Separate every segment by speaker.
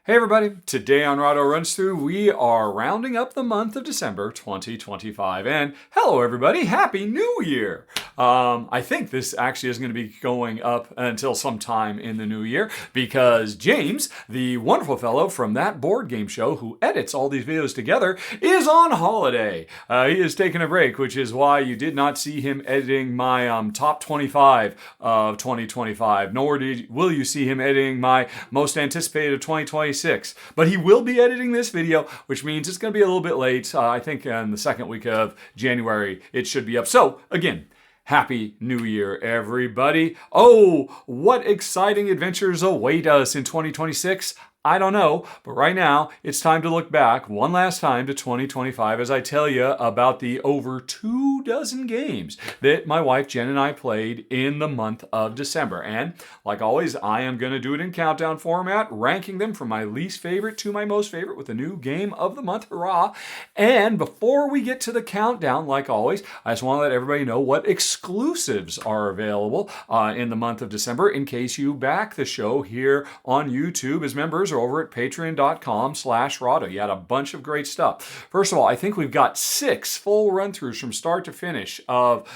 Speaker 1: Hey everybody, today on Rahdo Runs Through, we are rounding up the month of December 2025. And hello everybody, Happy New Year! I think this actually isn't going to be going up until sometime in the new year because James, the wonderful fellow from That Board Game Show who edits all these videos together, is on holiday. He is taking a break, which is why you did not see him editing my top 25 of 2025, nor will you see him editing my most anticipated of 2026. But he will be editing this video, which means it's going to be a little bit late. I think in the second week of January it should be up. So again, Happy New Year, everybody. Oh, what exciting adventures await us in 2026. I don't know, but right now it's time to look back one last time to 2025 as I tell you about the over 24 games that my wife Jen and I played in the month of December. And like always, I am going to do it in countdown format, ranking them from my least favorite to my most favorite with a new game of the month, hurrah. And before we get to the countdown, like always, I just want to let everybody know what exclusives are available in the month of December in case you back the show here on YouTube as members or over at patreon.com/Rahdo. You had a bunch of great stuff. First of all, I think we've got 6 full run-throughs from start to finish of,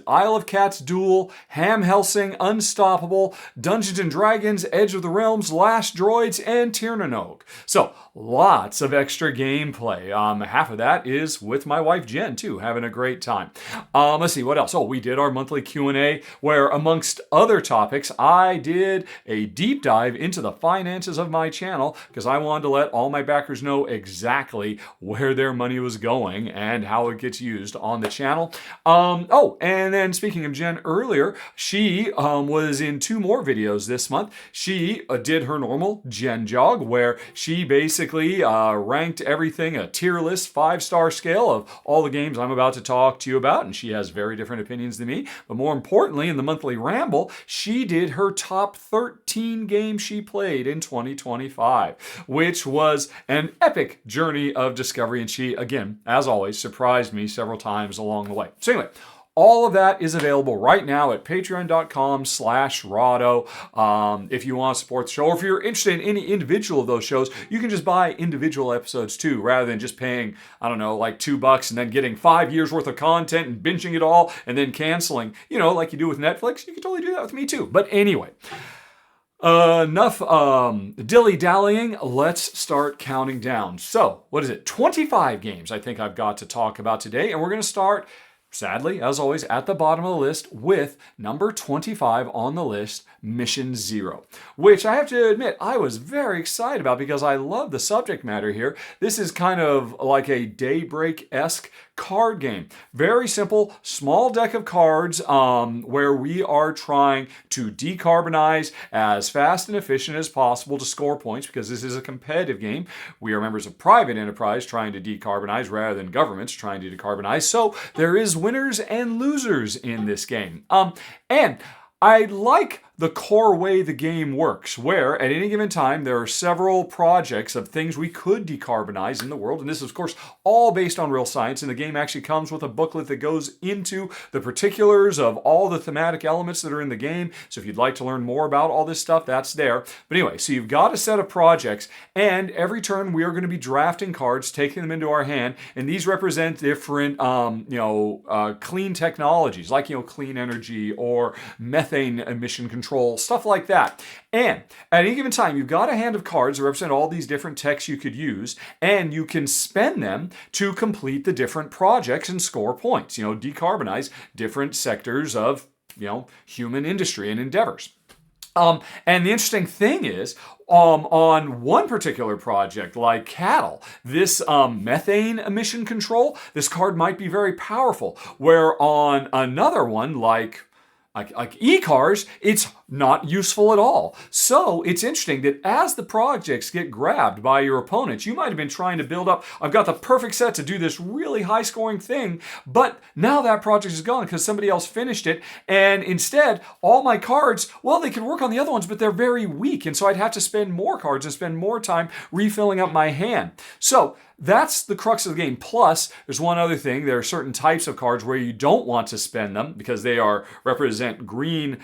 Speaker 1: Isle of Cats Duel, Helsing, Unstoppable, Dungeons & Dragons, Edge of the Realms, Last Droids, and Tirnanog. So, lots of extra gameplay. Half of that is with my wife Jen, too, having a great time. Let's see, what else? Oh, we did our monthly Q&A, where amongst other topics, I did a deep dive into the finances of my channel, because I wanted to let all my backers know exactly where their money was going and how it gets used on the channel. And then speaking of Jen earlier, she was in 2 more videos this month. She did her normal Jen jog, where she basically ranked everything a tier list 5-star scale of all the games I'm about to talk to you about, and she has very different opinions than me. But more importantly, in the monthly ramble, she did her top 13 games she played in 2025. Which was an epic journey of discovery, and she, again, as always, surprised me several times along the way. So anyway, all of that is available right now at patreon.com/Rahdo. If you want to support the show, or if you're interested in any individual of those shows, you can just buy individual episodes too, rather than just paying, I don't know, like $2 and then getting 5 years worth of content and binging it all and then canceling, like you do with Netflix. You can totally do that with me too. But anyway, enough dilly-dallying. Let's start counting down. So, 25 games I think I've got to talk about today, and we're going to start, sadly, as always, at the bottom of the list with number 25 on the list, Mission Zero, which I have to admit I was very excited about because I love the subject matter here. This is kind of like a Daybreak-esque card game. Very simple, small deck of cards where we are trying to decarbonize as fast and efficient as possible to score points, because this is a competitive game. We are members of private enterprise trying to decarbonize rather than governments trying to decarbonize. So there is winners and losers in this game. And I like the core way the game works, where at any given time there are several projects of things we could decarbonize in the world, and this is of course all based on real science, and the game actually comes with a booklet that goes into the particulars of all the thematic elements that are in the game. So if you'd like to learn more about all this stuff, that's there. But anyway, so you've got a set of projects, and every turn we are going to be drafting cards, taking them into our hand, and these represent different clean technologies, like clean energy or methane emission control, stuff like that. And at any given time, you've got a hand of cards that represent all these different techs you could use, and you can spend them to complete the different projects and score points, decarbonize different sectors of, human industry and endeavors. And the interesting thing is, on one particular project, like cattle, this methane emission control, this card might be very powerful, where on another one, like e-cars, it's not useful at all. So it's interesting that as the projects get grabbed by your opponents, you might have been trying to build up, I've got the perfect set to do this really high scoring thing, but now that project is gone because somebody else finished it, and instead all my cards, they can work on the other ones, but they're very weak, and so I'd have to spend more cards and spend more time refilling up my hand. So that's the crux of the game. Plus, there's one other thing. There are certain types of cards where you don't want to spend them because they represent green,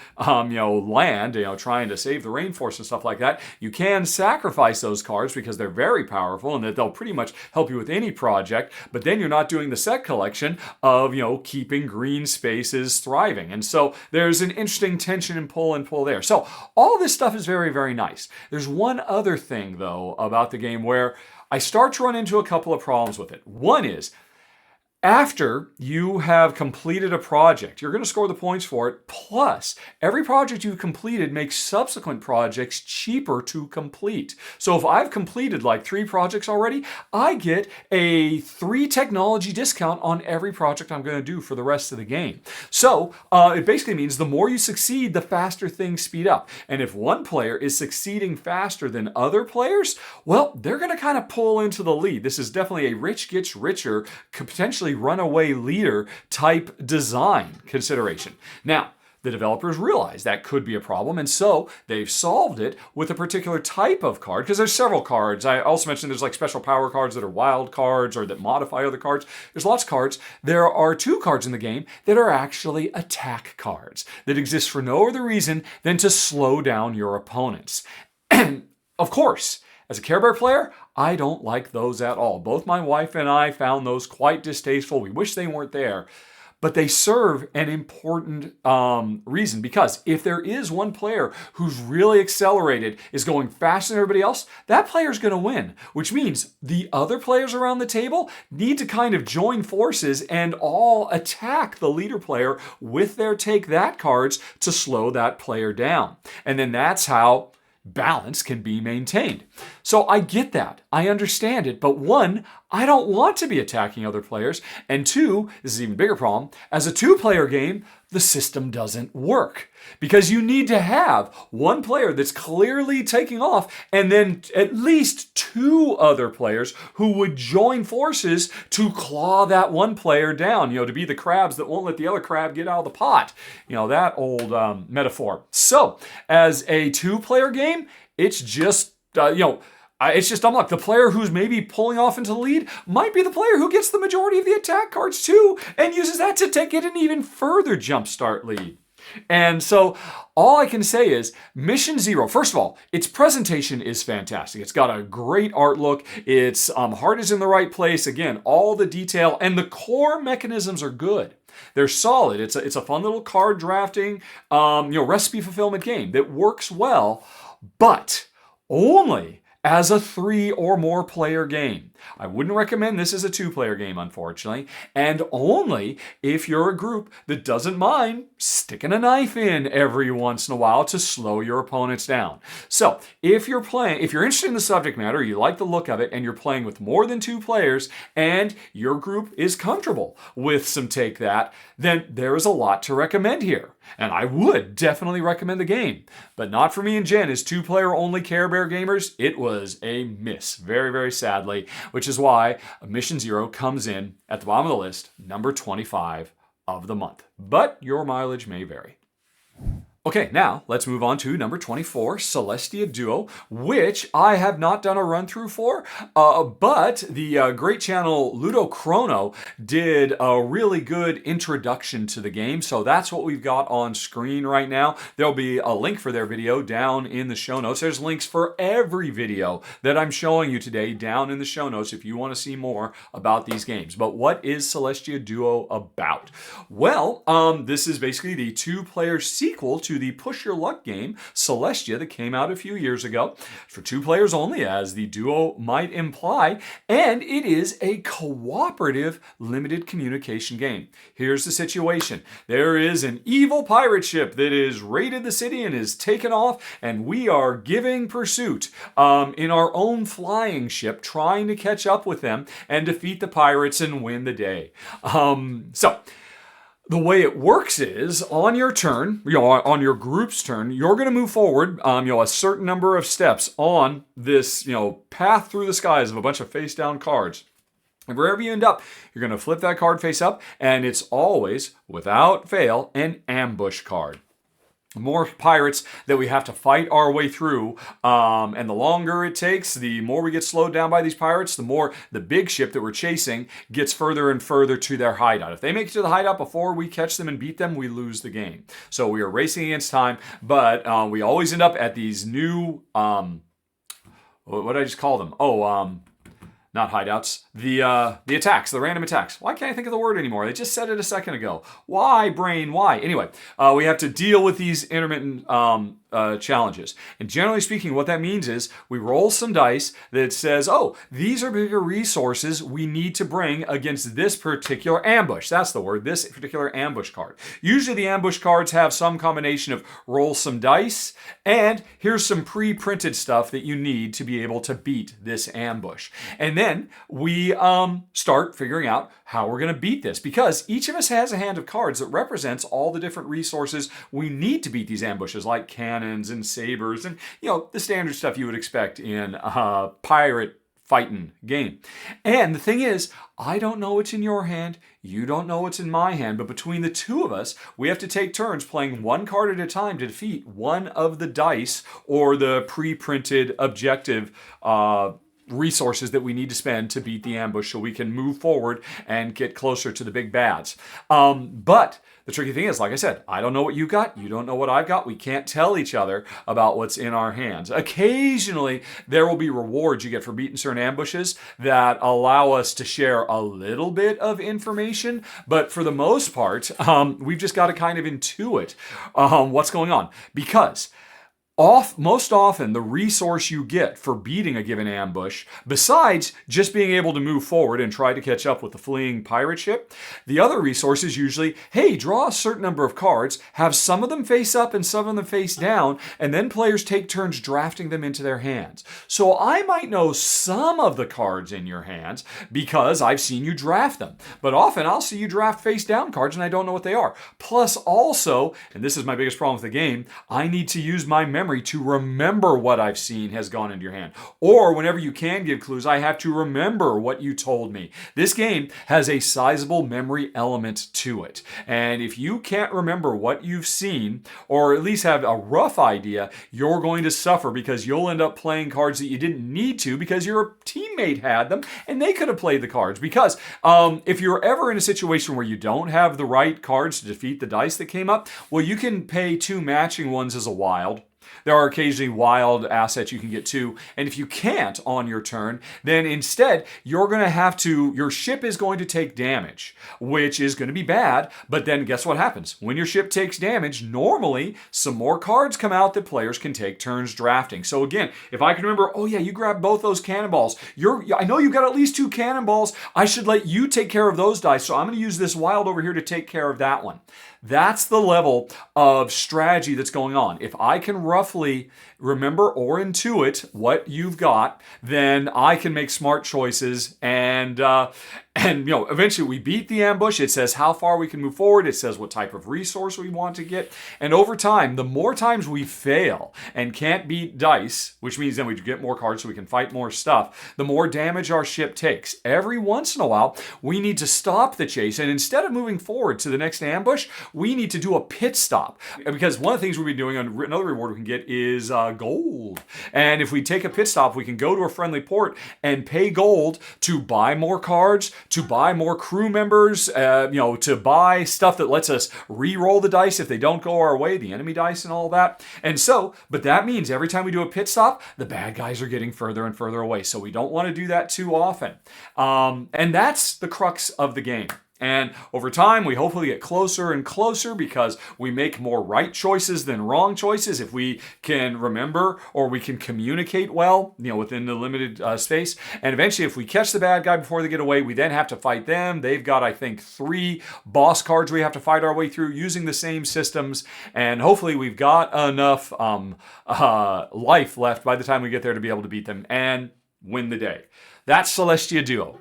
Speaker 1: land, trying to save the rainforest and stuff like that, you can sacrifice those cards because they're very powerful and that they'll pretty much help you with any project, but then you're not doing the set collection of, keeping green spaces thriving. And so there's an interesting tension and pull there. So all this stuff is very, very nice. There's one other thing, though, about the game where I start to run into a couple of problems with it. One is, after you have completed a project, you're going to score the points for it. Plus, every project you've completed makes subsequent projects cheaper to complete. So if I've completed like 3 projects already, I get a 3 technology discount on every project I'm going to do for the rest of the game. So it basically means the more you succeed, the faster things speed up. And if one player is succeeding faster than other players, well, they're going to kind of pull into the lead. This is definitely a rich gets richer, potentially runaway leader type design consideration. Now, the developers realize that could be a problem, and so they've solved it with a particular type of card, because there's several cards. I also mentioned there's like special power cards that are wild cards or that modify other cards. There's lots of cards. There are 2 cards in the game that are actually attack cards that exist for no other reason than to slow down your opponents. And of course, as a Care Bear player, I don't like those at all. Both my wife and I found those quite distasteful. We wish they weren't there. But they serve an important reason, because if there is one player who's really accelerated, is going faster than everybody else, that player's going to win, which means the other players around the table need to kind of join forces and all attack the leader player with their take that cards to slow that player down. And then that's how balance can be maintained. So I get that. I understand it. But 1, I don't want to be attacking other players. And 2, this is an even bigger problem, as a 2-player game, the system doesn't work. Because you need to have one player that's clearly taking off and then at least 2 other players who would join forces to claw that one player down, to be the crabs that won't let the other crab get out of the pot. That old metaphor. So, as a 2-player game, it's just, it's just unlocked. The player who's maybe pulling off into the lead might be the player who gets the majority of the attack cards too and uses that to get an even further jumpstart lead. And so all I can say is Mission Zero, first of all, its presentation is fantastic. It's got a great art look. Its heart is in the right place. Again, all the detail and the core mechanisms are good. They're solid. It's a fun little card drafting, recipe fulfillment game that works well, but only as a 3 or more player game. I wouldn't recommend this as a 2-player game, unfortunately, and only if you're a group that doesn't mind sticking a knife in every once in a while to slow your opponents down. So, if you're interested in the subject matter, you like the look of it, and you're playing with more than 2 players, and your group is comfortable with some take that, then there is a lot to recommend here. And I would definitely recommend the game. But not for me and Jen as 2-player only Care Bear gamers. It was a miss, very, very sadly, which is why Mission Zero comes in at the bottom of the list, number 25 of the month. But your mileage may vary. Okay, now let's move on to number 24, Celestia Duo, which I have not done a run through for, but the great channel Ludo Chrono did a really good introduction to the game, so that's what we've got on screen right now. There'll be a link for their video down in the show notes. There's links for every video that I'm showing you today down in the show notes if you want to see more about these games. But what is Celestia Duo about? Well, this is basically the 2-player sequel to the Push Your Luck game, Celestia, that came out a few years ago, for 2 players only, as the duo might imply, and it is a cooperative limited communication game. Here's the situation. There is an evil pirate ship that has raided the city and is taken off, and we are giving pursuit in our own flying ship, trying to catch up with them and defeat the pirates and win the day. The way it works is, on your turn, on your group's turn, you're going to move forward, a certain number of steps on this, path through the skies of a bunch of face-down cards. And wherever you end up, you're going to flip that card face up, and it's always, without fail, an ambush card. more pirates that we have to fight our way through. And the longer it takes, the more we get slowed down by these pirates, the more the big ship that we're chasing gets further and further to their hideout. If they make it to the hideout before we catch them and beat them, we lose the game. So we are racing against time, but we always end up at these new, what did I just call them? Not hideouts. The attacks, the random attacks. Why can't I think of the word anymore? They just said it a second ago. Why, brain? Why? Anyway, we have to deal with these intermittent challenges. And generally speaking, what that means is we roll some dice that says, oh, these are bigger resources we need to bring against this particular ambush. That's the word, this particular ambush card. Usually the ambush cards have some combination of roll some dice and here's some pre-printed stuff that you need to be able to beat this ambush. And then we start figuring out how we're going to beat this, because each of us has a hand of cards that represents all the different resources we need to beat these ambushes, like cannons and sabers and, the standard stuff you would expect in a pirate fighting game. And the thing is, I don't know what's in your hand, you don't know what's in my hand, but between the two of us, we have to take turns playing one card at a time to defeat one of the dice or the pre-printed objective resources that we need to spend to beat the ambush so we can move forward and get closer to the big bads. But the tricky thing is, like I said, I don't know what you got, you don't know what I've got. We can't tell each other about what's in our hands. Occasionally, there will be rewards you get for beating certain ambushes that allow us to share a little bit of information, but for the most part, we've just got to kind of intuit what's going on. Because most often, the resource you get for beating a given ambush, besides just being able to move forward and try to catch up with the fleeing pirate ship, the other resource is usually, hey, draw a certain number of cards, have some of them face up and some of them face down, and then players take turns drafting them into their hands. So I might know some of the cards in your hands because I've seen you draft them, but often I'll see you draft face down cards and I don't know what they are. Plus also, and this is my biggest problem with the game, I need to use my memory to remember what I've seen has gone into your hand. Or whenever you can give clues, I have to remember what you told me. This game has a sizable memory element to it. And if you can't remember what you've seen, or at least have a rough idea, you're going to suffer because you'll end up playing cards that you didn't need to because your teammate had them and they could have played the cards. Because if you're ever in a situation where you don't have the right cards to defeat the dice that came up, well, you can pay two matching ones as a wild. There are occasionally wild assets you can get too. And if you can't on your turn, then instead you're going to have to, your ship is going to take damage, which is going to be bad. But then guess what happens? When your ship takes damage, normally some more cards come out that players can take turns drafting. So again, if I can remember, oh yeah, you grabbed both those cannonballs. I know you got at least two cannonballs. I should let you take care of those dice. So I'm going to use this wild over here to take care of that one. That's the level of strategy that's going on. If I can roughly remember or intuit what you've got, then I can make smart choices and eventually we beat the ambush. It says how far we can move forward. It says what type of resource we want to get. And over time, the more times we fail and can't beat dice, which means then we get more cards so we can fight more stuff, the more damage our ship takes. Every once in a while, we need to stop the chase. And instead of moving forward to the next ambush, we need to do a pit stop. Because one of the things we'll be doing, another reward we can get is gold. And if we take a pit stop, we can go to a friendly port and pay gold to buy more cards, to buy more crew members, to buy stuff that lets us re-roll the dice if they don't go our way, the enemy dice and all that. And so, but that means every time we do a pit stop, the bad guys are getting further and further away. So we don't want to do that too often. And that's the crux of the game. And over time, we hopefully get closer and closer because we make more right choices than wrong choices if we can remember or we can communicate well, within the limited space. And eventually, if we catch the bad guy before they get away, we then have to fight them. They've got, I think, 3 boss cards we have to fight our way through using the same systems. And hopefully, we've got enough life left by the time we get there to be able to beat them and win the day. That's Celestia Duo.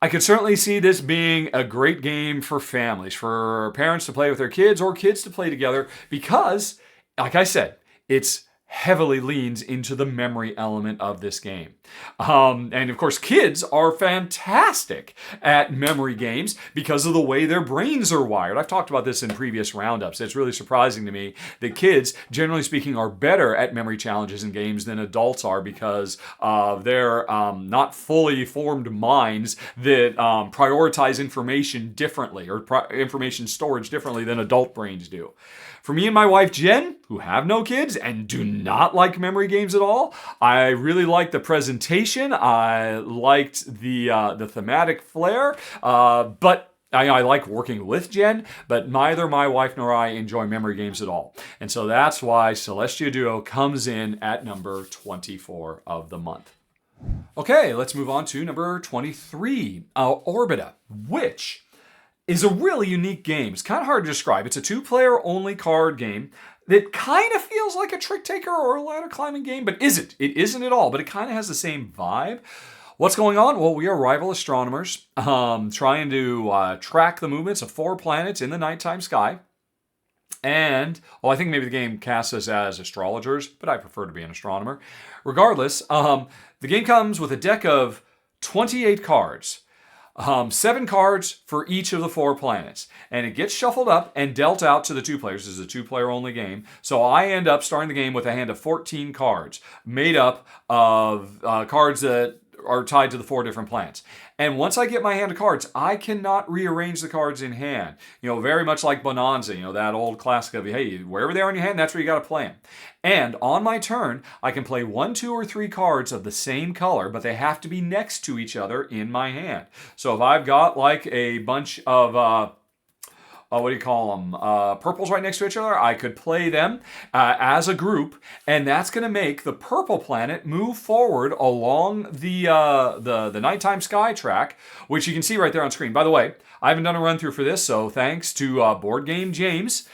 Speaker 1: I could certainly see this being a great game for families, for parents to play with their kids or kids to play together because, like I said, it's heavily leans into the memory element of this game. And of course, kids are fantastic at memory games because of the way their brains are wired. I've talked about this in previous roundups. It's really surprising to me that kids, generally speaking, are better at memory challenges in games than adults are because of their not fully formed minds that prioritize information differently or information storage differently than adult brains do. For me and my wife, Jen, who have no kids and do not like memory games at all, I really liked the presentation. I liked the thematic flair, but I like working with Jen, but neither my wife nor I enjoy memory games at all. And so that's why Celestia Duo comes in at number 24 of the month. Okay, let's move on to number 23, Orbita, which is a really unique game. It's kind of hard to describe. It's a 2-player only card game that kind of feels like a trick taker or a ladder climbing game, but isn't. It isn't at all, but it kind of has the same vibe. What's going on? Well, we are rival astronomers trying to track the movements of 4 planets in the nighttime sky. And, well, I think maybe the game casts us as astrologers, but I prefer to be an astronomer. Regardless, the game comes with a deck of 28 cards. 7 cards for each of the 4 planets. And it gets shuffled up and dealt out to the 2 players. This is a 2-player only game. So I end up starting the game with a hand of 14 cards made up of cards that are tied to the 4 different planets. And once I get my hand of cards, I cannot rearrange the cards in hand. Very much like Bonanza, that old classic of, hey, wherever they are in your hand, that's where you got to play them. And on my turn, I can play 1, 2, or 3 cards of the same color, but they have to be next to each other in my hand. So if I've got like a bunch of purples right next to each other, I could play them as a group, and that's going to make the purple planet move forward along the nighttime sky track, which you can see right there on screen. By the way, I haven't done a run through for this, so thanks to Board Games James,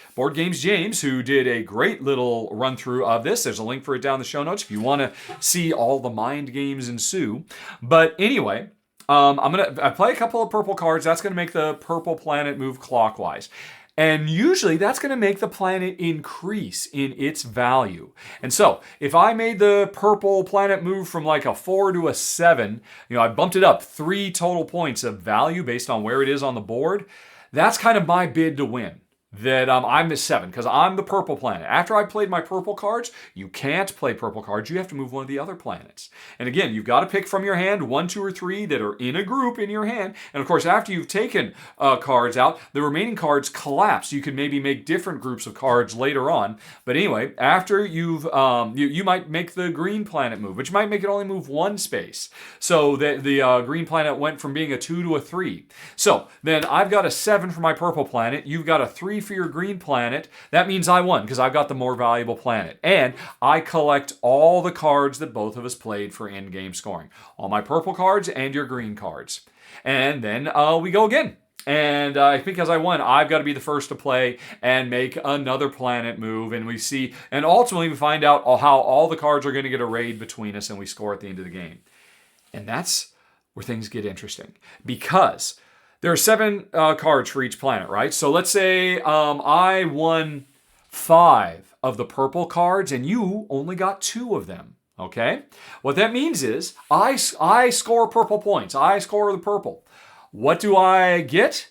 Speaker 1: who did a great little run through of this. There's a link for it down in the show notes if you want to see all the mind games ensue. But anyway, I play a couple of purple cards. That's going to make the purple planet move clockwise. And usually that's going to make the planet increase in its value. And so if I made the purple planet move from like a 4 to a 7, I bumped it up 3 total points of value based on where it is on the board. That's kind of my bid to win. That I'm the 7 because I'm the purple planet. After I played my purple cards, you can't play purple cards. You have to move one of the other planets. And again, you've got to pick from your hand 1, 2, or 3 that are in a group in your hand. And of course, after you've taken cards out, the remaining cards collapse. You can maybe make different groups of cards later on. But anyway, after you've you might make the green planet move, which might make it only move 1 space. So that the green planet went from being a 2 to a 3. So then I've got a 7 for my purple planet. You've got a 3 for your green planet. That means I won because I've got the more valuable planet. And I collect all the cards that both of us played for in-game scoring. All my purple cards and your green cards. And then we go again. And because I won, I've got to be the first to play and make another planet move. And we see, and ultimately we find out how all the cards are going to get arrayed between us and we score at the end of the game. And that's where things get interesting. Because there are 7 cards for each planet, right? So let's say I won 5 of the purple cards and you only got 2 of them, okay? What that means is I score purple points. I score the purple. What do I get?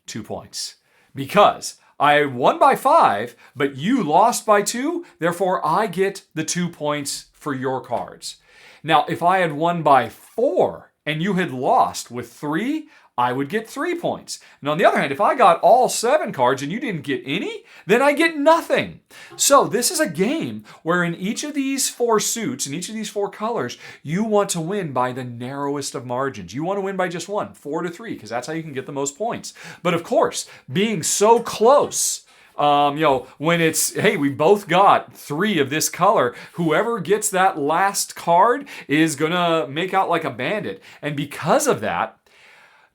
Speaker 1: 2 points. Because I won by 5, but you lost by 2, therefore I get the 2 points for your cards. Now, if I had won by 4 and you had lost with 3, I would get 3 points. And on the other hand, if I got all 7 cards and you didn't get any, then I get nothing. So this is a game where in each of these 4 suits, in each of these 4 colors, you want to win by the narrowest of margins. You want to win by just 1, 4 to 3, because that's how you can get the most points. But of course, being so close, when it's, hey, we both got 3 of this color, whoever gets that last card is going to make out like a bandit. And because of that,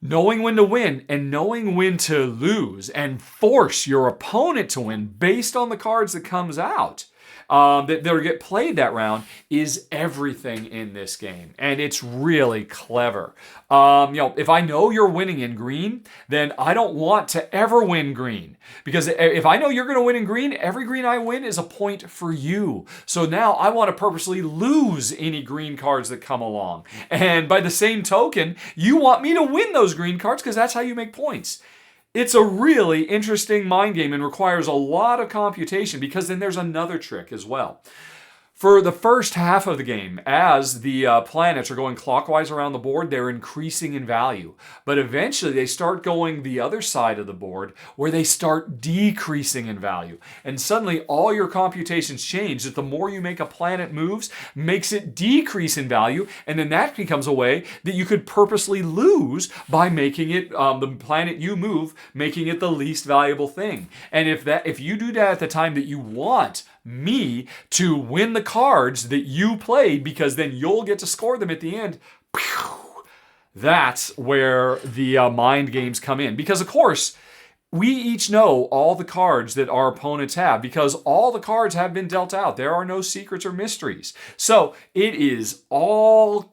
Speaker 1: knowing when to win and knowing when to lose and force your opponent to win based on the cards that comes out that get played that round is everything in this game. And it's really clever. If I know you're winning in green, then I don't want to ever win green. Because if I know you're going to win in green, every green I win is a point for you. So now I want to purposely lose any green cards that come along. And by the same token, you want me to win those green cards because that's how you make points. It's a really interesting mind game and requires a lot of computation because then there's another trick as well. For the first half of the game, as the planets are going clockwise around the board, they're increasing in value. But eventually they start going the other side of the board where they start decreasing in value. And suddenly all your computations change that the more you make a planet moves, makes it decrease in value. And then that becomes a way that you could purposely lose by making it, the planet you move, making it the least valuable thing. And if you do that at the time that you want me to win the cards that you played because then you'll get to score them at the end, that's where the mind games come in. Because of course, we each know all the cards that our opponents have because all the cards have been dealt out. There are no secrets or mysteries. So it is all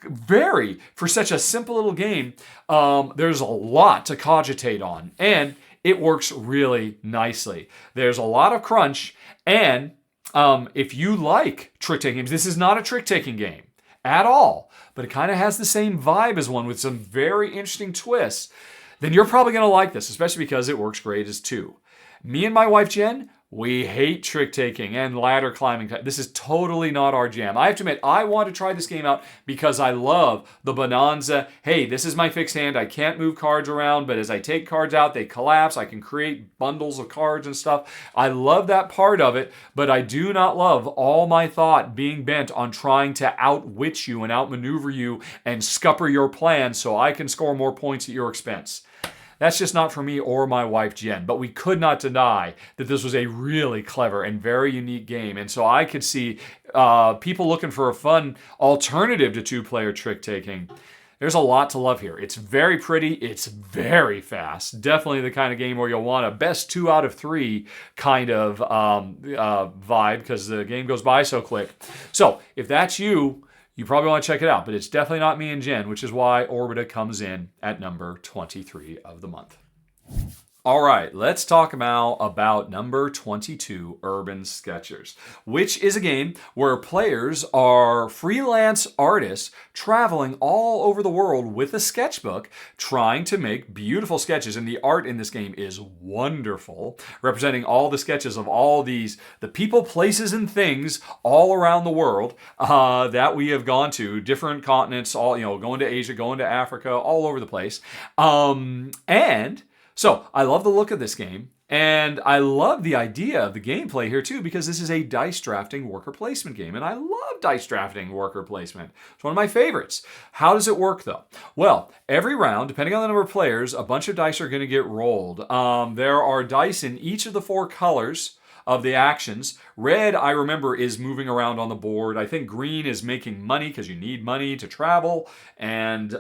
Speaker 1: for such a simple little game, there's a lot to cogitate on. And it works really nicely. There's a lot of crunch, and if you like trick-taking games, this is not a trick-taking game at all, but it kind of has the same vibe as one with some very interesting twists, then you're probably going to like this, especially because it works great as 2. Me and my wife, Jen, we hate trick-taking and ladder climbing. This is totally not our jam. I have to admit, I want to try this game out because I love the bonanza. Hey, this is my fixed hand. I can't move cards around, but as I take cards out, they collapse. I can create bundles of cards and stuff. I love that part of it, but I do not love all my thought being bent on trying to outwit you and outmaneuver you and scupper your plan so I can score more points at your expense. That's just not for me or my wife, Jen. But we could not deny that this was a really clever and very unique game. And so I could see people looking for a fun alternative to two-player trick-taking. There's a lot to love here. It's very pretty. It's very fast. Definitely the kind of game where you'll want a best 2 out of 3 kind of vibe because the game goes by so quick. So if that's you, you probably want to check it out, but it's definitely not me and Jen, which is why Orbita comes in at number 23 of the month. All right, let's talk now about number 22, Urban Sketchers, which is a game where players are freelance artists traveling all over the world with a sketchbook, trying to make beautiful sketches. And the art in this game is wonderful, representing all the sketches of all the people, places, and things all around the world that we have gone to, different continents, all going to Asia, going to Africa, all over the place. So I love the look of this game, and I love the idea of the gameplay here too, because this is a dice drafting worker placement game, and I love dice drafting worker placement. It's one of my favorites. How does it work though? Well, every round, depending on the number of players, a bunch of dice are going to get rolled. There are dice in each of the 4 colors of the actions. Red, I remember, is moving around on the board. I think green is making money because you need money to travel, and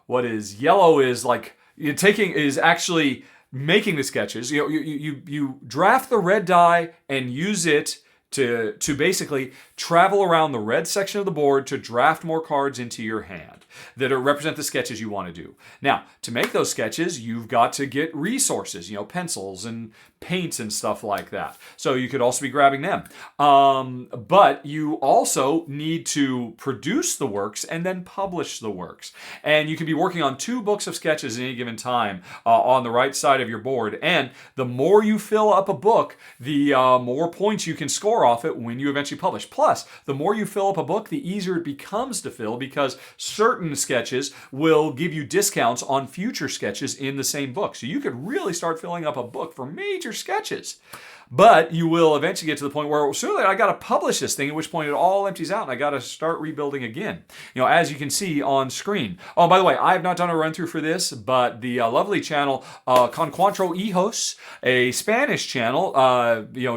Speaker 1: what is yellow is like is actually making the sketches. You draft the red die and use it to basically travel around the red section of the board to draft more cards into your hand that represent the sketches you want to do. Now, to make those sketches, you've got to get resources, pencils and paints and stuff like that. So you could also be grabbing them. But you also need to produce the works and then publish the works. And you can be working on 2 books of sketches at any given time on the right side of your board. And the more you fill up a book, the more points you can score off it when you eventually publish. Plus, the more you fill up a book, the easier it becomes to fill because certain sketches will give you discounts on future sketches in the same book. So you could really start filling up a book for major sketches. But you will eventually get to the point where sooner I got to publish this thing, at which point it all empties out and I got to start rebuilding again. As you can see on screen. Oh, by the way, I have not done a run through for this, but the lovely channel Con Cuatro Hijos, a Spanish channel,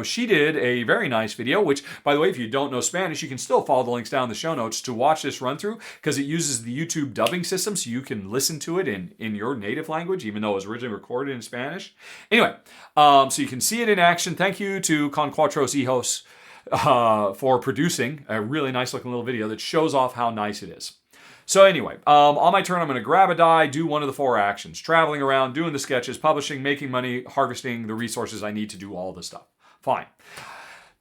Speaker 1: she did a very nice video, which, by the way, if you don't know Spanish, you can still follow the links down in the show notes to watch this run through because it uses the YouTube dubbing system so you can listen to it in your native language, even though it was originally recorded in Spanish. Anyway, so you can see it in action. Thank you to Con Cuatro Hijos. for producing a really nice looking little video that shows off how nice it is. So anyway, on my turn, I'm going to grab a die, do one of the 4 actions. Traveling around, doing the sketches, publishing, making money, harvesting the resources I need to do all this stuff. Fine.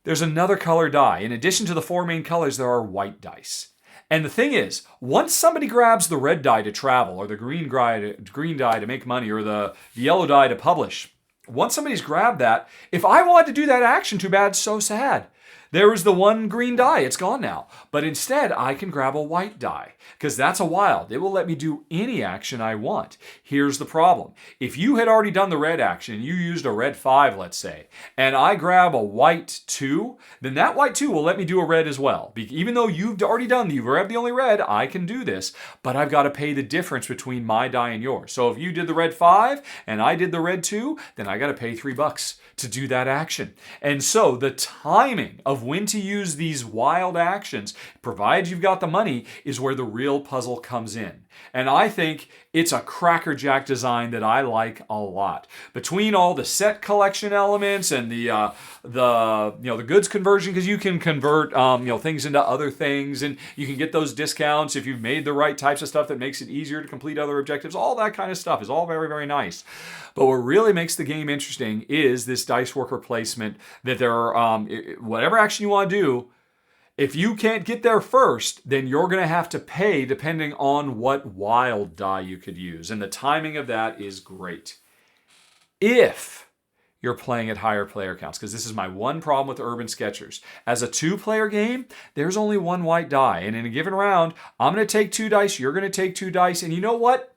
Speaker 1: There's another color die. In addition to the 4 main colors, there are white dice. And the thing is, once somebody grabs the red die to travel, or the green die to make money, or the yellow die to publish, once somebody's grabbed that, if I wanted to do that action, too bad, so sad. There was the 1 green die, it's gone now. But instead, I can grab a white die, because that's a wild. It will let me do any action I want. Here's the problem. If you had already done the red action, you used a red 5, let's say, and I grab a white 2, then that white 2 will let me do a red as well. Even though you've already done, you've grabbed the only red, I can do this, but I've got to pay the difference between my die and yours. So if you did the red 5 and I did the red 2, then I got to pay $3 to do that action. And so the timing of when to use these wild actions, provided you've got the money, is where the real puzzle comes in. And I think it's a crackerjack design that I like a lot. Between all the set collection elements and the goods conversion, because you can convert things into other things, and you can get those discounts if you've made the right types of stuff that makes it easier to complete other objectives. All that kind of stuff is all very, very nice. But what really makes the game interesting is this dice worker placement, that there are whatever action you want to do, if you can't get there first, then you're going to have to pay depending on what wild die you could use. And the timing of that is great. If you're playing at higher player counts, because this is my one problem with Urban Sketchers. As a 2-player game, there's only 1 white die. And in a given round, I'm going to take 2 dice, you're going to take 2 dice. And you know what?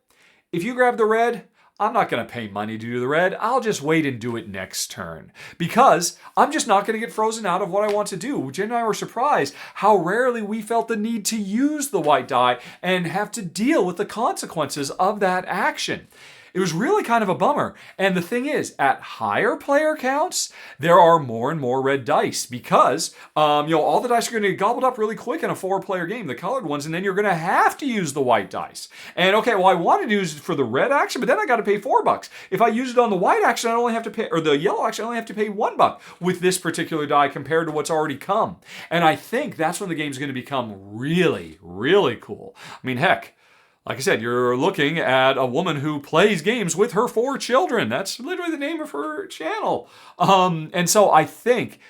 Speaker 1: If you grab the red, I'm not going to pay money to do the red. I'll just wait and do it next turn, because I'm just not going to get frozen out of what I want to do. Jen and I were surprised how rarely we felt the need to use the white die and have to deal with the consequences of that action. It was really kind of a bummer. And the thing is, at higher player counts, there are more and more red dice, because all the dice are going to get gobbled up really quick in a 4-player game, the colored ones, and then you're going to have to use the white dice. And okay, well, I wanted to use it for the red action, but then I got to pay $4. If I use it on the white action, I only have to pay, or the yellow action, I only have to pay $1 with this particular die compared to what's already come. And I think that's when the game's going to become really, really cool. I mean, heck, like I said, you're looking at a woman who plays games with her 4 children. That's literally the name of her channel. And so I think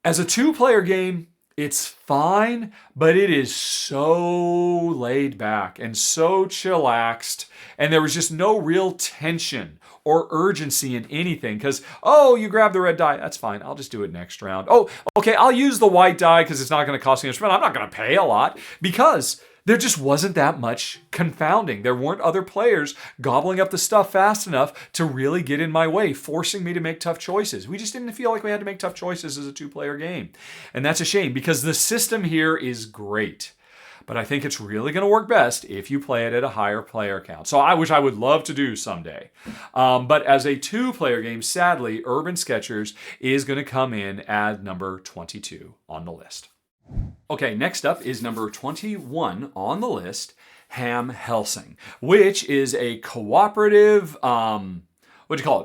Speaker 1: as a 2-player game, it's fine, but it is so laid back and so chillaxed, and there was just no real tension or urgency in anything, because, you grab the red die, that's fine, I'll just do it next round. Oh, okay, I'll use the white die because it's not going to cost me much money. I'm not going to pay a lot, because there just wasn't that much confounding. There weren't other players gobbling up the stuff fast enough to really get in my way, forcing me to make tough choices. We just didn't feel like we had to make tough choices as a 2-player game. And that's a shame, because the system here is great. But I think it's really going to work best if you play it at a higher player count. So which I would love to do someday. But as a 2-player game, sadly, Urban Sketchers is going to come in at number 22 on the list. Okay, next up is number 21 on the list, Helsing, which is a cooperative,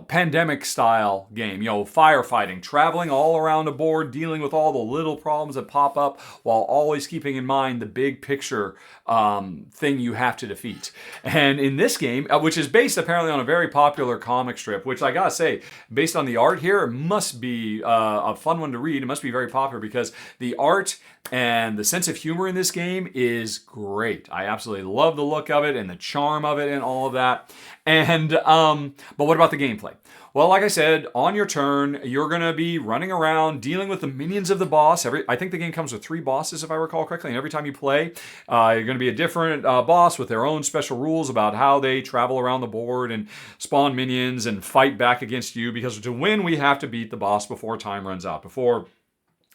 Speaker 1: pandemic style game. Firefighting, traveling all around a board, dealing with all the little problems that pop up while always keeping in mind the big picture thing you have to defeat. And in this game, which is based apparently on a very popular comic strip, which I gotta say, based on the art here, it must be a fun one to read. It must be very popular, because the art and the sense of humor in this game is great. I absolutely love the look of it and the charm of it and all of that. And but what about the gameplay? Well, like I said, on your turn, you're going to be running around dealing with the minions of the boss. I think the game comes with 3 bosses, if I recall correctly, and every time you play, you're going to be a different boss with their own special rules about how they travel around the board and spawn minions and fight back against you, because to win, we have to beat the boss before time runs out, before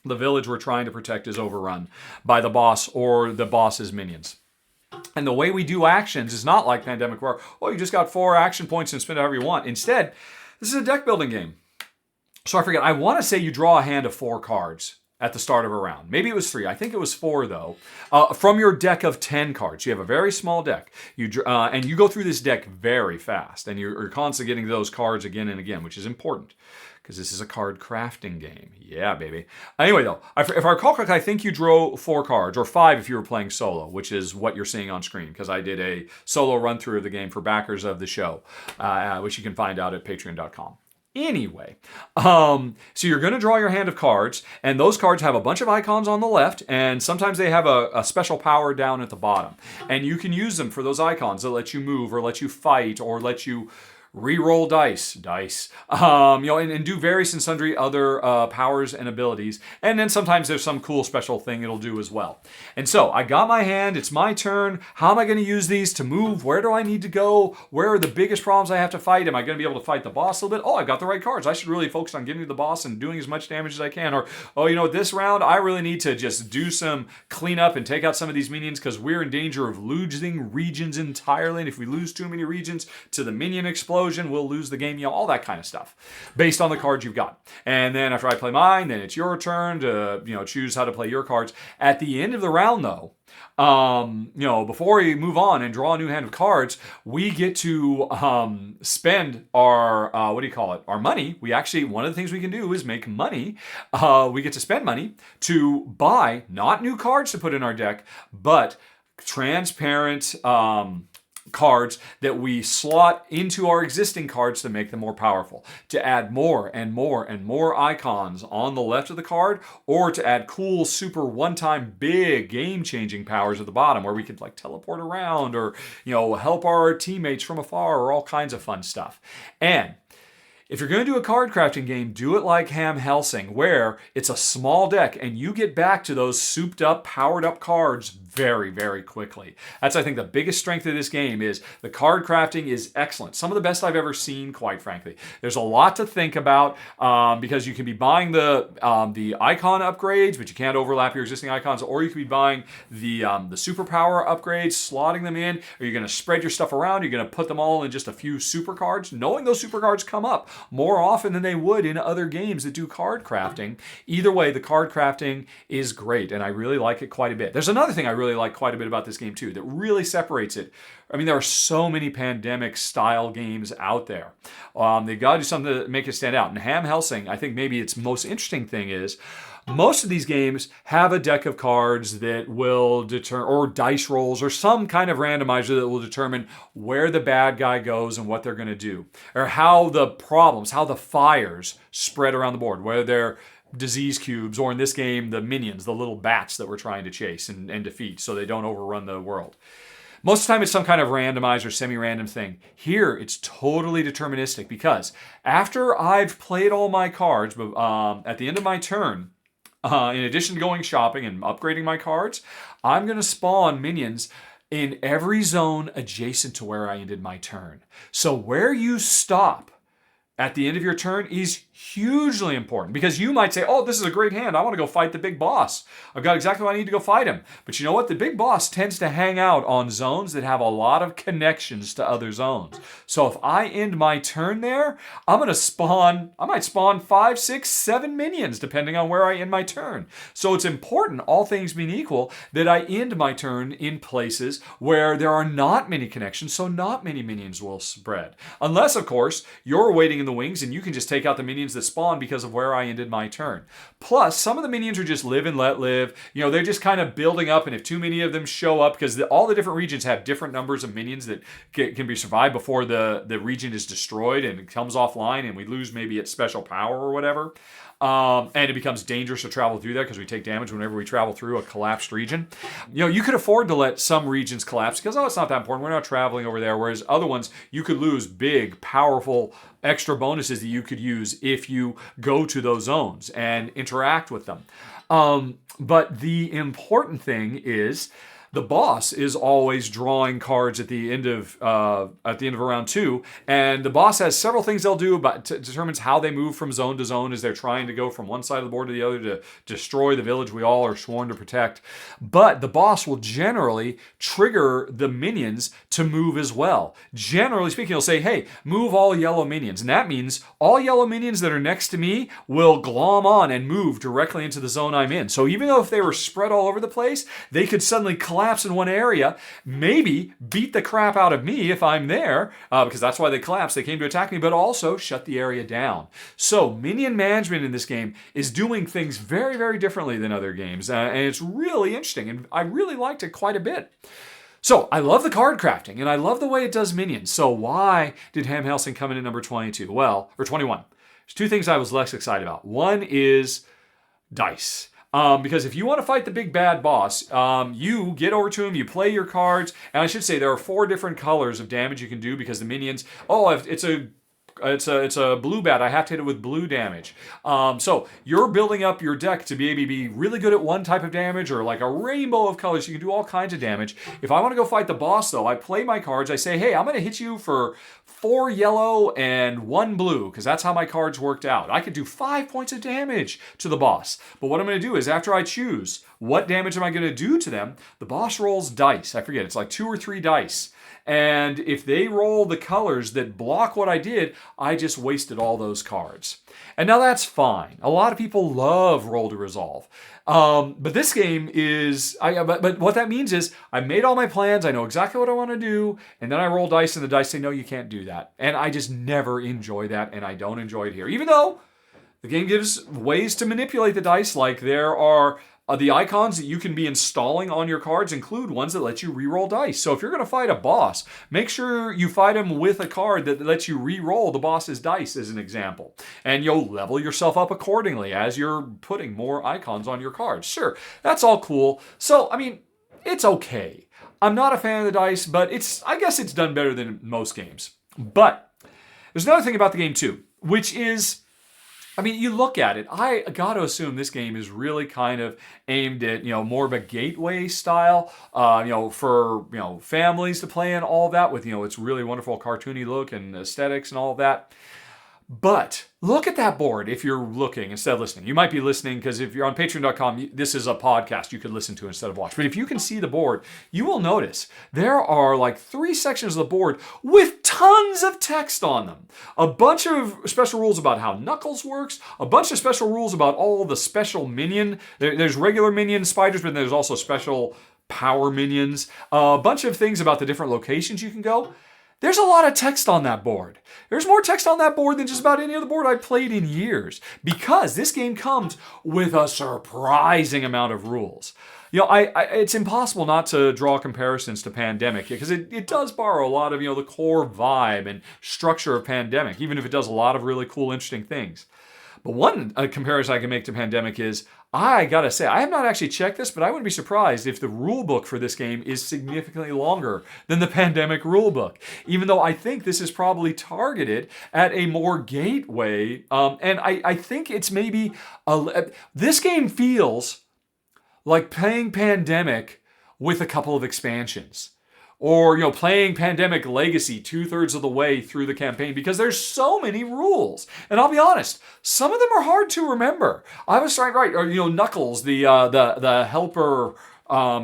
Speaker 1: the village we're trying to protect is overrun by the boss or the boss's minions. And the way we do actions is not like Pandemic, where, you just got 4 action points and spend however you want. Instead, this is a deck building game. So I want to say you draw a hand of 4 cards at the start of a round. Maybe it was 3. I think it was 4, though. From your deck of 10 cards. You have a very small deck. And you go through this deck very fast. And you're constantly getting those cards again and again, which is important. Because this is a card crafting game. Yeah, baby. Anyway, though, if I recall correctly, I think you drew 4 cards, or 5 if you were playing solo, which is what you're seeing on screen, because I did a solo run-through of the game for backers of the show, which you can find out at patreon.com. Anyway, so you're going to draw your hand of cards, and those cards have a bunch of icons on the left, and sometimes they have a special power down at the bottom. And you can use them for those icons that let you move, or let you fight, or let you re-roll dice, and do various and sundry other powers and abilities. And then sometimes there's some cool special thing it'll do as well. And so I got my hand, it's my turn. How am I going to use these to move? Where do I need to go? Where are the biggest problems I have to fight? Am I going to be able to fight the boss a little bit? Oh, I've got the right cards. I should really focus on getting to the boss and doing as much damage as I can. Or, this round I really need to just do some cleanup and take out some of these minions because we're in danger of losing regions entirely. And if we lose too many regions to the minion explosion, we'll lose the game, all that kind of stuff based on the cards you've got. And then after I play mine, then it's your turn to, choose how to play your cards. At the end of the round, though, before we move on and draw a new hand of cards, we get to spend our, our money. One of the things we can do is make money. We get to spend money to buy not new cards to put in our deck, but transparent cards that we slot into our existing cards to make them more powerful, to add more and more and more icons on the left of the card, or to add cool, super one-time big game-changing powers at the bottom where we could teleport around or, help our teammates from afar or all kinds of fun stuff. And if you're going to do a card crafting game, do it like Helsing, where it's a small deck and you get back to those souped up, powered up cards very, very quickly. That's, I think, the biggest strength of this game is the card crafting is excellent. Some of the best I've ever seen, quite frankly. There's a lot to think about because you can be buying the icon upgrades, but you can't overlap your existing icons, or you could be buying the superpower upgrades, slotting them in, or you're going to spread your stuff around, you're going to put them all in just a few super cards, knowing those super cards come up more often than they would in other games that do card crafting. Either way, the card crafting is great, and I really like it quite a bit. There's another thing I really like quite a bit about this game too that really separates it. I mean, there are so many pandemic style games out there. They got to do something to make it stand out. And Helsing, I think maybe its most interesting thing is most of these games have a deck of cards that will determine, or dice rolls, or some kind of randomizer that will determine where the bad guy goes and what they're going to do, or how the fires spread around the board, whether they're disease cubes, or in this game, the minions, the little bats that we're trying to chase and defeat so they don't overrun the world. Most of the time, it's some kind of randomized or semi-random thing. Here, it's totally deterministic because after I've played all my cards, at the end of my turn, in addition to going shopping and upgrading my cards, I'm going to spawn minions in every zone adjacent to where I ended my turn. So where you stop at the end of your turn is hugely important because you might say, oh, this is a great hand. I want to go fight the big boss. I've got exactly what I need to go fight him. But you know what? The big boss tends to hang out on zones that have a lot of connections to other zones. So if I end my turn there, I might spawn 5, 6, 7 minions depending on where I end my turn. So it's important, all things being equal, that I end my turn in places where there are not many connections, so not many minions will spread. Unless, of course, you're waiting in the wings and you can just take out the minions that spawn because of where I ended my turn. Plus, some of the minions are just live and let live. They're just kind of building up, and if too many of them show up, because all the different regions have different numbers of minions that can be survived before the region is destroyed and it comes offline and we lose maybe its special power or whatever. And it becomes dangerous to travel through there because we take damage whenever we travel through a collapsed region. You could afford to let some regions collapse because, it's not that important. We're not traveling over there. Whereas other ones, you could lose big, powerful extra bonuses that you could use if you go to those zones and interact with them. But the important thing is The boss is always drawing cards at the end of round 2, and the boss has several things they'll do about determines how they move from zone to zone as they're trying to go from one side of the board to the other to destroy the village we all are sworn to protect. But the boss will generally trigger the minions to move as well. Generally speaking, he'll say, "Hey, move all yellow minions," and that means all yellow minions that are next to me will glom on and move directly into the zone I'm in. So even though if they were spread all over the place, they could suddenly collapse in one area, maybe beat the crap out of me if I'm there, because that's why they collapsed. They came to attack me, but also shut the area down. So minion management in this game is doing things very, very differently than other games, and it's really interesting, and I really liked it quite a bit. So I love the card crafting, and I love the way it does minions. So why did Helsing come in at number 22? Well, or 21. There's two things I was less excited about. One is dice. Because if you want to fight the big bad boss, you get over to him, you play your cards, and I should say there are 4 different colors of damage you can do because the minions, it's a blue bat, I have to hit it with blue damage. So you're building up your deck to be able to be really good at one type of damage or like a rainbow of colors. You can do all kinds of damage. If I want to go fight the boss though, I play my cards, I say, hey, I'm going to hit you for 4 yellow and 1 blue, because that's how my cards worked out. I could do 5 points of damage to the boss. But what I'm going to do is after I choose what damage am I going to do to them, the boss rolls dice. I forget, it's like 2 or 3 dice. And if they roll the colors that block what I did, I just wasted all those cards. And now that's fine. A lot of people love roll to resolve. But this game is, but what that means is I made all my plans, I know exactly what I want to do, and then I roll dice and the dice say, no, you can't do that. And I just never enjoy that, and I don't enjoy it here. Even though the game gives ways to manipulate the dice, like there are the icons that you can be installing on your cards include ones that let you re-roll dice. So if you're going to fight a boss, make sure you fight him with a card that lets you re-roll the boss's dice, as an example. And you'll level yourself up accordingly as you're putting more icons on your cards. Sure, that's all cool. So, I mean, it's okay. I'm not a fan of the dice, but I guess it's done better than most games. But there's another thing about the game too, which is, I mean, you look at it, I got to assume this game is really kind of aimed at, more of a gateway style, for, families to play in, all that with, its really wonderful cartoony look and aesthetics and all of that. But look at that board if you're looking instead of listening. You might be listening because if you're on patreon.com, this is a podcast you could listen to instead of watch. But if you can see the board, you will notice there are like 3 sections of the board with tons of text on them. A bunch of special rules about how Knuckles works, a bunch of special rules about all the special minion. There's regular minion spiders, but there's also special power minions. A bunch of things about the different locations you can go. There's a lot of text on that board. There's more text on that board than just about any other board I've played in years, because this game comes with a surprising amount of rules. It's impossible not to draw comparisons to Pandemic, because it does borrow a lot of, the core vibe and structure of Pandemic, even if it does a lot of really cool, interesting things. But one comparison I can make to Pandemic is, I gotta say, I have not actually checked this, but I wouldn't be surprised if the rule book for this game is significantly longer than the Pandemic rule book, even though I think this is probably targeted at a more gateway, and I think it's maybe, this game feels like playing Pandemic with a couple of expansions. Or, playing Pandemic Legacy 2/3 of the way through the campaign, because there's so many rules. And I'll be honest, some of them are hard to remember. I was trying, right, or, Knuckles, the helper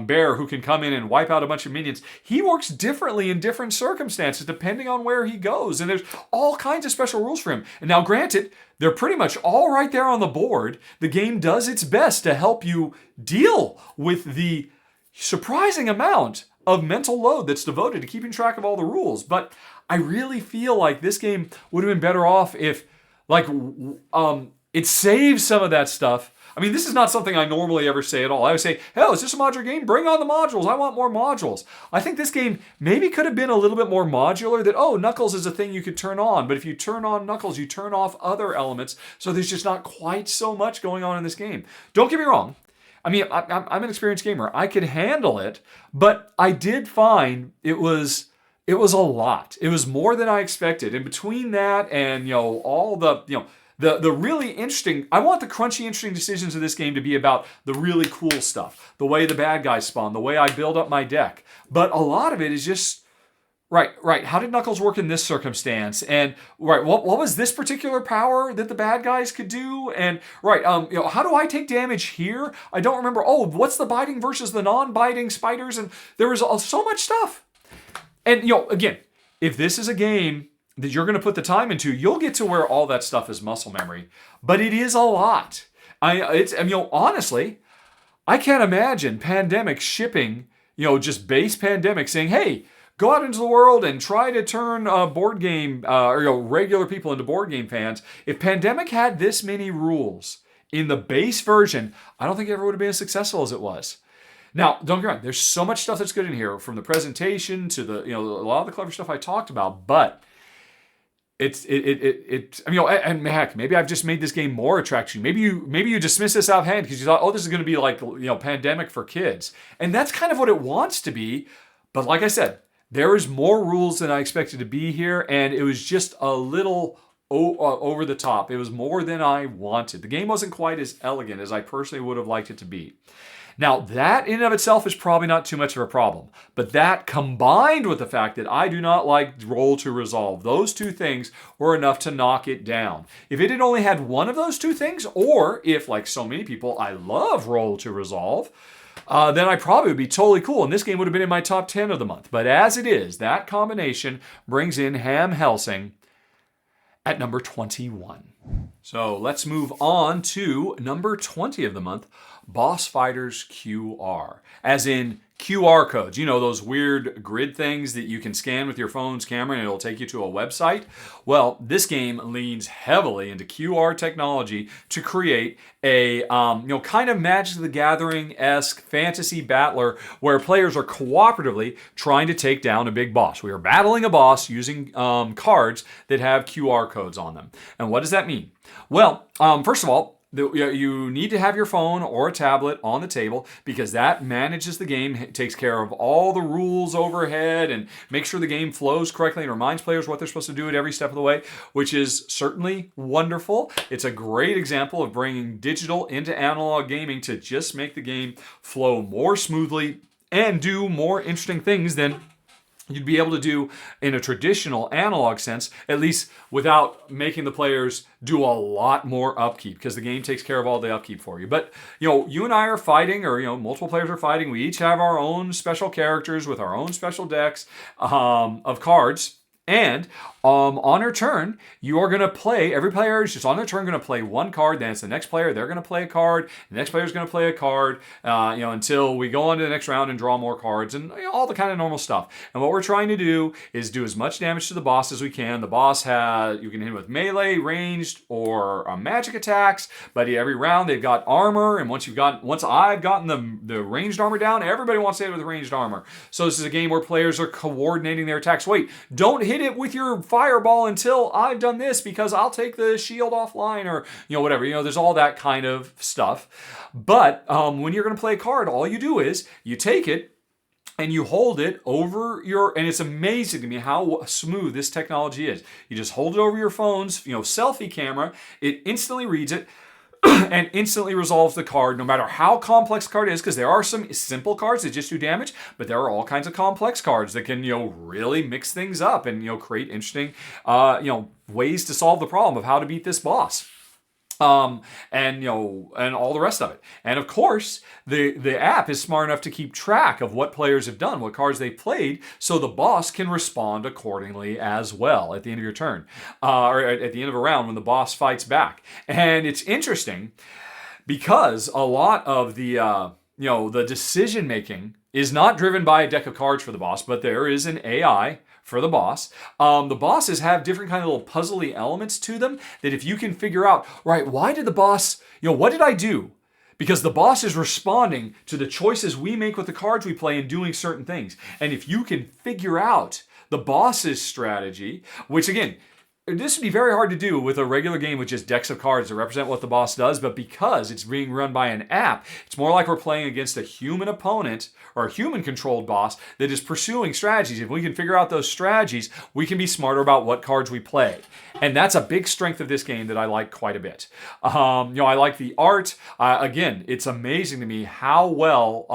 Speaker 1: bear who can come in and wipe out a bunch of minions. He works differently in different circumstances depending on where he goes. And there's all kinds of special rules for him. And now, granted, they're pretty much all right there on the board. The game does its best to help you deal with the surprising amount of mental load that's devoted to keeping track of all the rules. But I really feel like this game would have been better off if, it saves some of that stuff. I mean, this is not something I normally ever say at all. I would say, hell, is this a modular game? Bring on the modules. I want more modules. I think this game maybe could have been a little bit more modular, that, Knuckles is a thing you could turn on. But if you turn on Knuckles, you turn off other elements. So there's just not quite so much going on in this game. Don't get me wrong. I mean, I'm an experienced gamer. I could handle it, but I did find it was a lot. It was more than I expected. And between that and, all the, The really interesting, I want the crunchy, interesting decisions of this game to be about the really cool stuff, the way the bad guys spawn, the way I build up my deck. But a lot of it is just, right, how did Knuckles work in this circumstance? And what was this particular power that the bad guys could do? And how do I take damage here? I don't remember. Oh, what's the biting versus the non-biting spiders? And there was so much stuff. And again, if this is a game that you're going to put the time into, you'll get to where all that stuff is muscle memory. But it is a lot. Honestly, I can't imagine Pandemic shipping, just base Pandemic saying, hey, go out into the world and try to turn board game regular people into board game fans. If Pandemic had this many rules in the base version, I don't think it ever would have been as successful as it was. Now, don't get me wrong, there's so much stuff that's good in here, from the presentation to the a lot of the clever stuff I talked about, but and heck, maybe I've just made this game more attractive. Maybe you dismiss this out of hand because you thought, oh, this is going to be like Pandemic for kids, and that's kind of what it wants to be. But like I said, there is more rules than I expected to be here, and it was just a little over the top. It was more than I wanted. The game wasn't quite as elegant as I personally would have liked it to be. Now, that in and of itself is probably not too much of a problem, but that combined with the fact that I do not like roll to resolve, those two things were enough to knock it down. If it had only had one of those two things, or if, like so many people, I love roll to resolve, then I probably would be totally cool, and this game would have been in my top 10 of the month. But as it is, that combination brings in Helsing at number 21. So let's move on to number 20 of the month, Boss Fighters QR. As in QR codes, those weird grid things that you can scan with your phone's camera and it'll take you to a website. Well, this game leans heavily into QR technology to create a kind of Magic the Gathering-esque fantasy battler where players are cooperatively trying to take down a big boss. We are battling a boss using cards that have QR codes on them. And what does that mean? Well, first of all, you need to have your phone or a tablet on the table because that manages the game, takes care of all the rules overhead and makes sure the game flows correctly and reminds players what they're supposed to do at every step of the way, which is certainly wonderful. It's a great example of bringing digital into analog gaming to just make the game flow more smoothly and do more interesting things than you'd be able to do in a traditional analog sense, at least without making the players do a lot more upkeep, because the game takes care of all the upkeep for you. But, you and I are fighting, or, multiple players are fighting. We each have our own special characters with our own special decks of cards. And on your turn, you are going to play, every player is just on their turn going to play one card, then it's the next player, they're going to play a card, the next player is going to play a card, until we go on to the next round and draw more cards and all the kind of normal stuff. And what we're trying to do is do as much damage to the boss as we can. The boss you can hit him with melee, ranged, or magic attacks, but every round they've got armor, and once I've gotten the ranged armor down, everybody wants to hit it with ranged armor. So this is a game where players are coordinating their attacks. Wait, don't hit it with your fireball until I've done this because I'll take the shield offline, or whatever. There's all that kind of stuff. But when you're going to play a card, all you do is you take it and you hold it over and it's amazing to me how smooth this technology is. You just hold it over your phone's selfie camera, it instantly reads it and instantly resolves the card, no matter how complex the card is, because there are some simple cards that just do damage, but there are all kinds of complex cards that can, really mix things up and, create interesting, ways to solve the problem of how to beat this boss. And all the rest of it. And of course, the app is smart enough to keep track of what players have done, what cards they played, so the boss can respond accordingly as well at the end of your turn, or at the end of a round when the boss fights back. And it's interesting because a lot of the decision making is not driven by a deck of cards for the boss, but there is an AI for the boss. The bosses have different kind of little puzzly elements to them that if you can figure out, right, why did the boss, what did I do? Because the boss is responding to the choices we make with the cards we play and doing certain things. And if you can figure out the boss's strategy, which again, this would be very hard to do with a regular game with just decks of cards that represent what the boss does, but because it's being run by an app, it's more like we're playing against a human opponent or a human-controlled boss that is pursuing strategies. If we can figure out those strategies, we can be smarter about what cards we play. And that's a big strength of this game that I like quite a bit. I like the art. Again, it's amazing to me how well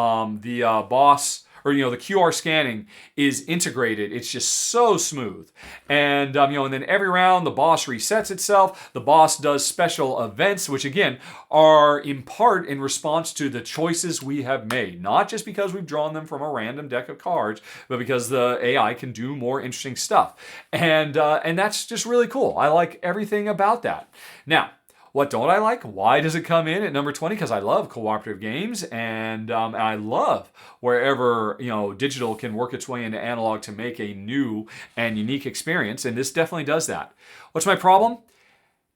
Speaker 1: the boss... or, the QR scanning is integrated. It's just so smooth. And, and then every round the boss resets itself. The boss does special events, which again are in part in response to the choices we have made. Not just because we've drawn them from a random deck of cards, but because the AI can do more interesting stuff. And that's just really cool. I like everything about that. Now, what don't I like? Why does it come in at number 20? Because I love cooperative games, and I love wherever digital can work its way into analog to make a new and unique experience, and this definitely does that. What's my problem?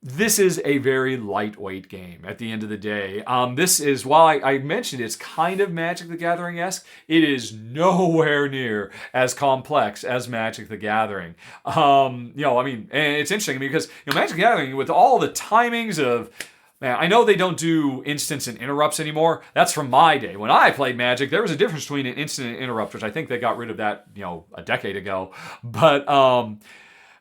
Speaker 1: This is a very lightweight game at the end of the day. This is, while I mentioned it's kind of Magic the Gathering-esque, it is nowhere near as complex as Magic the Gathering. And it's interesting because Magic the Gathering, with all the timings of... Man, I know they don't do instants and interrupts anymore. That's from my day. When I played Magic, there was a difference between an instant and interrupt, which I think they got rid of that, a decade ago. But...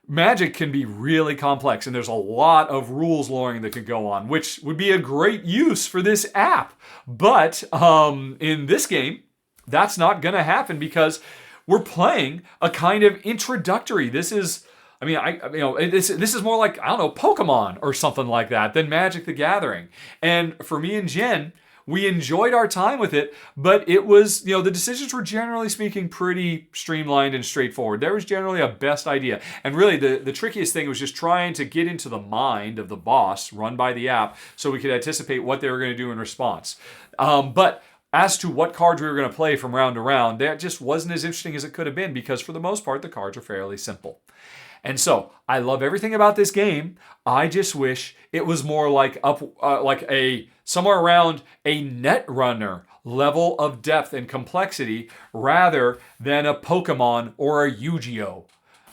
Speaker 1: Magic can be really complex, and there's a lot of rules lawyering that could go on, which would be a great use for this app. But in this game, that's not going to happen because we're playing a kind of introductory. This is, this is more like, Pokemon or something like that than Magic the Gathering. And for me and Jen, we enjoyed our time with it, but it was, the decisions were generally speaking pretty streamlined and straightforward. There was generally a best idea. And really, the trickiest thing was just trying to get into the mind of the boss run by the app so we could anticipate what they were going to do in response. But as to what cards we were going to play from round to round, that just wasn't as interesting as it could have been because for the most part, the cards are fairly simple. And so, I love everything about this game. I just wish it was more like somewhere around a Netrunner level of depth and complexity rather than a Pokemon or a Yu-Gi-Oh!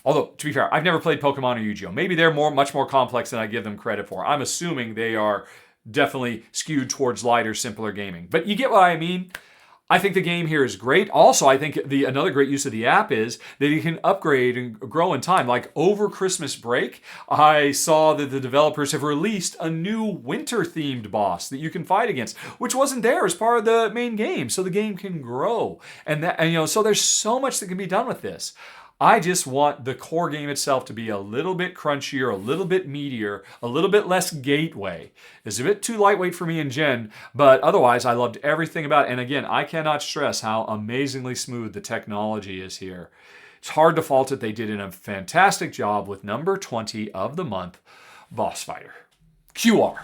Speaker 1: Although, to be fair, I've never played Pokemon or Yu-Gi-Oh! Maybe they're much more complex than I give them credit for. I'm assuming they are definitely skewed towards lighter, simpler gaming. But you get what I mean? I think the game here is great. Also, I think another great use of the app is that you can upgrade and grow in time. Like over Christmas break, I saw that the developers have released a new winter-themed boss that you can fight against, which wasn't there as part of the main game. So the game can grow. So there's so much that can be done with this. I just want the core game itself to be a little bit crunchier, a little bit meatier, a little bit less gateway. It's a bit too lightweight for me and Jen, but otherwise I loved everything about it. And again, I cannot stress how amazingly smooth the technology is here. It's hard to fault it. They did a fantastic job with number 20 of the month, Boss Fighter. QR.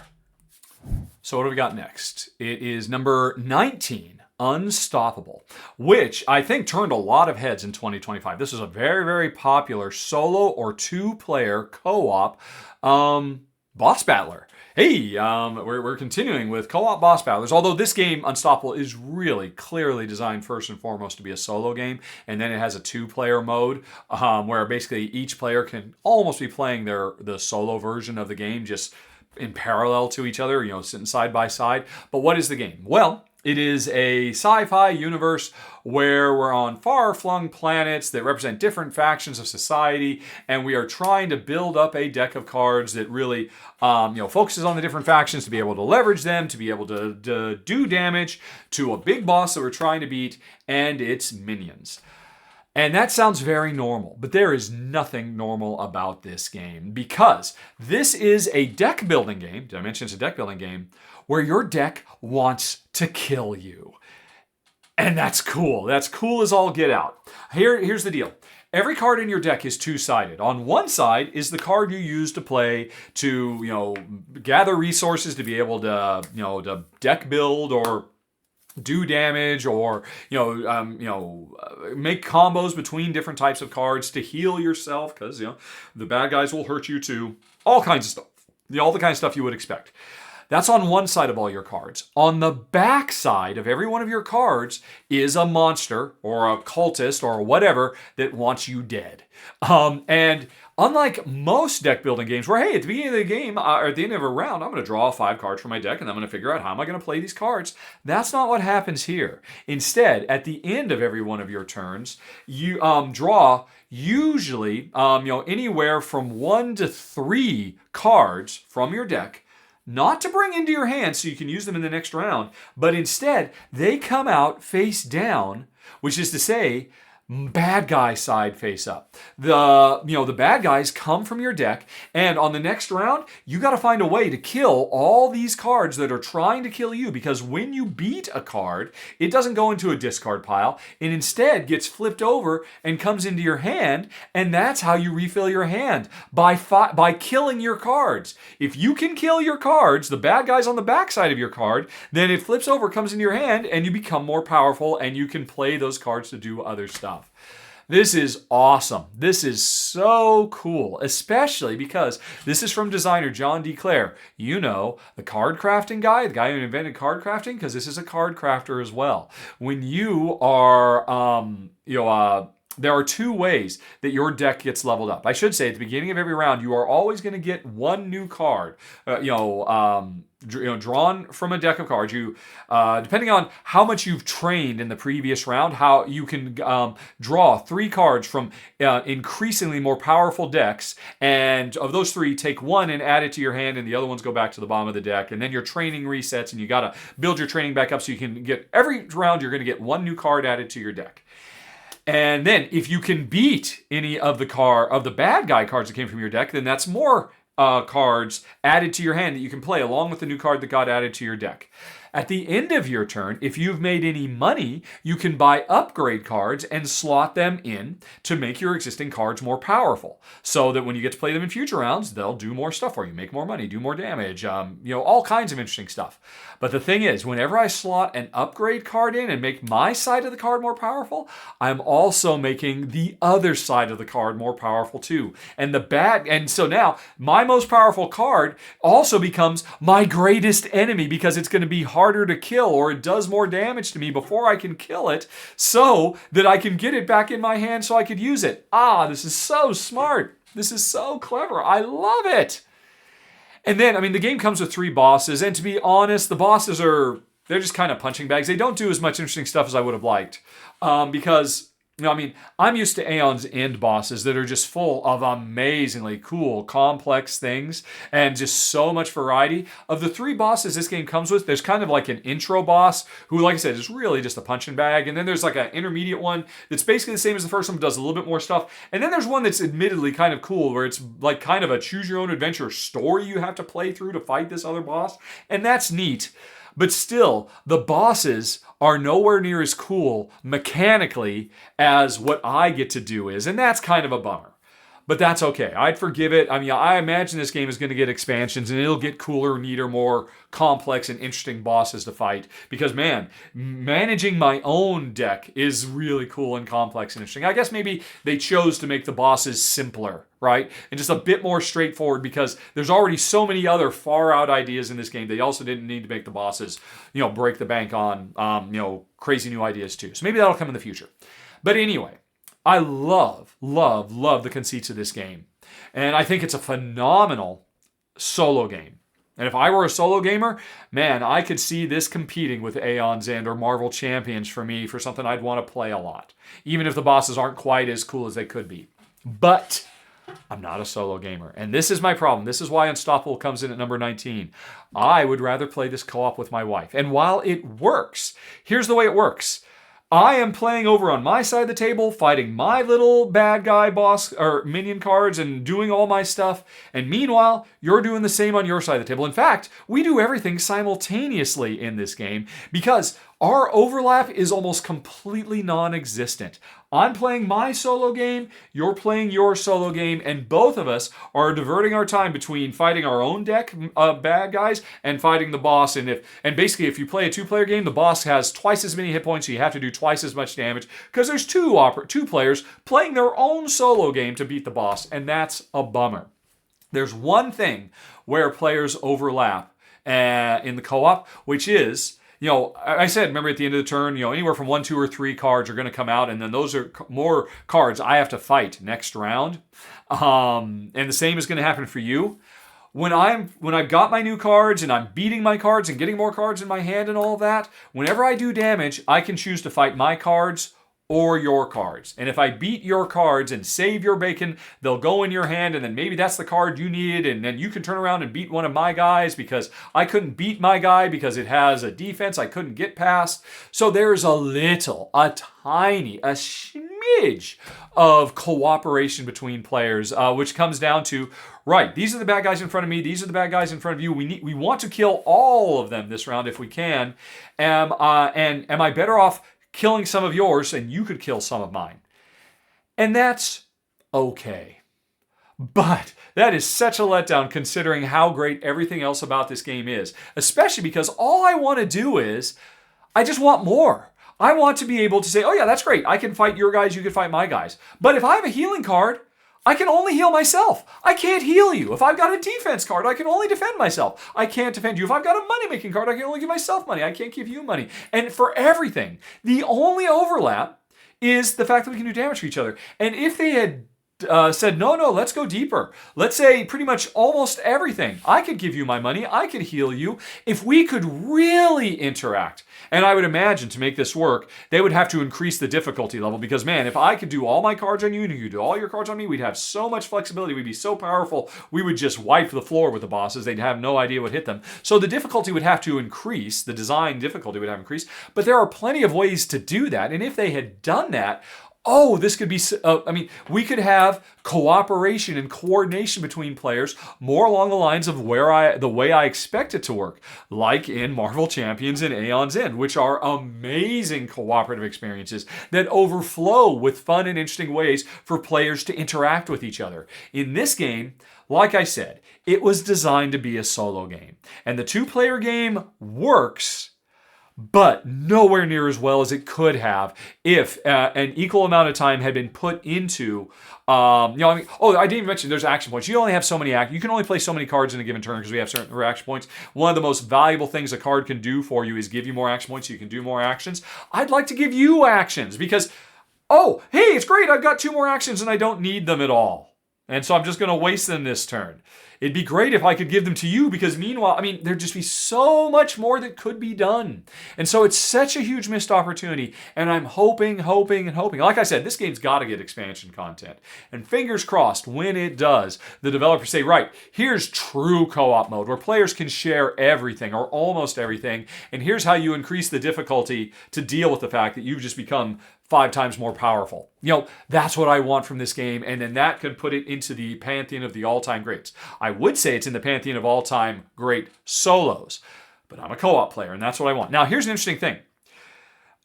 Speaker 1: So what do we got next? It is number 19. Unstoppable, which I think turned a lot of heads in 2025. This is a very, very popular solo or two-player co-op boss battler. Hey, we're continuing with co-op boss battlers, although this game, Unstoppable, is really clearly designed first and foremost to be a solo game, and then it has a two-player mode where basically each player can almost be playing the solo version of the game just in parallel to each other, sitting side by side. But what is the game? Well, it is a sci-fi universe where we're on far-flung planets that represent different factions of society, and we are trying to build up a deck of cards that really focuses on the different factions to be able to leverage them, to be able to do damage to a big boss that we're trying to beat and its minions. And that sounds very normal, but there is nothing normal about this game because this is a deck building game. Did I mention it's a deck building game? Where your deck wants to kill you. And that's cool. That's cool as all get out. Here's the deal. Every card in your deck is two-sided. On one side is the card you use to play to, gather resources to be able to, to deck build or do damage or, make combos between different types of cards to heal yourself because, the bad guys will hurt you too. All kinds of stuff. All the kind of stuff you would expect. That's on one side of all your cards. On the back side of every one of your cards is a monster or a cultist or whatever that wants you dead. And unlike most deck building games where, hey, at the beginning of the game or at the end of a round, I'm going to draw 5 cards from my deck and I'm going to figure out how am I going to play these cards. That's not what happens here. Instead, at the end of every one of your turns, you draw usually anywhere from 1 to 3 cards from your deck, not to bring into your hand so you can use them in the next round, but instead they come out face down, which is to say, bad guy side face up. The bad guys come from your deck, and on the next round, you got to find a way to kill all these cards that are trying to kill you, because when you beat a card, it doesn't go into a discard pile. It instead gets flipped over and comes into your hand, and that's how you refill your hand, by killing your cards. If you can kill your cards, the bad guys on the back side of your card, then it flips over, comes into your hand, and you become more powerful, and you can play those cards to do other stuff. This is awesome. This is so cool, especially because this is from designer John D. Clare. You know, the card crafting guy, the guy who invented card crafting, because this is a card crafter as well. When you are, there are 2 ways that your deck gets leveled up. I should say at the beginning of every round, you are always going to get 1 new card, drawn from a deck of cards. You, depending on how much you've trained in the previous round, how you can draw 3 cards from increasingly more powerful decks, and of those 3, take 1 and add it to your hand, and the other ones go back to the bottom of the deck, and then your training resets, and you got to build your training back up so you can get, every round you're going to get 1 new card added to your deck. And then if you can beat any of the bad guy cards that came from your deck, then that's more cards added to your hand that you can play along with the new card that got added to your deck. At the end of your turn, if you've made any money, you can buy upgrade cards and slot them in to make your existing cards more powerful, so that when you get to play them in future rounds, they'll do more stuff for you, make more money, do more damage, all kinds of interesting stuff. But the thing is, whenever I slot an upgrade card in and make my side of the card more powerful, I'm also making the other side of the card more powerful too. And so now my most powerful card also becomes my greatest enemy, because it's going to be harder to kill, or it does more damage to me before I can kill it, so that I can get it back in my hand so I could use it. This is so smart. This is so clever. I love it. And then, the game comes with 3 bosses, and to be honest, the bosses they're just kind of punching bags. They don't do as much interesting stuff as I would have liked, because I'm used to Aeon's End bosses that are just full of amazingly cool, complex things and just so much variety. Of the 3 bosses this game comes with, there's kind of like an intro boss who, like I said, is really just a punching bag. And then there's like an intermediate one that's basically the same as the first one, but does a little bit more stuff. And then there's one that's admittedly kind of cool, where it's like kind of a choose-your-own-adventure story you have to play through to fight this other boss. And that's neat. But still, the bosses are nowhere near as cool mechanically as what I get to do is, and that's kind of a bummer. But that's okay. I'd forgive it. I imagine this game is going to get expansions, and it'll get cooler, neater, more complex and interesting bosses to fight. Because, man, managing my own deck is really cool and complex and interesting. I guess maybe they chose to make the bosses simpler, right? And just a bit more straightforward, because there's already so many other far-out ideas in this game. They also didn't need to make the bosses, break the bank on, crazy new ideas too. So maybe that'll come in the future. But anyway, I love the conceits of this game. And I think it's a phenomenal solo game. And if I were a solo gamer, man, I could see this competing with Aeon's End or Marvel Champions for me, for something I'd want to play a lot, even if the bosses aren't quite as cool as they could be. But I'm not a solo gamer. And this is my problem. This is why Unstoppable comes in at number 19. I would rather play this co-op with my wife. And while it works, here's the way it works. I am playing over on my side of the table, fighting my little bad guy boss or minion cards and doing all my stuff. And meanwhile, you're doing the same on your side of the table. In fact, we do everything simultaneously in this game because our overlap is almost completely non-existent. I'm playing my solo game, you're playing your solo game, and both of us are diverting our time between fighting our own deck of bad guys and fighting the boss. And basically, if you play a 2-player game, the boss has twice as many hit points, so you have to do twice as much damage because there's two players playing their own solo game to beat the boss, and that's a bummer. There's one thing where players overlap, in the co-op, which is, I said, remember at the end of the turn, anywhere from 1, 2, or 3 cards are going to come out, and then those are more cards I have to fight next round. And the same is going to happen for you. When I've got my new cards and I'm beating my cards and getting more cards in my hand and all that, whenever I do damage, I can choose to fight my cards or your cards. And if I beat your cards and save your bacon, they'll go in your hand, and then maybe that's the card you need, and then you can turn around and beat one of my guys because I couldn't beat my guy because it has a defense I couldn't get past. So there's a tiny, a smidge of cooperation between players, which comes down to, right, these are the bad guys in front of me, these are the bad guys in front of you. We want to kill all of them this round if we can. And am I better off killing some of yours and you could kill some of mine? And that's okay. But that is such a letdown considering how great everything else about this game is. Especially because all I want to do is, I just want more. I want to be able to say, oh yeah, that's great. I can fight your guys, you can fight my guys. But if I have a healing card, I can only heal myself. I can't heal you. If I've got a defense card, I can only defend myself. I can't defend you. If I've got a money-making card, I can only give myself money. I can't give you money. And for everything, the only overlap is the fact that we can do damage to each other. And if they had said, no, let's go deeper. Let's say pretty much almost everything. I could give you my money. I could heal you. If we could really interact, and I would imagine to make this work, they would have to increase the difficulty level because, man, if I could do all my cards on you and you could do all your cards on me, we'd have so much flexibility. We'd be so powerful. We would just wipe the floor with the bosses. They'd have no idea what hit them. So the difficulty would have to increase. The design difficulty would have increased. But there are plenty of ways to do that. And if they had done that, this could be, we could have cooperation and coordination between players more along the lines of the way I expect it to work, like in Marvel Champions and Aeon's End, which are amazing cooperative experiences that overflow with fun and interesting ways for players to interact with each other. In this game, like I said, it was designed to be a solo game, and the 2-player game works, but nowhere near as well as it could have if an equal amount of time had been put into, I didn't even mention there's action points. You only have so many you can only play so many cards in a given turn because we have certain action points. One of the most valuable things a card can do for you is give you more action points so you can do more actions. I'd like to give you actions because, hey, it's great, I've got 2 more actions and I don't need them at all. And so I'm just going to waste them this turn. It'd be great if I could give them to you because meanwhile, there'd just be so much more that could be done. And so it's such a huge missed opportunity. And I'm hoping. Like I said, this game's got to get expansion content. And fingers crossed, when it does, the developers say, right, here's true co-op mode where players can share everything or almost everything. And here's how you increase the difficulty to deal with the fact that you've just become 5 times more powerful. That's what I want from this game, and then that could put it into the pantheon of the all-time greats. I would say it's in the pantheon of all-time great solos, but I'm a co-op player, and that's what I want. Now, here's an interesting thing.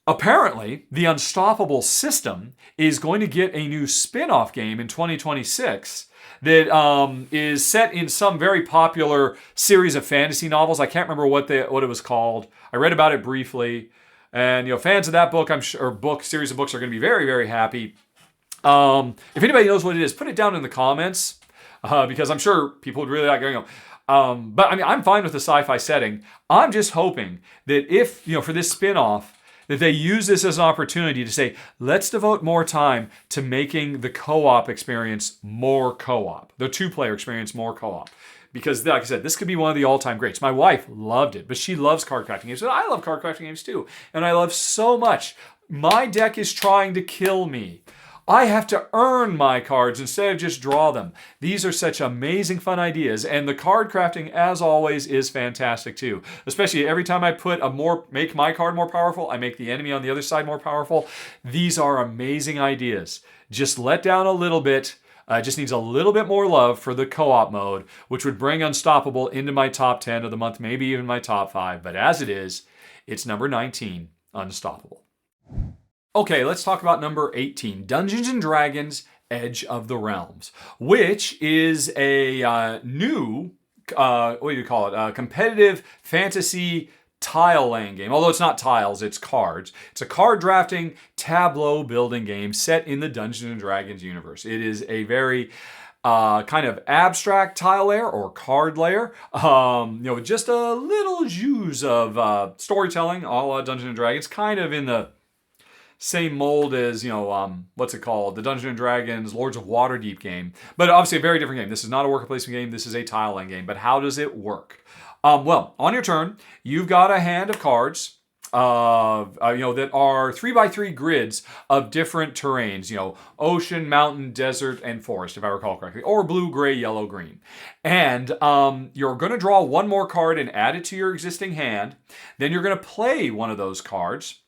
Speaker 1: Apparently, the Unstoppable system is going to get a new spin-off game in 2026 that is set in some very popular series of fantasy novels. I can't remember what it was called. I read about it briefly. And, fans of that book, I'm sure, or series of books are going to be very, very happy. If anybody knows what it is, put it down in the comments, because I'm sure people would really like going on. But I'm fine with the sci-fi setting. I'm just hoping that if, for this spin-off, that they use this as an opportunity to say, let's devote more time to making the co-op experience more co-op. The 2-player experience more co-op. Because, like I said, this could be one of the all-time greats. My wife loved it, but she loves card crafting games. And I love card crafting games too. And I love so much. My deck is trying to kill me. I have to earn my cards instead of just draw them. These are such amazing fun ideas. And the card crafting, as always, is fantastic too. Especially every time I make my card more powerful, I make the enemy on the other side more powerful. These are amazing ideas. Just let down a little bit. Just needs a little bit more love for the co-op mode, which would bring Unstoppable into my top 10 of the month, maybe even my top 5. But as it is, it's number 19, Unstoppable. Okay, let's talk about number 18, Dungeons & Dragons Edge of the Realms, which is a new, competitive fantasy tile-laying game. Although it's not tiles, it's cards. It's a card drafting, tableau building game set in the Dungeons & Dragons universe. It is a very kind of abstract tile layer or card layer, with just a little juice of storytelling, a la Dungeons and Dragons, kind of in the same mold as, what's it called? The Dungeons and Dragons Lords of Waterdeep game. But obviously a very different game. This is not a worker placement game. This is a tile line game. But how does it work? Well, on your turn, you've got a hand of cards that are 3x3 grids of different terrains, ocean, mountain, desert, and forest, if I recall correctly, or blue, gray, yellow, green. And you're going to draw one more card and add it to your existing hand. Then you're going to play one of those cards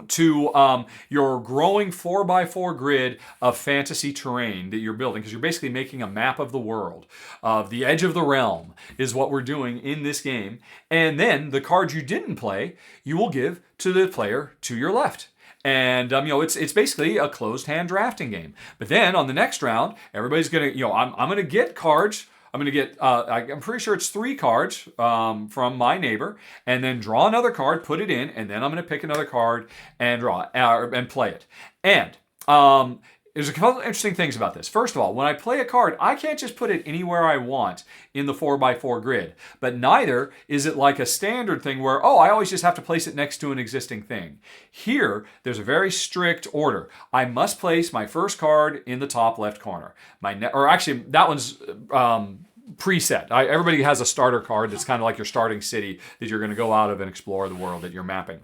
Speaker 1: to your growing 4x4 grid of fantasy terrain that you're building, because you're basically making a map of the world. The edge of the realm is what we're doing in this game. And then the cards you didn't play, you will give to the player to your left. And, it's basically a closed hand drafting game. But then on the next round, everybody's going to, I'm going to get cards. I'm going to get, I'm pretty sure it's 3 cards from my neighbor, and then draw another card, put it in, and then I'm going to pick another card and draw and play it. And there's a couple of interesting things about this. First of all, when I play a card, I can't just put it anywhere I want in the 4x4 grid. But neither is it like a standard thing where, I always just have to place it next to an existing thing. Here, there's a very strict order. I must place my first card in the top left corner. That one's preset. Everybody has a starter card that's kind of like your starting city that you're going to go out of and explore the world that you're mapping.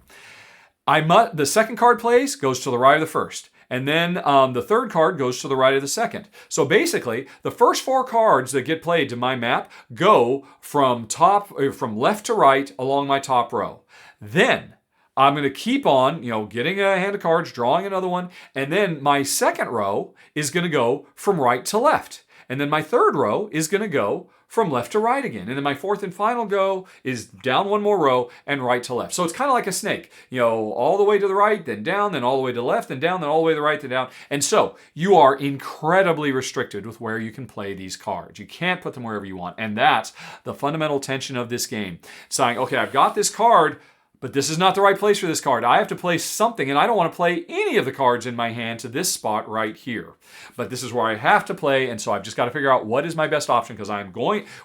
Speaker 1: The second card plays goes to the right of the first. And then the third card goes to the right of the second. So basically, the first 4 cards that get played to my map go from left to right along my top row. Then I'm going to keep on, getting a hand of cards, drawing another one, and then my second row is going to go from right to left. And then my third row is going to go from left to right again. And then my fourth and final go is down one more row and right to left. So it's kind of like a snake, all the way to the right, then down, then all the way to the left, then down, then all the way to the right, then down. And so you are incredibly restricted with where you can play these cards. You can't put them wherever you want. And that's the fundamental tension of this game. Saying, okay, I've got this card, but this is not the right place for this card. I have to place something, and I don't want to play any of the cards in my hand to this spot right here. But this is where I have to play, and so I've just got to figure out what is my best option, because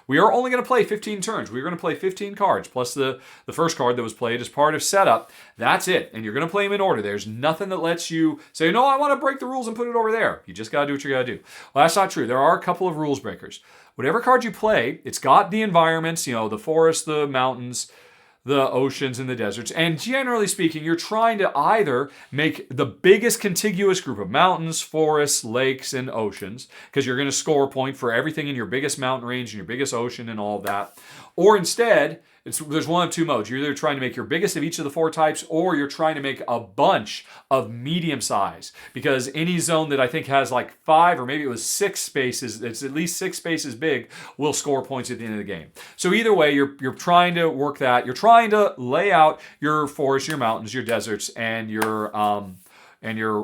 Speaker 1: we are only going to play 15 turns. We're going to play 15 cards, plus the first card that was played as part of setup. That's it, and you're going to play them in order. There's nothing that lets you say, no, I want to break the rules and put it over there. You just got to do what you got to do. Well, that's not true. There are a couple of rules breakers. Whatever card you play, it's got the environments, the forest, the mountains, the oceans and the deserts. And generally speaking, you're trying to either make the biggest contiguous group of mountains, forests, lakes, and oceans, because you're going to score a point for everything in your biggest mountain range and your biggest ocean and all of that. Or instead, there's one of 2 modes. You're either trying to make your biggest of each of the 4 types, or you're trying to make a bunch of medium size. Because any zone that I think has like 5 or maybe it was 6 spaces, it's at least 6 spaces big, will score points at the end of the game. So either way, you're trying to work that. You're trying to lay out your forests, your mountains, your deserts, and your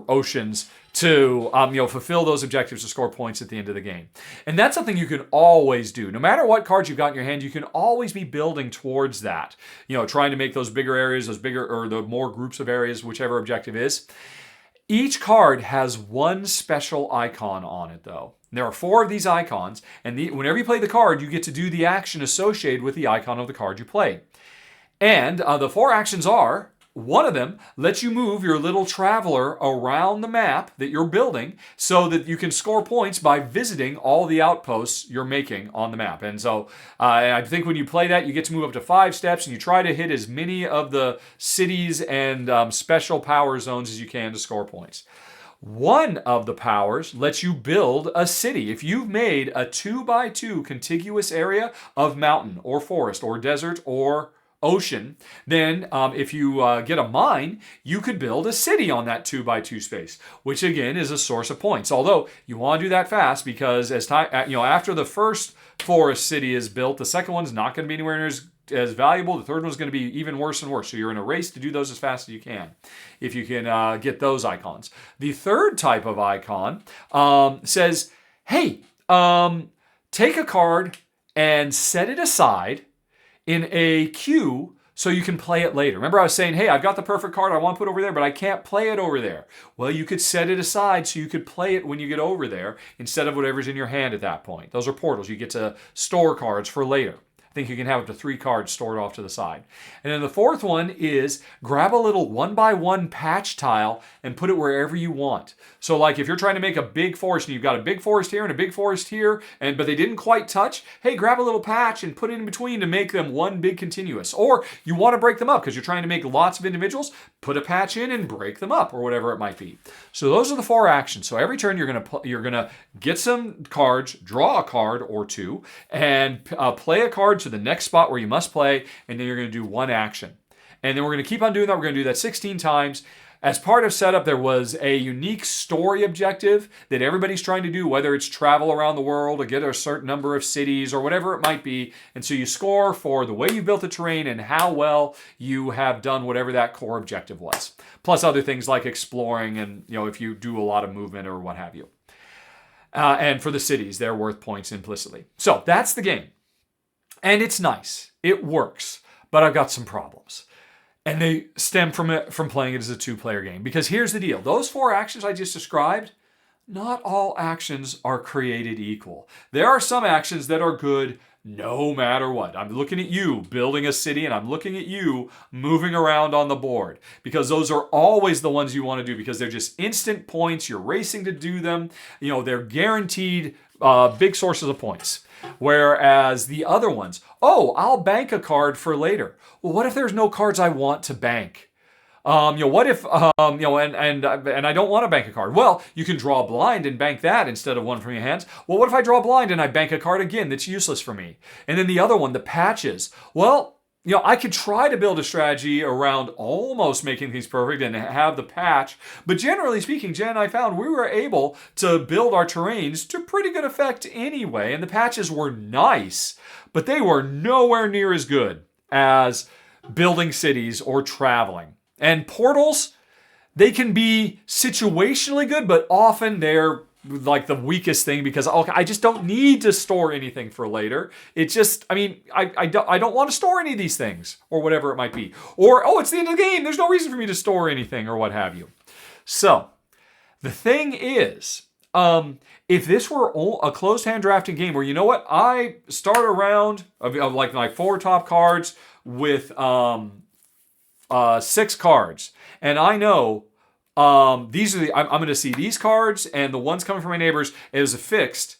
Speaker 1: oceans to fulfill those objectives to score points at the end of the game. And that's something you can always do. No matter what cards you've got in your hand, you can always be building towards that. Trying to make those bigger areas, or the more groups of areas, whichever objective is. Each card has one special icon on it, though. There are 4 of these icons, and whenever you play the card, you get to do the action associated with the icon of the card you play. And the 4 actions are: one of them lets you move your little traveler around the map that you're building so that you can score points by visiting all the outposts you're making on the map. And so I think when you play that, you get to move up to 5 steps, and you try to hit as many of the cities and special power zones as you can to score points. One of the powers lets you build a city. If you've made a 2x2 contiguous area of mountain or forest or desert or ocean, then if you get a mine, you could build a city on that 2x2 space, which again is a source of points. Although you want to do that fast, because as time, after the first forest city is built, the second one's not going to be anywhere near as valuable. The third one's going to be even worse and worse. So you're in a race to do those as fast as you can, if you can get those icons. The third type of icon says, hey, take a card and set it aside in a queue so you can play it later. Remember I was saying, hey, I've got the perfect card I want to put over there, but I can't play it over there. Well, you could set it aside so you could play it when you get over there instead of whatever's in your hand at that point. Those are portals. You get to store cards for later. I think you can have up to 3 cards stored off to the side. And then the fourth one is grab a little 1x1 patch tile and put it wherever you want. So like if you're trying to make a big forest and you've got a big forest here and a big forest here, but they didn't quite touch, hey, grab a little patch and put it in between to make them one big continuous. Or you want to break them up because you're trying to make lots of individuals, put a patch in and break them up or whatever it might be. So those are the 4 actions. So every turn you're gonna get some cards, draw a card or 2, and play a card to the next spot where you must play, and then you're going to do 1 action. And then we're going to keep on doing that. We're going to do that 16 times. As part of setup, there was a unique story objective that everybody's trying to do, whether it's travel around the world or get a certain number of cities or whatever it might be. And so you score for the way you built the terrain and how well you have done whatever that core objective was. Plus other things like exploring and, if you do a lot of movement or what have you. And for the cities, they're worth points implicitly. So that's the game. And it's nice. It works. But I've got some problems. And they stem from playing it as a 2-player game. Because here's the deal. Those 4 actions I just described, not all actions are created equal. There are some actions that are good no matter what. I'm looking at you building a city, and I'm looking at you moving around on the board. Because those are always the ones you want to do because they're just instant points. You're racing to do them. They're guaranteed big sources of points. Whereas the other ones, I'll bank a card for later. Well, what if there's no cards I want to bank? What if, and I don't want to bank a card? Well, you can draw a blind and bank that instead of one from your hands. Well, what if I draw a blind and I bank a card again that's useless for me? And then the other one, the patches. Well, I could try to build a strategy around almost making things perfect and have the patch. But generally speaking, Jen and I found we were able to build our terrains to pretty good effect anyway. And the patches were nice, but they were nowhere near as good as building cities or traveling. And portals, they can be situationally good, but often they're like the weakest thing because I just don't need to store anything for later. It just, I don't want to store any of these things or whatever it might be. Or, it's the end of the game. There's no reason for me to store anything or what have you. So the thing is, if this were a closed hand drafting game where, I start a round of like my 4 top cards with 6 cards. And I know these are I'm going to see these cards and the ones coming from my neighbors is a fixed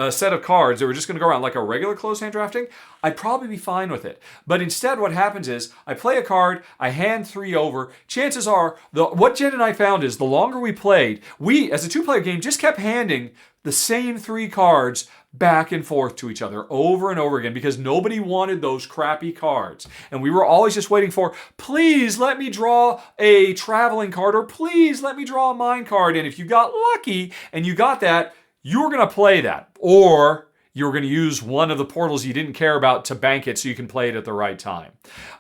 Speaker 1: set of cards that were just going to go around like a regular closed hand drafting. I'd probably be fine with it. But instead what happens is I play a card, I hand 3 over. Chances are, what Jen and I found is the longer we played, we as a 2-player game just kept handing the same 3 cards back and forth to each other over and over again because nobody wanted those crappy cards. And we were always just waiting for, please let me draw a traveling card or please let me draw a mine card. And if you got lucky and you got that, you were going to play that. Or you were going to use one of the portals you didn't care about to bank it so you can play it at the right time.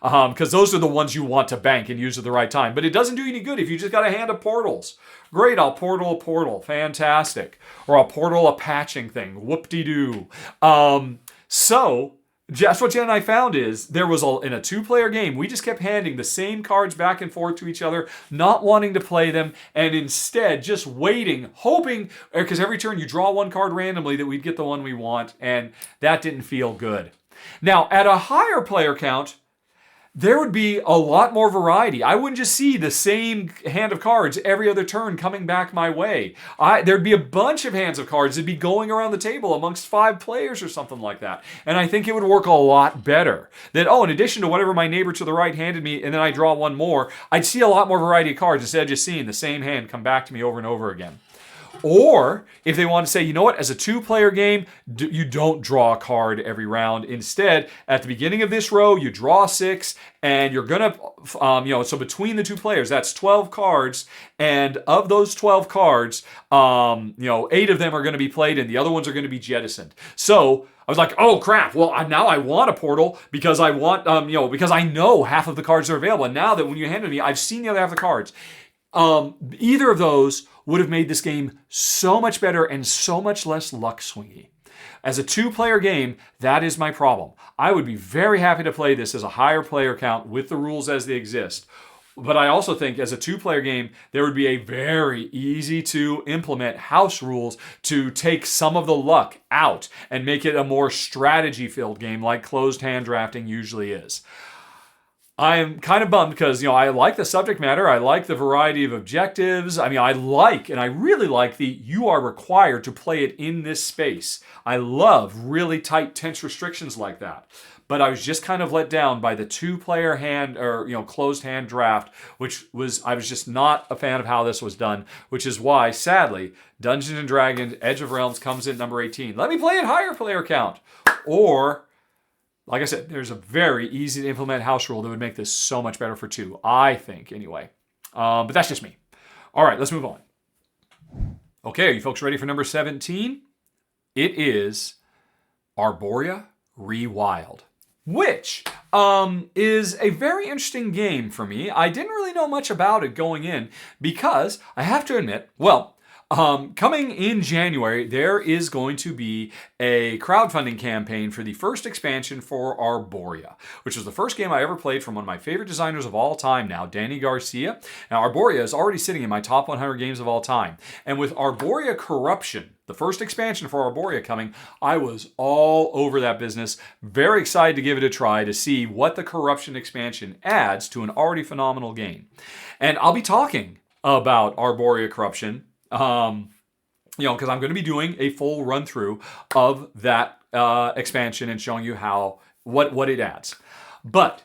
Speaker 1: Because those are the ones you want to bank and use at the right time. But it doesn't do you any good if you just got a hand of portals. Great, I'll portal a portal. Fantastic. Or I'll portal a patching thing. Whoop-de-doo. So that's what Jen and I found is there was in a 2-player game, we just kept handing the same cards back and forth to each other, not wanting to play them, and instead just waiting, hoping, because every turn you draw 1 card randomly that we'd get the one we want, and that didn't feel good. Now, at a higher player count, there would be a lot more variety. I wouldn't just see the same hand of cards every other turn coming back my way. There'd be a bunch of hands of cards that'd be going around the table amongst 5 players or something like that. And I think it would work a lot better. That, in addition to whatever my neighbor to the right handed me, and then I draw 1 more, I'd see a lot more variety of cards instead of just seeing the same hand come back to me over and over again. Or if they want to say, as a 2-player game, you don't draw a card every round. Instead, at the beginning of this row, you draw 6, and you're going to, so between the 2 players, that's 12 cards. And of those 12 cards, 8 of them are going to be played, and the other ones are going to be jettisoned. So I was like, oh crap, well, now I want a portal because I want, because I know half of the cards are available. And now that when you handed me, I've seen the other half of the cards. Either of those would have made this game so much better and so much less luck swingy. As a 2-player game, that is my problem. I would be very happy to play this as a higher player count with the rules as they exist. But I also think as a 2-player game, there would be a very easy to implement house rules to take some of the luck out and make it a more strategy-filled game like closed hand drafting usually is. I'm kind of bummed because, I like the subject matter. I like the variety of objectives. I really like you are required to play it in this space. I love really tight, tense restrictions like that. But I was just kind of let down by the 2-player hand or, closed hand draft, I was just not a fan of how this was done, which is why, sadly, Dungeons & Dragons Edge of Realms comes in number 18. Let me play at higher player count. Or, like I said, there's a very easy to implement house rule that would make this so much better for 2, I think, anyway. But that's just me. All right, let's move on. Okay, are you folks ready for number 17? It is Arborea Rewild, which is a very interesting game for me. I didn't really know much about it going in because I have to admit, coming in January, there is going to be a crowdfunding campaign for the first expansion for Arborea, which was the first game I ever played from one of my favorite designers of all time now, Danny Garcia. Now, Arborea is already sitting in my top 100 games of all time. And with Arborea Corruption, the first expansion for Arborea coming, I was all over that business. Very excited to give it a try to see what the Corruption expansion adds to an already phenomenal game. And I'll be talking about Arborea Corruption because I'm going to be doing a full run through of that expansion and showing you what it adds. But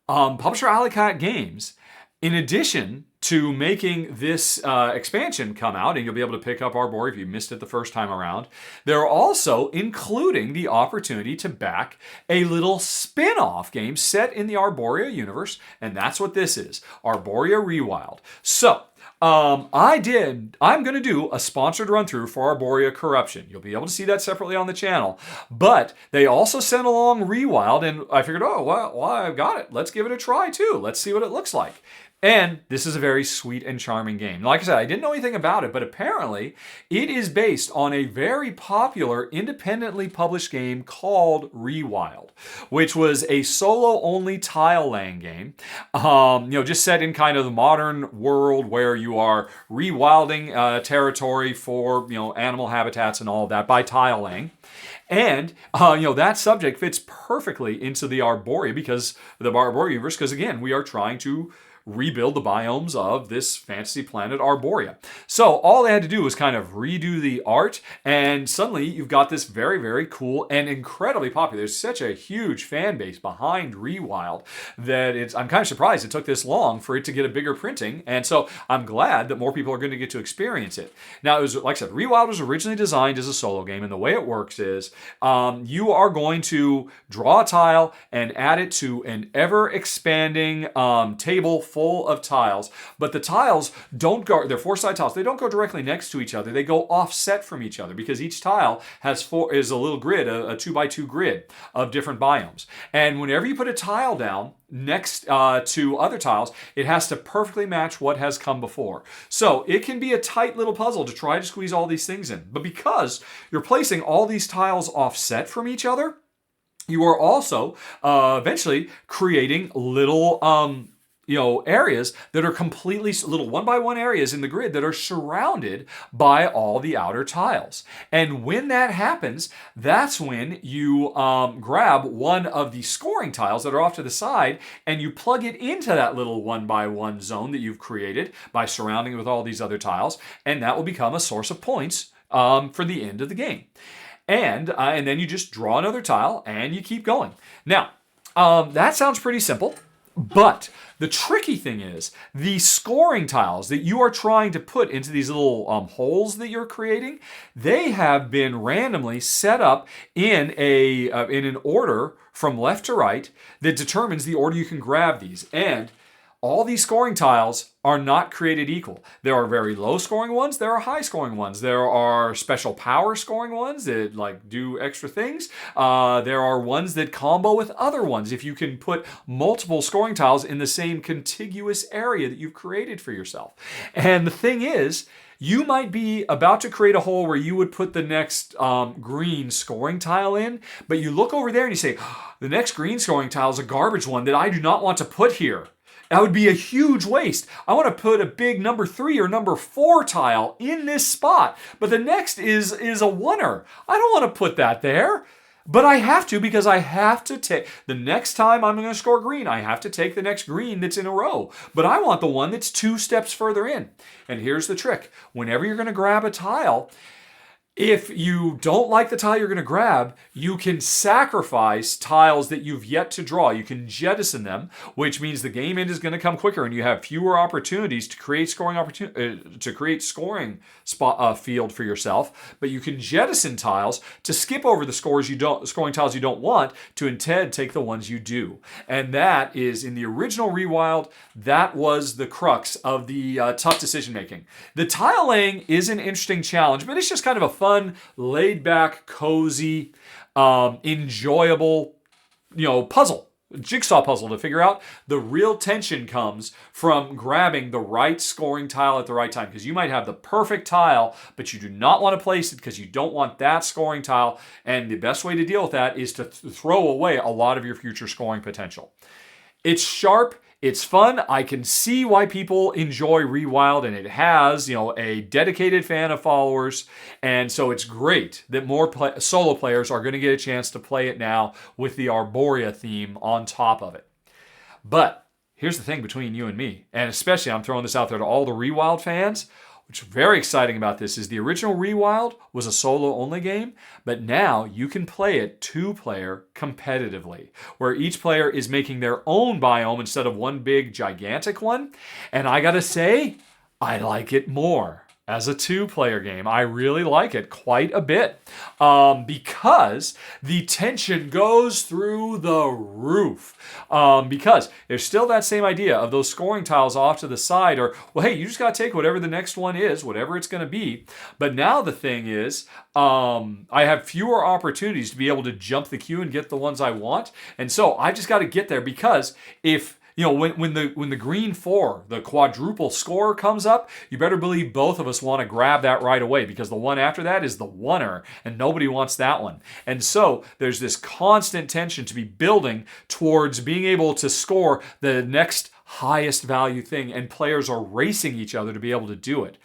Speaker 1: publisher Alley Cat Games, in addition to making this expansion come out, and you'll be able to pick up Arborea if you missed it the first time around, they're also including the opportunity to back a little spin-off game set in the Arborea universe, and that's what this is, Arborea Rewild. So, I'm going to do a sponsored run-through for Arborea Corruption. You'll be able to see that separately on the channel. But they also sent along Rewild, and I figured, I've got it. Let's give it a try, too. Let's see what it looks like. And this is a very sweet and charming game. Like I said, I didn't know anything about it, but apparently it is based on a very popular independently published game called Rewild, which was a solo-only tile-laying game, just set in kind of the modern world where you are rewilding territory for, animal habitats and all of that by tile laying. And, that subject fits perfectly into the Arborea universe, because again, we are trying to rebuild the biomes of this fantasy planet Arborea. So all they had to do was kind of redo the art, and suddenly you've got this very, very cool and incredibly popular. There's such a huge fan base behind Rewild that I'm kind of surprised it took this long for it to get a bigger printing, and so I'm glad that more people are going to get to experience it. Now, it was, like I said, Rewild was originally designed as a solo game, and the way it works is you are going to draw a tile and add it to an ever-expanding table full of tiles, but the tiles don't go, they're 4-side tiles, they don't go directly next to each other, they go offset from each other because each tile is a little grid, a 2x2 grid of different biomes. And whenever you put a tile down next to other tiles, it has to perfectly match what has come before. So it can be a tight little puzzle to try to squeeze all these things in. But because you're placing all these tiles offset from each other, you are also eventually creating little areas that are completely little 1x1 areas in the grid that are surrounded by all the outer tiles. And when that happens, that's when you grab one of the scoring tiles that are off to the side and you plug it into that little 1x1 zone that you've created by surrounding it with all these other tiles, and that will become a source of points for the end of the game. And then you just draw another tile and you keep going. Now, that sounds pretty simple. But the tricky thing is the scoring tiles that you are trying to put into these little holes that you're creating, they have been randomly set up in an order from left to right that determines the order you can grab these. And all these scoring tiles are not created equal. There are very low scoring ones. There are high scoring ones. There are special power scoring ones that like do extra things. There are ones that combo with other ones. If you can put multiple scoring tiles in the same contiguous area that you've created for yourself. And the thing is, you might be about to create a hole where you would put the next green scoring tile in, but you look over there and you say, the next green scoring tile is a garbage one that I do not want to put here. That would be a huge waste. I want to put a big number 3 or number 4 tile in this spot, but the next is a oneer. I don't want to put that there. But I have to, because I have to take, the next time I'm going to score green, I have to take the next green that's in a row. But I want the one that's 2 steps further in. And here's the trick. Whenever you're going to grab a tile, if you don't like the tile you're going to grab, you can sacrifice tiles that you've yet to draw. You can jettison them, which means the game end is going to come quicker, and you have fewer opportunities to create scoring field for yourself. But you can jettison tiles to skip over the scoring tiles you don't want to instead take the ones you do. And that is, in the original Rewild, that was the crux of the tough decision making. The tile laying is an interesting challenge, but it's just kind of a fun, laid-back, cozy, enjoyable, puzzle, jigsaw puzzle to figure out. The real tension comes from grabbing the right scoring tile at the right time, because you might have the perfect tile, but you do not want to place it because you don't want that scoring tile, and the best way to deal with that is to throw away a lot of your future scoring potential. It's sharp. It's fun. I can see why people enjoy Rewild, and it has, a dedicated fan of followers. And so it's great that more solo players are going to get a chance to play it now with the Arborea theme on top of it. But here's the thing between you and me, and especially I'm throwing this out there to all the Rewild fans. What's very exciting about this is the original Rewild was a solo-only game, but now you can play it 2-player competitively, where each player is making their own biome instead of one big, gigantic one. And I gotta say, I like it more as a 2-player game. I really like it quite a bit because the tension goes through the roof. Because there's still that same idea of those scoring tiles off to the side, or, well, hey, you just got to take whatever the next one is, whatever it's going to be. But now the thing is, I have fewer opportunities to be able to jump the queue and get the ones I want. And so I just got to get there, because if when the green 4, the quadruple score comes up, you better believe both of us want to grab that right away, because the one after that is the oneer, and nobody wants that one. And so there's this constant tension to be building towards being able to score the next highest value thing, and players are racing each other to be able to do it.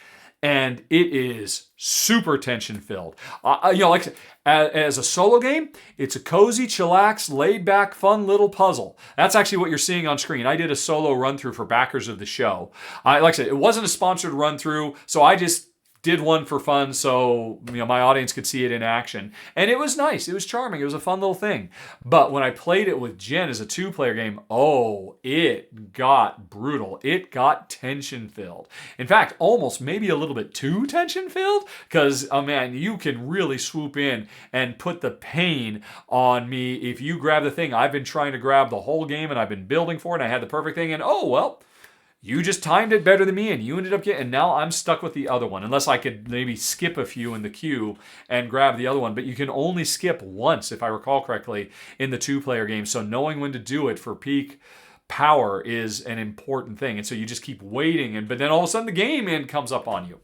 Speaker 1: And it is super tension-filled. Like as a solo game, it's a cozy, chillax, laid-back, fun little puzzle. That's actually what you're seeing on screen. I did a solo run-through for backers of the show. Like I said, it wasn't a sponsored run-through, so I just did one for fun so my audience could see it in action. And it was nice. It was charming. It was a fun little thing. But when I played it with Jen as a 2-player game, it got brutal. It got tension-filled. In fact, almost maybe a little bit too tension-filled, because, man, you can really swoop in and put the pain on me if you grab the thing I've been trying to grab the whole game, and I've been building for it, and I had the perfect thing, and you just timed it better than me, and you ended up getting, and now I'm stuck with the other one, unless I could maybe skip a few in the queue and grab the other one. But you can only skip once, if I recall correctly, in the 2-player game. So knowing when to do it for peak power is an important thing. And so you just keep waiting, but then all of a sudden the game end comes up on you.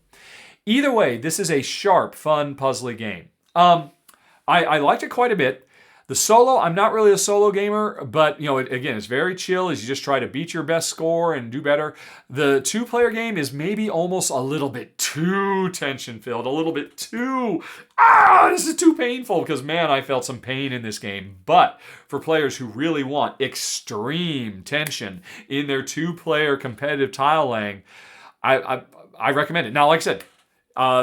Speaker 1: Either way, this is a sharp, fun, puzzly game. I liked it quite a bit. The solo, I'm not really a solo gamer, but again, it's very chill as you just try to beat your best score and do better. The 2-player game is maybe almost a little bit too tension-filled, a little bit too, this is too painful, because, man, I felt some pain in this game. But for players who really want extreme tension in their 2-player competitive tile laying, I recommend it. Now, like I said,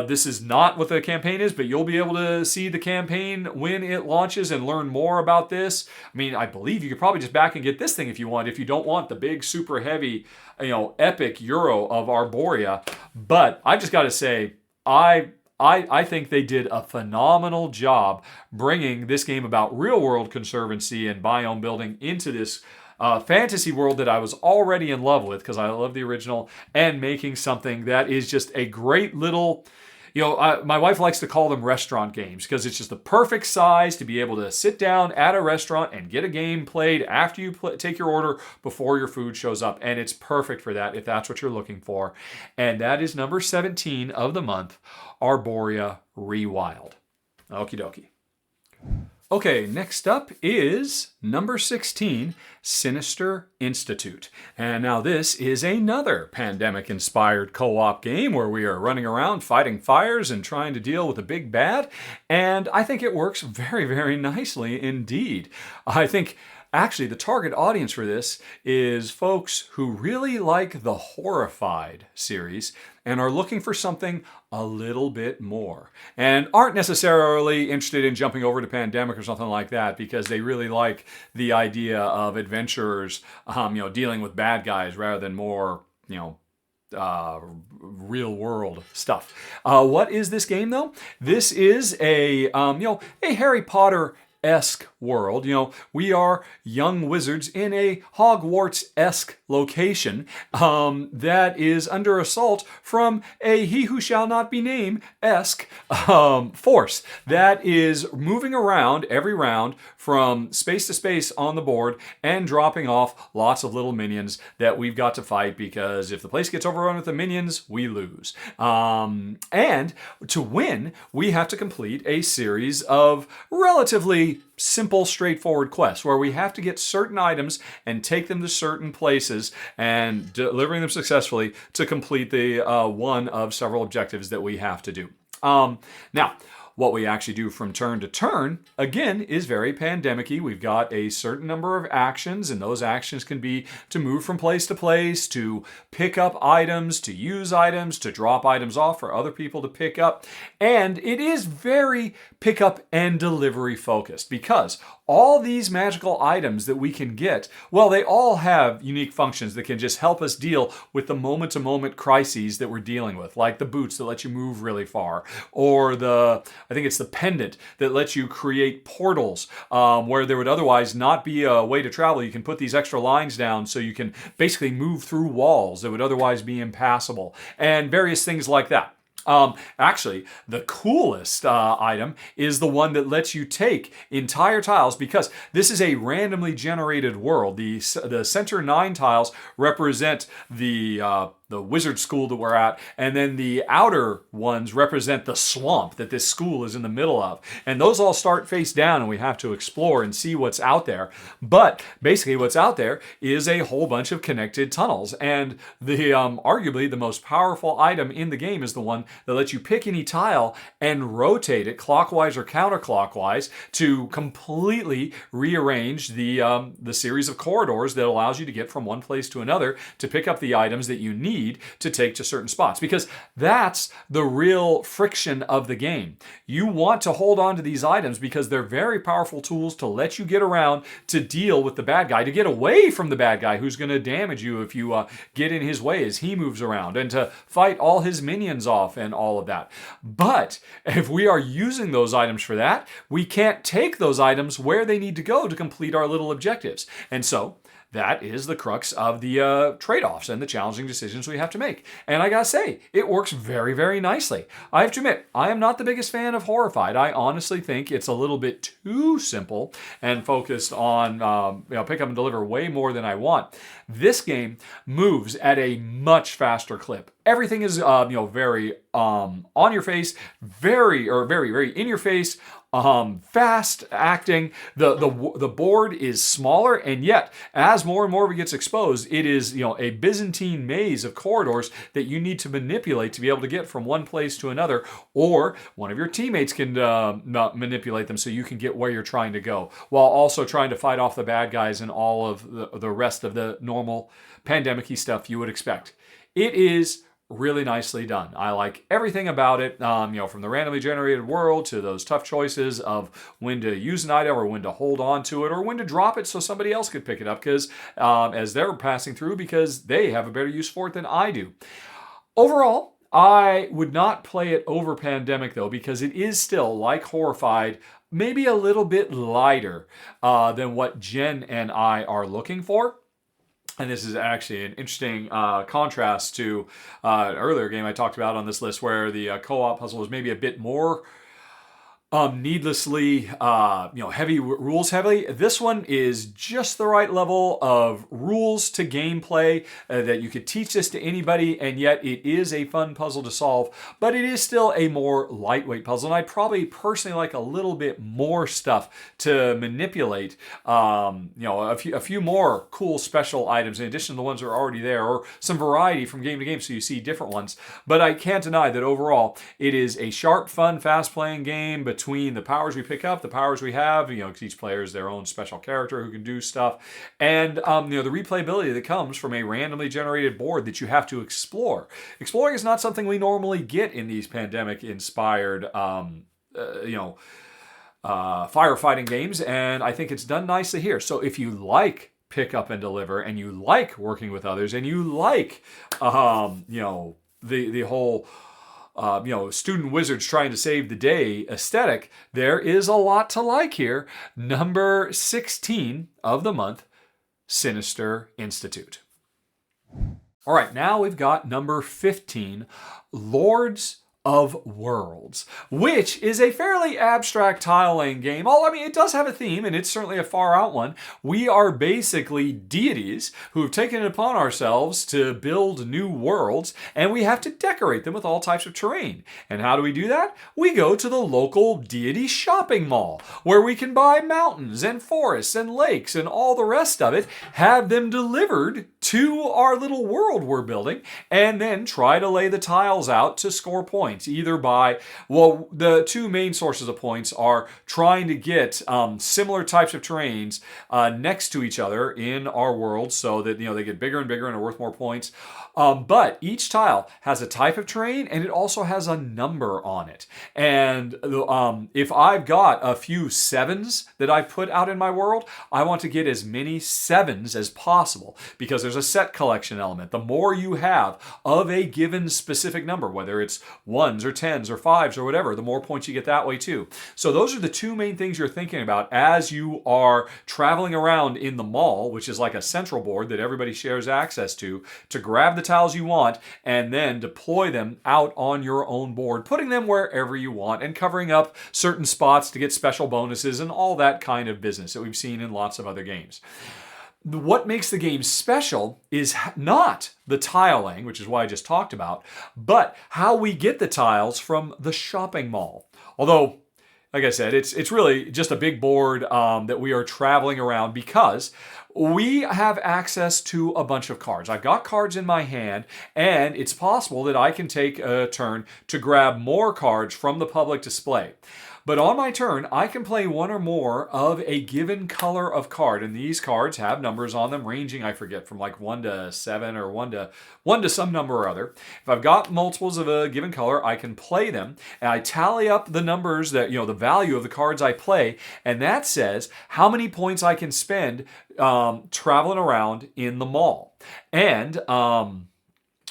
Speaker 1: this is not what the campaign is, but you'll be able to see the campaign when it launches and learn more about this. I mean, I believe you could probably just back and get this thing if you want, if you don't want the big, super heavy, epic Euro of Arborea. But I just got to say, I think they did a phenomenal job bringing this game about real-world conservancy and biome building into this fantasy world that I was already in love with because I love the original, and making something that is just a great little... my wife likes to call them restaurant games because it's just the perfect size to be able to sit down at a restaurant and get a game played after you take your order before your food shows up. And it's perfect for that if that's what you're looking for. And that is number 17 of the month, Arborea Rewild. Okie dokie. Okay, next up is number 16, Sinister Institute. And now this is another pandemic-inspired co-op game where we are running around fighting fires and trying to deal with a big bad. And I think it works very, very nicely indeed. I think actually the target audience for this is folks who really like the Horrified series and are looking for something a little bit more, and aren't necessarily interested in jumping over to Pandemic or something like that because they really like the idea of adventurers, dealing with bad guys rather than more, real world stuff. What is this game though? This is a Harry Potter-esque world. We are young wizards in a Hogwarts-esque location that is under assault from a He Who Shall Not Be Named-esque force that is moving around every round from space to space on the board and dropping off lots of little minions that we've got to fight because if the place gets overrun with the minions, we lose. And to win, we have to complete a series of relatively simple, straightforward quests where we have to get certain items and take them to certain places and delivering them successfully to complete the one of several objectives that we have to do. Now, what we actually do from turn to turn, again, is very pandemic-y. We've got a certain number of actions, and those actions can be to move from place to place, to pick up items, to use items, to drop items off for other people to pick up. And it is very pickup and delivery focused because all these magical items that we can get, well, they all have unique functions that can just help us deal with the moment-to-moment crises that we're dealing with, like the boots that let you move really far, or I think it's the pendant that lets you create portals where there would otherwise not be a way to travel. You can put these extra lines down so you can basically move through walls that would otherwise be impassable, and various things like that. Actually, the coolest item is the one that lets you take entire tiles because this is a randomly generated world. The center 9 tiles represent the wizard school that we're at, and then the outer ones represent the swamp that this school is in the middle of. And those all start face down, and we have to explore and see what's out there. But basically what's out there is a whole bunch of connected tunnels, and the arguably the most powerful item in the game is the one that lets you pick any tile and rotate it clockwise or counterclockwise to completely rearrange the series of corridors that allows you to get from one place to another to pick up the items that you need to take to certain spots, because that's the real friction of the game. You want to hold on to these items because they're very powerful tools to let you get around to deal with the bad guy, to get away from the bad guy who's going to damage you if you get in his way as he moves around, and to fight all his minions off and all of that. But if we are using those items for that, we can't take those items where they need to go to complete our little objectives. And so that is the crux of the trade-offs and the challenging decisions we have to make. And I gotta say, it works very, very nicely. I have to admit, I am not the biggest fan of Horrified. I honestly think it's a little bit too simple and focused on pick up and deliver way more than I want. This game moves at a much faster clip. Everything is very on your face, very in your face. Fast acting. The board is smaller, and yet as more and more of it gets exposed, it is a Byzantine maze of corridors that you need to manipulate to be able to get from one place to another, or one of your teammates can manipulate them so you can get where you're trying to go, while also trying to fight off the bad guys and all of the rest of the normal pandemic-y stuff you would expect. It is really nicely done. I like everything about it, from the randomly generated world to those tough choices of when to use an item or when to hold on to it or when to drop it so somebody else could pick it up because as they're passing through, because they have a better use for it than I do. Overall, I would not play it over Pandemic, though, because it is still, like Horrified, maybe a little bit lighter than what Jen and I are looking for. And this is actually an interesting contrast to an earlier game I talked about on this list, where the co-op puzzle was maybe a bit more needlessly, heavy rules heavy. This one is just the right level of rules to gameplay that you could teach this to anybody, and yet it is a fun puzzle to solve, but it is still a more lightweight puzzle, and I'd probably personally like a little bit more stuff to manipulate, a few more cool special items in addition to the ones that are already there, or some variety from game to game so you see different ones. But I can't deny that overall it is a sharp, fun, fast-playing game between the powers we pick up, the powers we have, because each player is their own special character who can do stuff, and the replayability that comes from a randomly generated board that you have to explore. Exploring is not something we normally get in these pandemic-inspired, firefighting games, and I think it's done nicely here. So if you like pick up and deliver, and you like working with others, and you like, the whole student wizards trying to save the day aesthetic, there is a lot to like here. Number 16 of the month, Sinister Institute. All right, now we've got number 15, Lords of Worlds, which is a fairly abstract tile-laying game. It does have a theme, and it's certainly a far-out one. We are basically deities who have taken it upon ourselves to build new worlds, and we have to decorate them with all types of terrain. And how do we do that? We go to the local deity shopping mall, where we can buy mountains and forests and lakes and all the rest of it, have them delivered to our little world we're building, and then try to lay the tiles out to score points. Either by, the two main sources of points are trying to get similar types of terrains next to each other in our world, so that they get bigger and bigger and are worth more points. But each tile has a type of terrain, and it also has a number on it. And if I've got a few 7s that I put out in my world, I want to get as many 7s as possible, because there's a set collection element. The more you have of a given specific number, whether it's 1s or 10s or 5s or whatever, the more points you get that way too. So those are the two main things you're thinking about as you are traveling around in the mall, which is like a central board that everybody shares access to grab the tiles you want and then deploy them out on your own board, putting them wherever you want and covering up certain spots to get special bonuses and all that kind of business that we've seen in lots of other games. What makes the game special is not the tiling, which is what I just talked about, but how we get the tiles from the shopping mall. Although, like I said, it's really just a big board that we are traveling around because we have access to a bunch of cards. I've got cards in my hand, and it's possible that I can take a turn to grab more cards from the public display. But on my turn, I can play one or more of a given color of card, and these cards have numbers on them ranging, I forget, from like 1 to 7 or 1 to some number or other. If I've got multiples of a given color, I can play them, and I tally up the numbers that, the value of the cards I play, and that says how many points I can spend traveling around in the mall. And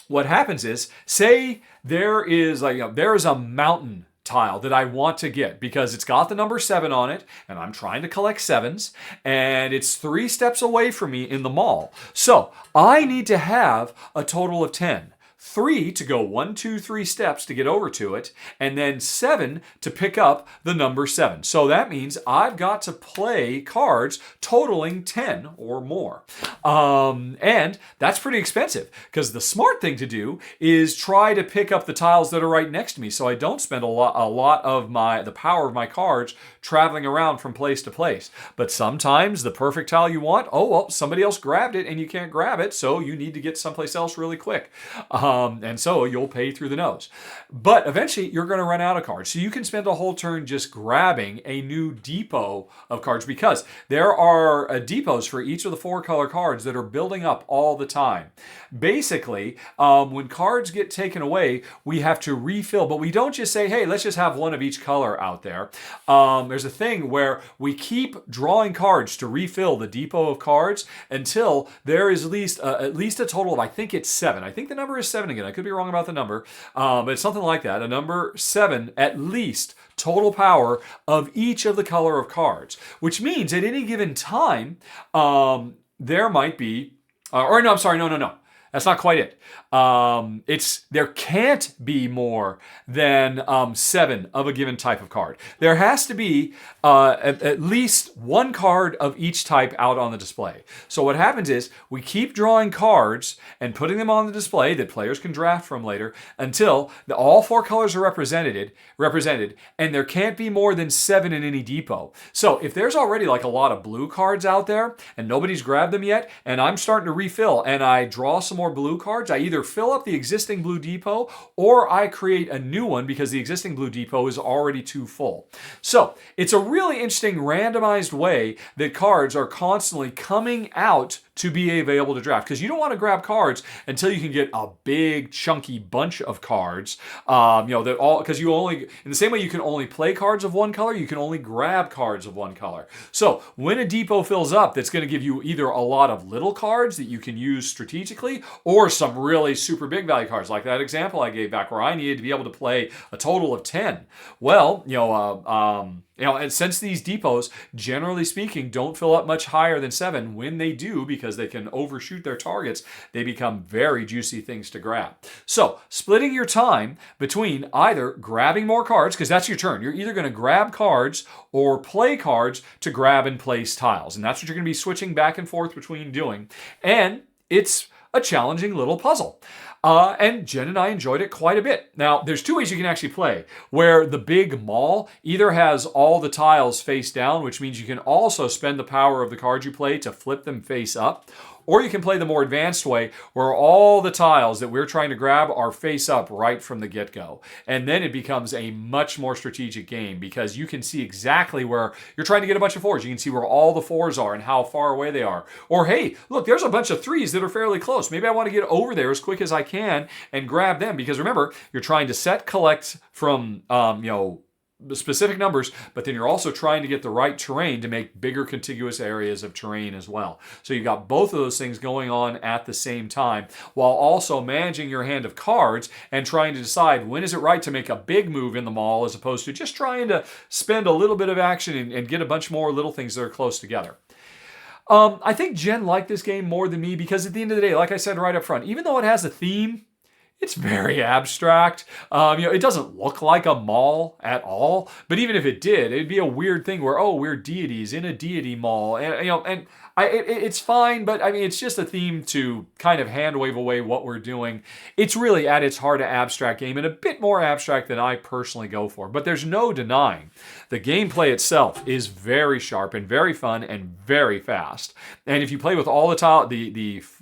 Speaker 1: what happens is, say there is there is a mountain tile that I want to get because it's got the number 7 on it, and I'm trying to collect 7s, and it's 3 steps away from me in the mall. So I need to have a total of 10. 3 to go 1, 2, 3 steps to get over to it, and then 7 to pick up the number 7. So that means I've got to play cards totaling 10 or more. And that's pretty expensive, because the smart thing to do is try to pick up the tiles that are right next to me, so I don't spend a lot of the power of my cards traveling around from place to place. But sometimes the perfect tile you want, somebody else grabbed it and you can't grab it, so you need to get someplace else really quick. And so you'll pay through the nose. But eventually you're going to run out of cards. So you can spend a whole turn just grabbing a new depot of cards, because there are depots for each of the 4 color cards that are building up all the time. Basically, when cards get taken away, we have to refill, but we don't just say, hey, let's just have one of each color out there. There's a thing where we keep drawing cards to refill the depot of cards until there is at least a total of, I think it's 7. I think the number is 7 7 again. I could be wrong about the number, but it's something like that. A number 7 at least total power of each of the color of cards, which means at any given time, there might be, or no, I'm sorry, no. That's not quite it. There can't be more than 7 of a given type of card. There has to be at least 1 card of each type out on the display. So what happens is we keep drawing cards and putting them on the display that players can draft from later until all 4 colors are represented, and there can't be more than 7 in any depot. So if there's already like a lot of blue cards out there and nobody's grabbed them yet, and I'm starting to refill and I draw some more blue cards, I either fill up the existing blue depot or I create a new one because the existing blue depot is already too full. So it's a really interesting randomized way that cards are constantly coming out to be available to draft, because you don't want to grab cards until you can get a big chunky bunch of cards. That all, because you only, in the same way you can only play cards of one color, you can only grab cards of one color. So when a depot fills up, that's going to give you either a lot of little cards that you can use strategically, or some really super big value cards, like that example I gave back where I needed to be able to play a total of 10. Well, and since these depots, generally speaking, don't fill up much higher than 7, when they do, because they can overshoot their targets, they become very juicy things to grab. So, splitting your time between either grabbing more cards, because that's your turn. You're either going to grab cards or play cards to grab and place tiles. And that's what you're going to be switching back and forth between doing. And it's a challenging little puzzle. And Jen and I enjoyed it quite a bit. Now, there's 2 ways you can actually play, where the big mall either has all the tiles face down, which means you can also spend the power of the cards you play to flip them face up, or you can play the more advanced way, where all the tiles that we're trying to grab are face up right from the get-go. And then it becomes a much more strategic game, because you can see exactly where you're trying to get a bunch of 4s. You can see where all the 4s are and how far away they are. Or, hey, look, there's a bunch of 3s that are fairly close. Maybe I want to get over there as quick as I can and grab them, because remember, you're trying to collect from, specific numbers, but then you're also trying to get the right terrain to make bigger contiguous areas of terrain as well. So you've got both of those things going on at the same time, while also managing your hand of cards and trying to decide when is it right to make a big move in the mall, as opposed to just trying to spend a little bit of action and get a bunch more little things that are close together. I think Jen liked this game more than me, because at the end of the day, like I said right up front, even though it has a theme, it's very abstract. It doesn't look like a mall at all. But even if it did, it'd be a weird thing where, we're deities in a deity mall. And it's fine, but it's just a theme to kind of hand wave away what we're doing. It's really at its heart an abstract game, and a bit more abstract than I personally go for. But there's no denying the gameplay itself is very sharp and very fun and very fast. And if you play with all the tile,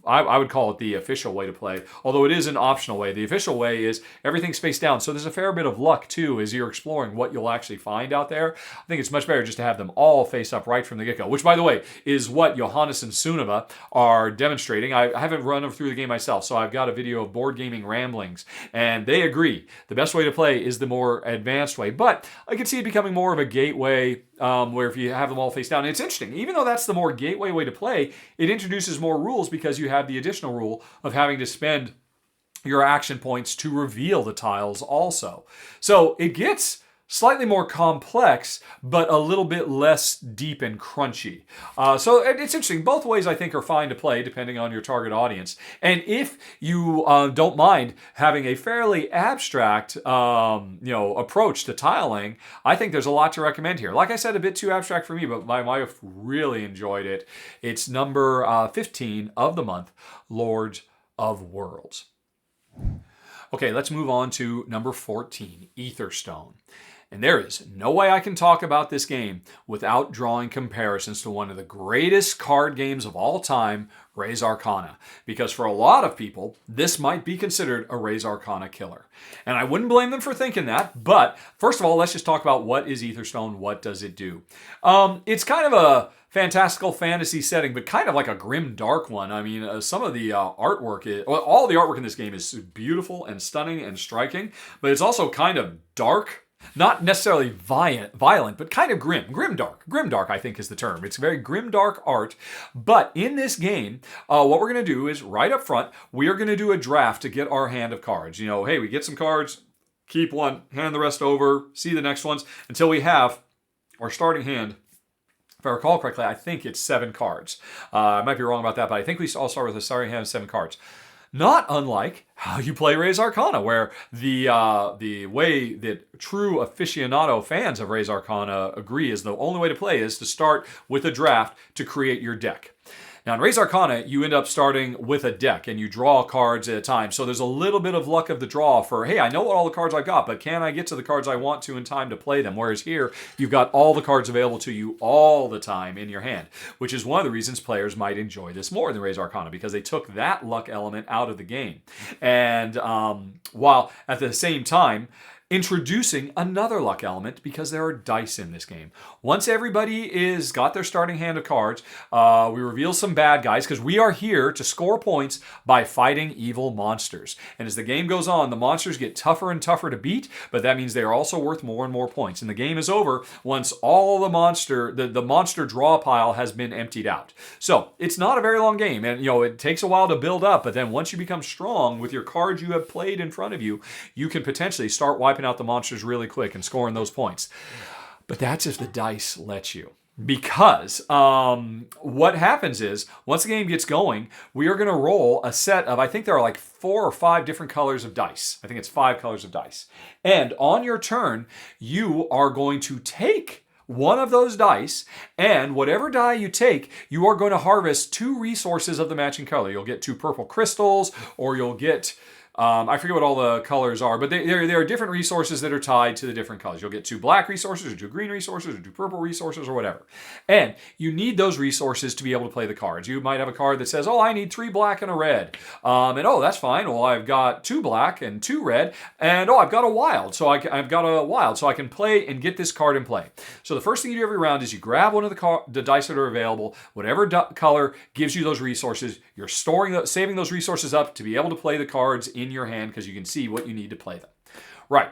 Speaker 1: I would call it the official way to play, although it is an optional way. The official way is everything's face down, so there's a fair bit of luck too as you're exploring what you'll actually find out there. I think it's much better just to have them all face up right from the get-go, which, by the way, is what Johannes and Sunniva are demonstrating. I haven't run through the game myself, so I've got a video of Board Gaming Ramblings, and they agree the best way to play is the more advanced way. But I can see it becoming more of a gateway, where if you have them all face down, and it's interesting, even though that's the more gateway way to play, it introduces more rules, because you have the additional rule of having to spend your action points to reveal the tiles also. So it gets slightly more complex, but a little bit less deep and crunchy. So it's interesting. Both ways, I think, are fine to play, depending on your target audience. And if you don't mind having a fairly abstract approach to tiling, I think there's a lot to recommend here. Like I said, a bit too abstract for me, but my wife really enjoyed it. It's number 15 of the month, Lord of Worlds. Okay, let's move on to number 14, Etherstone. And there is no way I can talk about this game without drawing comparisons to one of the greatest card games of all time, Res Arcana. Because for a lot of people, this might be considered a Res Arcana killer. And I wouldn't blame them for thinking that, but first of all, let's just talk about what is Etherstone, what does it do? It's kind of a fantastical fantasy setting, but kind of like a grim, dark one. Some of the artwork, all the artwork in this game is beautiful and stunning and striking, but it's also kind of dark Not necessarily violent, but kind of grimdark. Grimdark, I think, is the term. It's very grimdark art. But in this game, what we're going to do is right up front, we are going to do a draft to get our hand of cards. You know, hey, we get some cards, keep one, hand the rest over, see the next ones, until we have our starting hand. If I recall correctly, I think it's 7 cards. I might be wrong about that, but I think we all start with a starting hand of 7 cards. Not unlike how you play Res Arcana, where the way that true aficionado fans of Res Arcana agree is the only way to play is to start with a draft to create your deck. Now, in Res Arcana, you end up starting with a deck, and you draw cards at a time. So there's a little bit of luck of the draw for, hey, I know what all the cards I've got, but can I get to the cards I want to in time to play them? Whereas here, you've got all the cards available to you all the time in your hand, which is one of the reasons players might enjoy this more than Res Arcana, because they took that luck element out of the game. And while at the same time, introducing another luck element because there are dice in this game. Once everybody is got their starting hand of cards, we reveal some bad guys because we are here to score points by fighting evil monsters. And as the game goes on, the monsters get tougher and tougher to beat, but that means they are also worth more and more points. And the game is over once all the monster draw pile has been emptied out. So it's not a very long game, and it takes a while to build up, but then once you become strong with your cards you have played in front of you, you can potentially start wiping out the monsters really quick and scoring those points. But that's if the dice let you. Because what happens is, once the game gets going, we are going to roll a set of, I think there are like 4 or 5 different colors of dice. I think it's 5 colors of dice. And on your turn, you are going to take one of those dice, and whatever die you take, you are going to harvest 2 resources of the matching color. You'll get 2 purple crystals, or you'll get... I forget what all the colors are, but there are different resources that are tied to the different colors. You'll get 2 black resources, or 2 green resources, or 2 purple resources, or whatever. And you need those resources to be able to play the cards. You might have a card that says, oh, I need 3 black and a red. And oh, that's fine. Well, I've got 2 black and 2 red. And oh, I've got a wild. So I've got a wild. So I can play and get this card in play. So the first thing you do every round is you grab one of the dice that are available. Whatever color gives you those resources, you're saving those resources up to be able to play the cards in your hand because you can see what you need to play them. Right.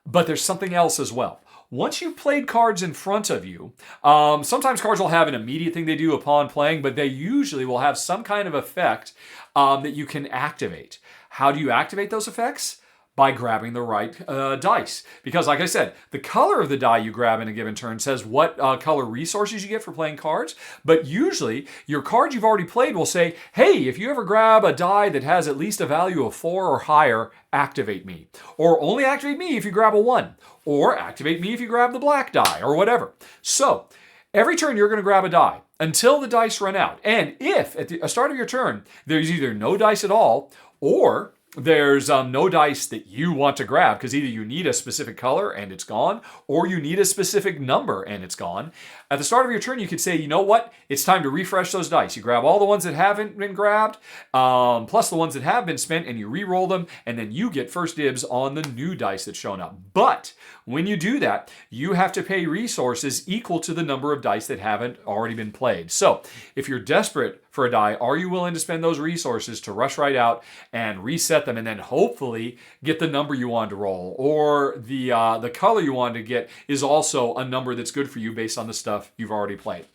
Speaker 1: But there's something else as well. Once you've played cards in front of you, sometimes cards will have an immediate thing they do upon playing, but they usually will have some kind of effect that you can activate. How do you activate those effects? By grabbing the right dice. Because like I said, the color of the die you grab in a given turn says what color resources you get for playing cards, but usually your card you've already played will say, hey, if you ever grab a die that has at least a value of 4 or higher, activate me. Or only activate me if you grab a 1. Or activate me if you grab the black die, or whatever. So, every turn you're going to grab a die until the dice run out. And if at the start of your turn there's either no dice at all, or there's no dice that you want to grab because either you need a specific color and it's gone, or you need a specific number and it's gone. At the start of your turn, you could say, you know what? It's time to refresh those dice. You grab all the ones that haven't been grabbed, plus the ones that have been spent, and you re-roll them, and then you get first dibs on the new dice that's shown up. But when you do that, you have to pay resources equal to the number of dice that haven't already been played. So if you're desperate for a die, are you willing to spend those resources to rush right out and reset them and then hopefully get the number you wanted to roll, or the color you wanted to get is also a number that's good for you based on the stuff you've already played.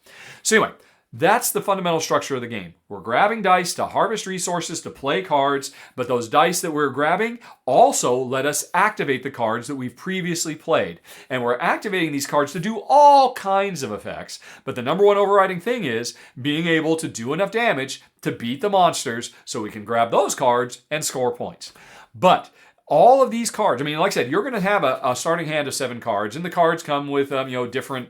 Speaker 1: So anyway, that's the fundamental structure of the game. We're grabbing dice to harvest resources to play cards, but those dice that we're grabbing also let us activate the cards that we've previously played. And we're activating these cards to do all kinds of effects, but the number one overriding thing is being able to do enough damage to beat the monsters so we can grab those cards and score points. But all of these cards, I mean, like I said, you're going to have a starting hand of 7 cards, and the cards come with different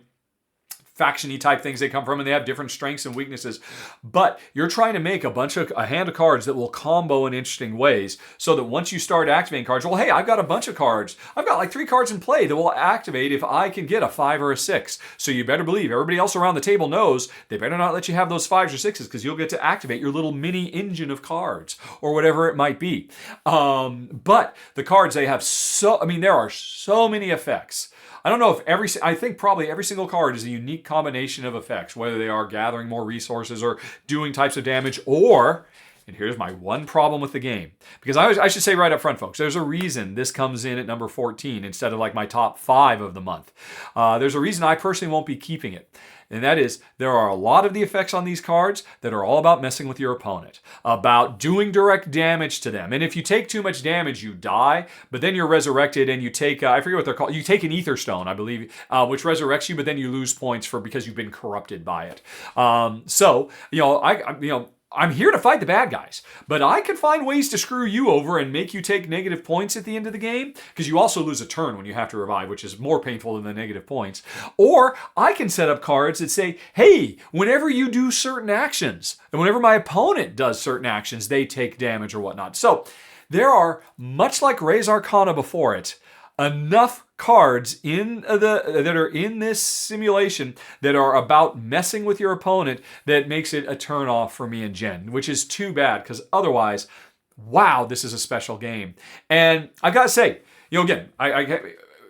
Speaker 1: faction-y type things they come from, and they have different strengths and weaknesses. But you're trying to make a hand of cards that will combo in interesting ways, so that once you start activating cards, well, hey, I've got a bunch of cards. I've got like 3 cards in play that will activate if I can get a 5 or a 6. So you better believe everybody else around the table knows they better not let you have those 5s or 6s, because you'll get to activate your little mini engine of cards, or whatever it might be. But the cards, they have there are so many effects. I don't know if I think probably every single card is a unique combination of effects, whether they are gathering more resources or doing types of damage, or And here's my one problem with the game. Because I should say right up front, folks, there's a reason this comes in at number 14 instead of like my top 5 of the month. There's a reason I personally won't be keeping it. And that is, there are a lot of the effects on these cards that are all about messing with your opponent, about doing direct damage to them. And if you take too much damage, you die, but then you're resurrected and you take, I forget what they're called, you take an Etherstone, I believe, which resurrects you, but then you lose points because you've been corrupted by it. I'm here to fight the bad guys, but I can find ways to screw you over and make you take negative points at the end of the game, because you also lose a turn when you have to revive, which is more painful than the negative points. Or I can set up cards that say, hey, whenever you do certain actions, and whenever my opponent does certain actions, they take damage or whatnot. So there are, much like Res Arcana before it, enough cards that are in this simulation that are about messing with your opponent that makes it a turn off for me and Jen, which is too bad, because otherwise, wow, this is a special game. And I gotta say, again,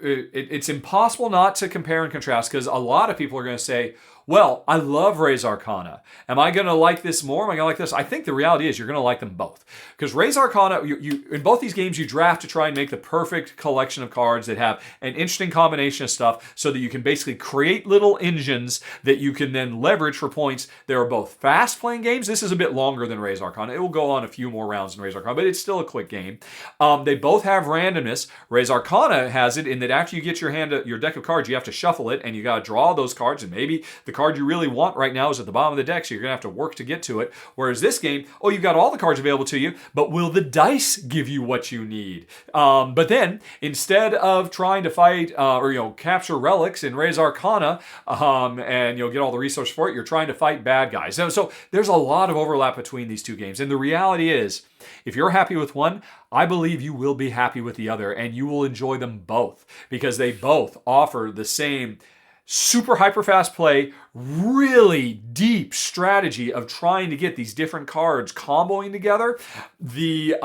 Speaker 1: it's impossible not to compare and contrast, because a lot of people are going to say, well, I love Res Arcana. Am I going to like this more? Am I going to like this? I think the reality is you're going to like them both. Because Res Arcana, you in both these games, you draft to try and make the perfect collection of cards that have an interesting combination of stuff so that you can basically create little engines that you can then leverage for points. They are both fast-playing games. This is a bit longer than Res Arcana. It will go on a few more rounds than Res Arcana, but it's still a quick game. They both have randomness. Res Arcana has it in that after you get your deck of cards, you have to shuffle it, and you got to draw those cards, and maybe the card you really want right now is at the bottom of the deck, so you're going to have to work to get to it. Whereas this game, you've got all the cards available to you, but will the dice give you what you need? But then, instead of trying to fight or capture relics in Res Arcana, and you'll get all the resources for it, you're trying to fight bad guys. So there's a lot of overlap between these two games. And the reality is, if you're happy with one, I believe you will be happy with the other, and you will enjoy them both, because they both offer the same super hyper fast play, really deep strategy of trying to get these different cards comboing together, the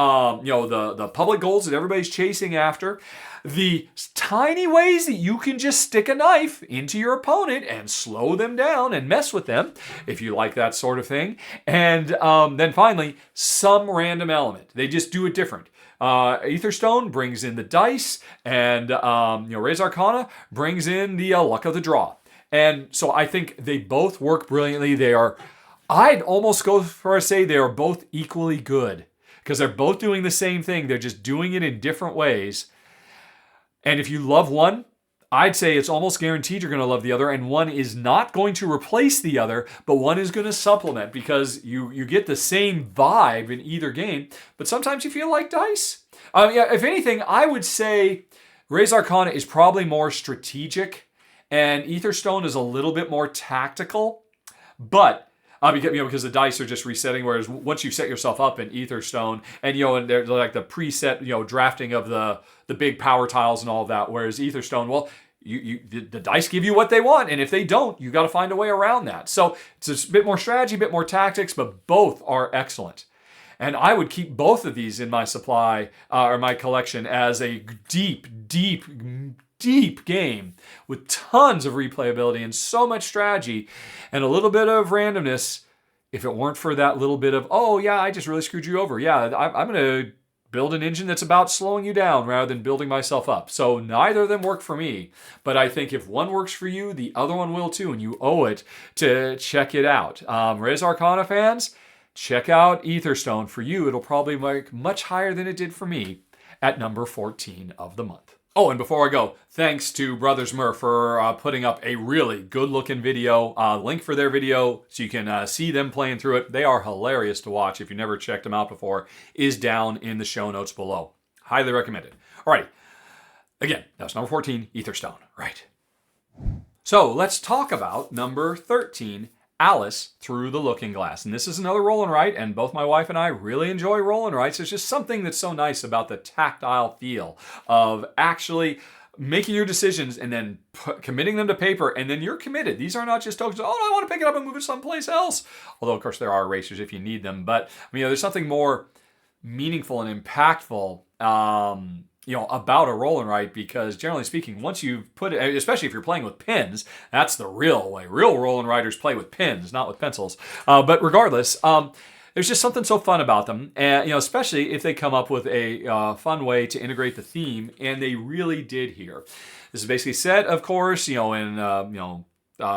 Speaker 1: public goals that everybody's chasing after, the tiny ways that you can just stick a knife into your opponent and slow them down and mess with them, if you like that sort of thing, and then finally, some random element. They just do it different. Etherstone brings in the dice, and Res Arcana brings in the luck of the draw. And so I think they both work brilliantly. I'd almost go for to say they are both equally good, because they're both doing the same thing. They're just doing it in different ways. And if you love one, I'd say it's almost guaranteed you're going to love the other, and one is not going to replace the other, but one is going to supplement, because you get the same vibe in either game, but sometimes you feel like dice. If anything, I would say Res Arcana is probably more strategic, and Etherstone is a little bit more tactical, but because the dice are just resetting, whereas once you set yourself up in Etherstone, and there's like the preset drafting of the big power tiles and all of that, whereas Etherstone, the dice give you what they want, and if they don't, you got to find a way around that. So it's a bit more strategy, a bit more tactics, but both are excellent. And I would keep both of these in my supply or my collection as a deep game with tons of replayability and so much strategy and a little bit of randomness. If it weren't for that little bit of, I just really screwed you over. Yeah, I'm going to build an engine that's about slowing you down rather than building myself up. So neither of them work for me. But I think if one works for you, the other one will too, and you owe it to check it out. Res Arcana fans, check out Etherstone. For you, it'll probably make much higher than it did for me at number 14 of the month. Oh, and before I go, thanks to Brothers Murph for putting up a really good-looking video. Link for their video so you can see them playing through it. They are hilarious to watch. If you never checked them out before, is down in the show notes below. Highly recommended. Alrighty. Again, that's number 14, Etherstone. Right. So let's talk about number 13, Alice Through the Looking Glass. And this is another roll and write, and both my wife and I really enjoy roll and writes. There's just something that's so nice about the tactile feel of actually making your decisions and then committing them to paper, and then you're committed. These are not just tokens, I want to pick it up and move it someplace else. Although, of course, there are erasers if you need them. But, there's something more meaningful and impactful about a roll and write, because generally speaking, once you've put it, especially if you're playing with pens, that's the real way. Real roll and writers play with pens, not with pencils. But regardless, there's just something so fun about them, and especially if they come up with a fun way to integrate the theme, and they really did here. This is basically set, of course, in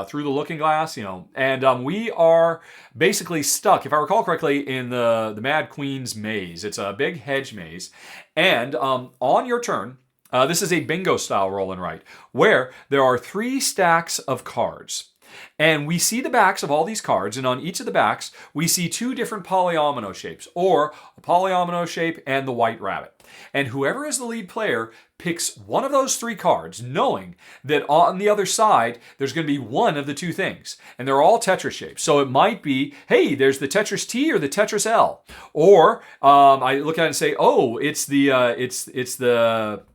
Speaker 1: through the Looking Glass, and we are basically stuck, if I recall correctly, in the Mad Queen's maze. It's a big hedge maze, and on your turn, this is a bingo style roll and write, where there are 3 stacks of cards. And we see the backs of all these cards, and on each of the backs, we see 2 different polyomino shapes, or a polyomino shape and the white rabbit. And whoever is the lead player picks one of those 3 cards, knowing that on the other side, there's going to be one of the 2 things. And they're all Tetris shapes. So it might be, hey, there's the Tetris T or the Tetris L. Or I look at it and say, oh, it's the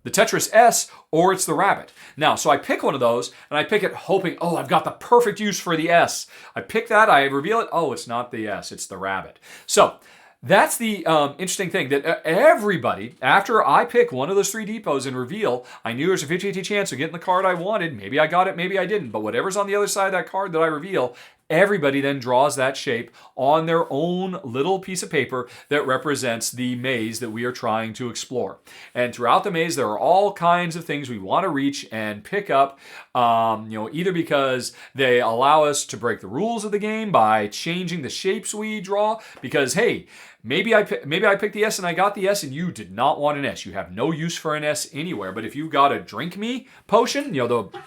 Speaker 1: Tetris S, or it's the rabbit. Now, so I pick one of those, and I pick it hoping, oh, I've got the perfect use for the S. I pick that, I reveal it, oh, it's not the S, it's the rabbit. So that's the interesting thing, that everybody, after I pick one of those 3 depots and reveal, I knew there's a 50-50 chance of getting the card I wanted. Maybe I got it, maybe I didn't. But whatever's on the other side of that card that I reveal, everybody then draws that shape on their own little piece of paper that represents the maze that we are trying to explore. And throughout the maze, there are all kinds of things we want to reach and pick up, either because they allow us to break the rules of the game by changing the shapes we draw, because, hey, maybe I picked the S and I got the S and you did not want an S. You have no use for an S anywhere. But if you got a Drink Me potion,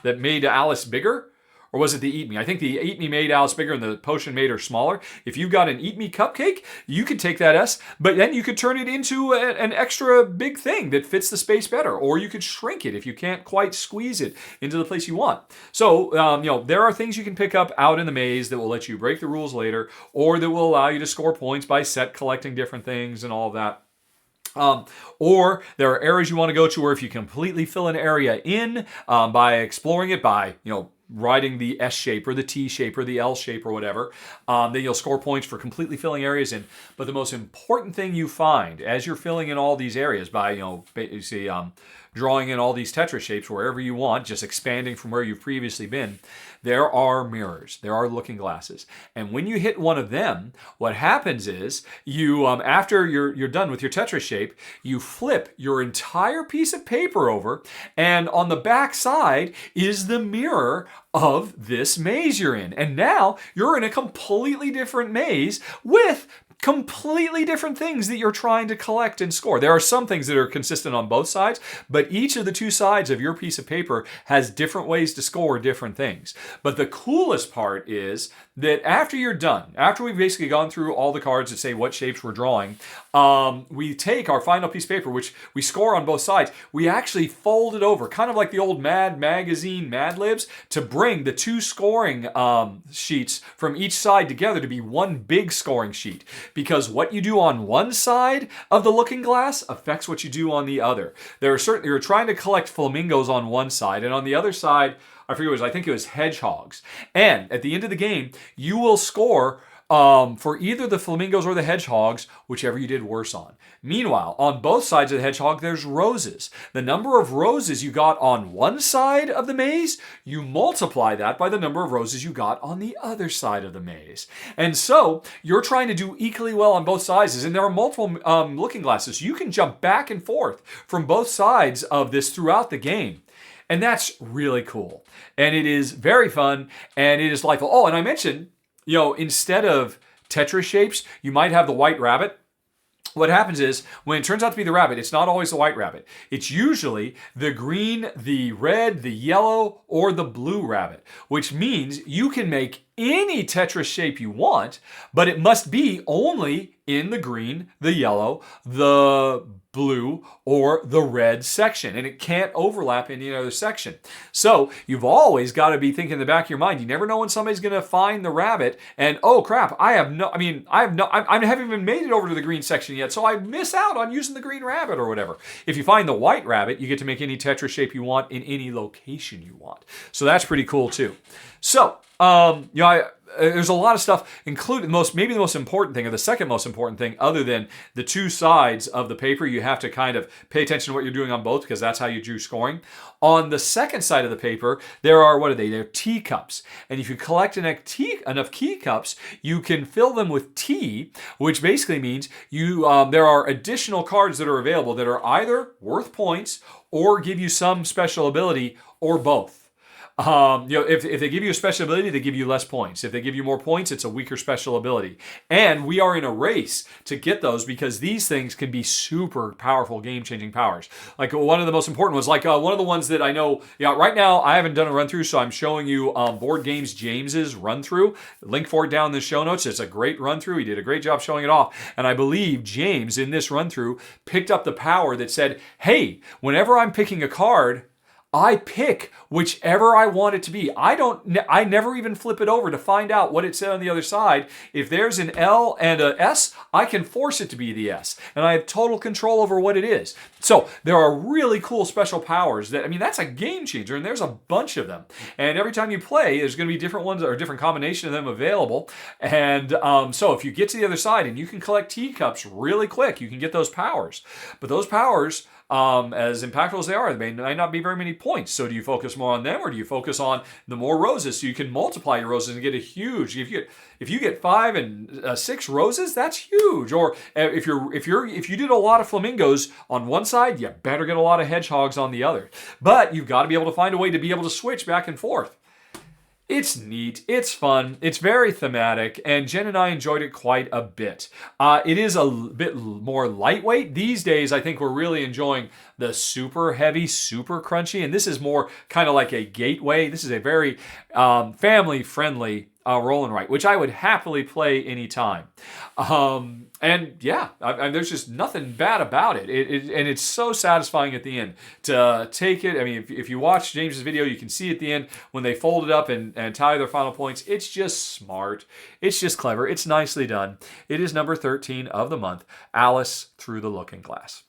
Speaker 1: that made Alice bigger, or was it the Eat Me? I think the Eat Me made Alice bigger and the potion made her smaller. If you got an Eat Me cupcake, you could take that S, but then you could turn it into an extra big thing that fits the space better. Or you could shrink it if you can't quite squeeze it into the place you want. So, there are things you can pick up out in the maze that will let you break the rules later, or that will allow you to score points by set collecting different things and all of that. Or there are areas you want to go to where if you completely fill an area in by exploring it, by, writing the S shape or the T shape or the L shape or whatever, then you'll score points for completely filling areas in. But the most important thing you find as you're filling in all these areas by, drawing in all these Tetris shapes wherever you want, just expanding from where you've previously been, there are mirrors, there are looking glasses. And when you hit one of them, what happens is you, after you're done with your Tetris shape, you flip your entire piece of paper over, and on the back side is the mirror of this maze you're in. And now you're in a completely different maze with completely different things that you're trying to collect and score. There are some things that are consistent on both sides, but each of the 2 sides of your piece of paper has different ways to score different things. But the coolest part is that after you're done, after we've basically gone through all the cards that say what shapes we're drawing, we take our final piece of paper, which we score on both sides, we actually fold it over, kind of like the old Mad Magazine Mad Libs, to bring the 2 scoring sheets from each side together to be one big scoring sheet. Because what you do on one side of the looking glass affects what you do on the other. You're trying to collect flamingos on one side, and on the other side, I think it was hedgehogs. And at the end of the game, you will score for either the flamingos or the hedgehogs, whichever you did worse on. Meanwhile, on both sides of the hedgehog, there's roses. The number of roses you got on one side of the maze, you multiply that by the number of roses you got on the other side of the maze. And so, you're trying to do equally well on both sides, and there are multiple looking glasses. You can jump back and forth from both sides of this throughout the game. And that's really cool. And it is very fun, and it is delightful. Oh, and I mentioned, instead of Tetris shapes, you might have the white rabbit. What happens is, when it turns out to be the rabbit, it's not always the white rabbit. It's usually the green, the red, the yellow, or the blue rabbit, which means you can make any Tetris shape you want, but it must be only in the green, the yellow, the blue, or the red section, and it can't overlap any other section. So you've always got to be thinking in the back of your mind, you never know when somebody's going to find the rabbit, and oh crap, I haven't even made it over to the green section yet, so I miss out on using the green rabbit or whatever. If you find the white rabbit, you get to make any Tetris shape you want in any location you want. So that's pretty cool too. So, There's a lot of stuff, including maybe the most important thing, or the second most important thing, other than the two sides of the paper. You have to kind of pay attention to what you're doing on both, because that's how you do scoring. On the second side of the paper, there are, what are they? They're teacups. And if you collect enough teacups, you can fill them with tea, which basically means there are additional cards that are available that are either worth points or give you some special ability, or both. If they give you a special ability, they give you less points. If they give you more points, it's a weaker special ability. And we are in a race to get those, because these things can be super powerful, game-changing powers. Like one of the most important ones, like one of the ones that I know, right now I haven't done a run-through, so I'm showing you Board Games James's run-through. Link for it down in the show notes. It's a great run-through. He did a great job showing it off. And I believe James, in this run-through, picked up the power that said, hey, whenever I'm picking a card, I pick whichever I want it to be. I never even flip it over to find out what it said on the other side. If there's an L and a S, I can force it to be the S, and I have total control over what it is. So there are really cool special powers that's a game changer, and there's a bunch of them. And every time you play, there's going to be different ones or a different combination of them available. And so if you get to the other side and you can collect teacups really quick, you can get those powers. But those powers, as impactful as they are, they may not be very many points. So do you focus more on them, or do you focus on the more roses so you can multiply your roses and get a huge? If you get 5 and 6 roses, that's huge. Or if you did a lot of flamingos on one side, you better get a lot of hedgehogs on the other. But you've got to be able to find a way to be able to switch back and forth. It's neat, it's fun, it's very thematic, and Jen and I enjoyed it quite a bit. It is a bit more lightweight. These days, I think we're really enjoying the super heavy, super crunchy, and this is more kind of like a gateway. This is a very family-friendly roll and write, which I would happily play anytime. There's just nothing bad about it. And it's so satisfying at the end to take it. I mean, if you watch James's video, you can see at the end when they fold it up and tally their final points. It's just smart. It's just clever. It's nicely done. It is number 13 of the month, Alice Through the Looking Glass.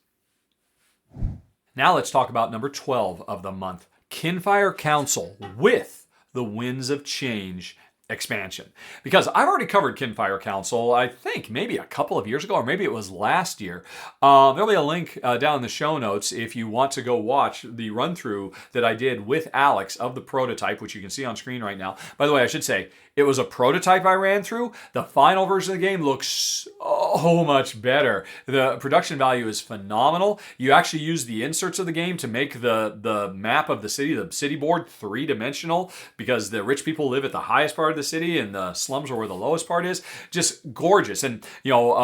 Speaker 1: Now let's talk about number 12 of the month, Kinfire Council with the Winds of Change expansion. Because I've already covered Kinfire Council, I think maybe a couple of years ago, or maybe it was last year. There'll be a link down in the show notes if you want to go watch the run-through that I did with Alex of the prototype, which you can see on screen right now. By the way, I should say, it was a prototype I ran through. The final version of the game looks so much better. The production value is phenomenal. You actually use the inserts of the game to make the map of the city board, 3-dimensional, because the rich people live at the highest part of the city and the slums are where the lowest part is. Just gorgeous. And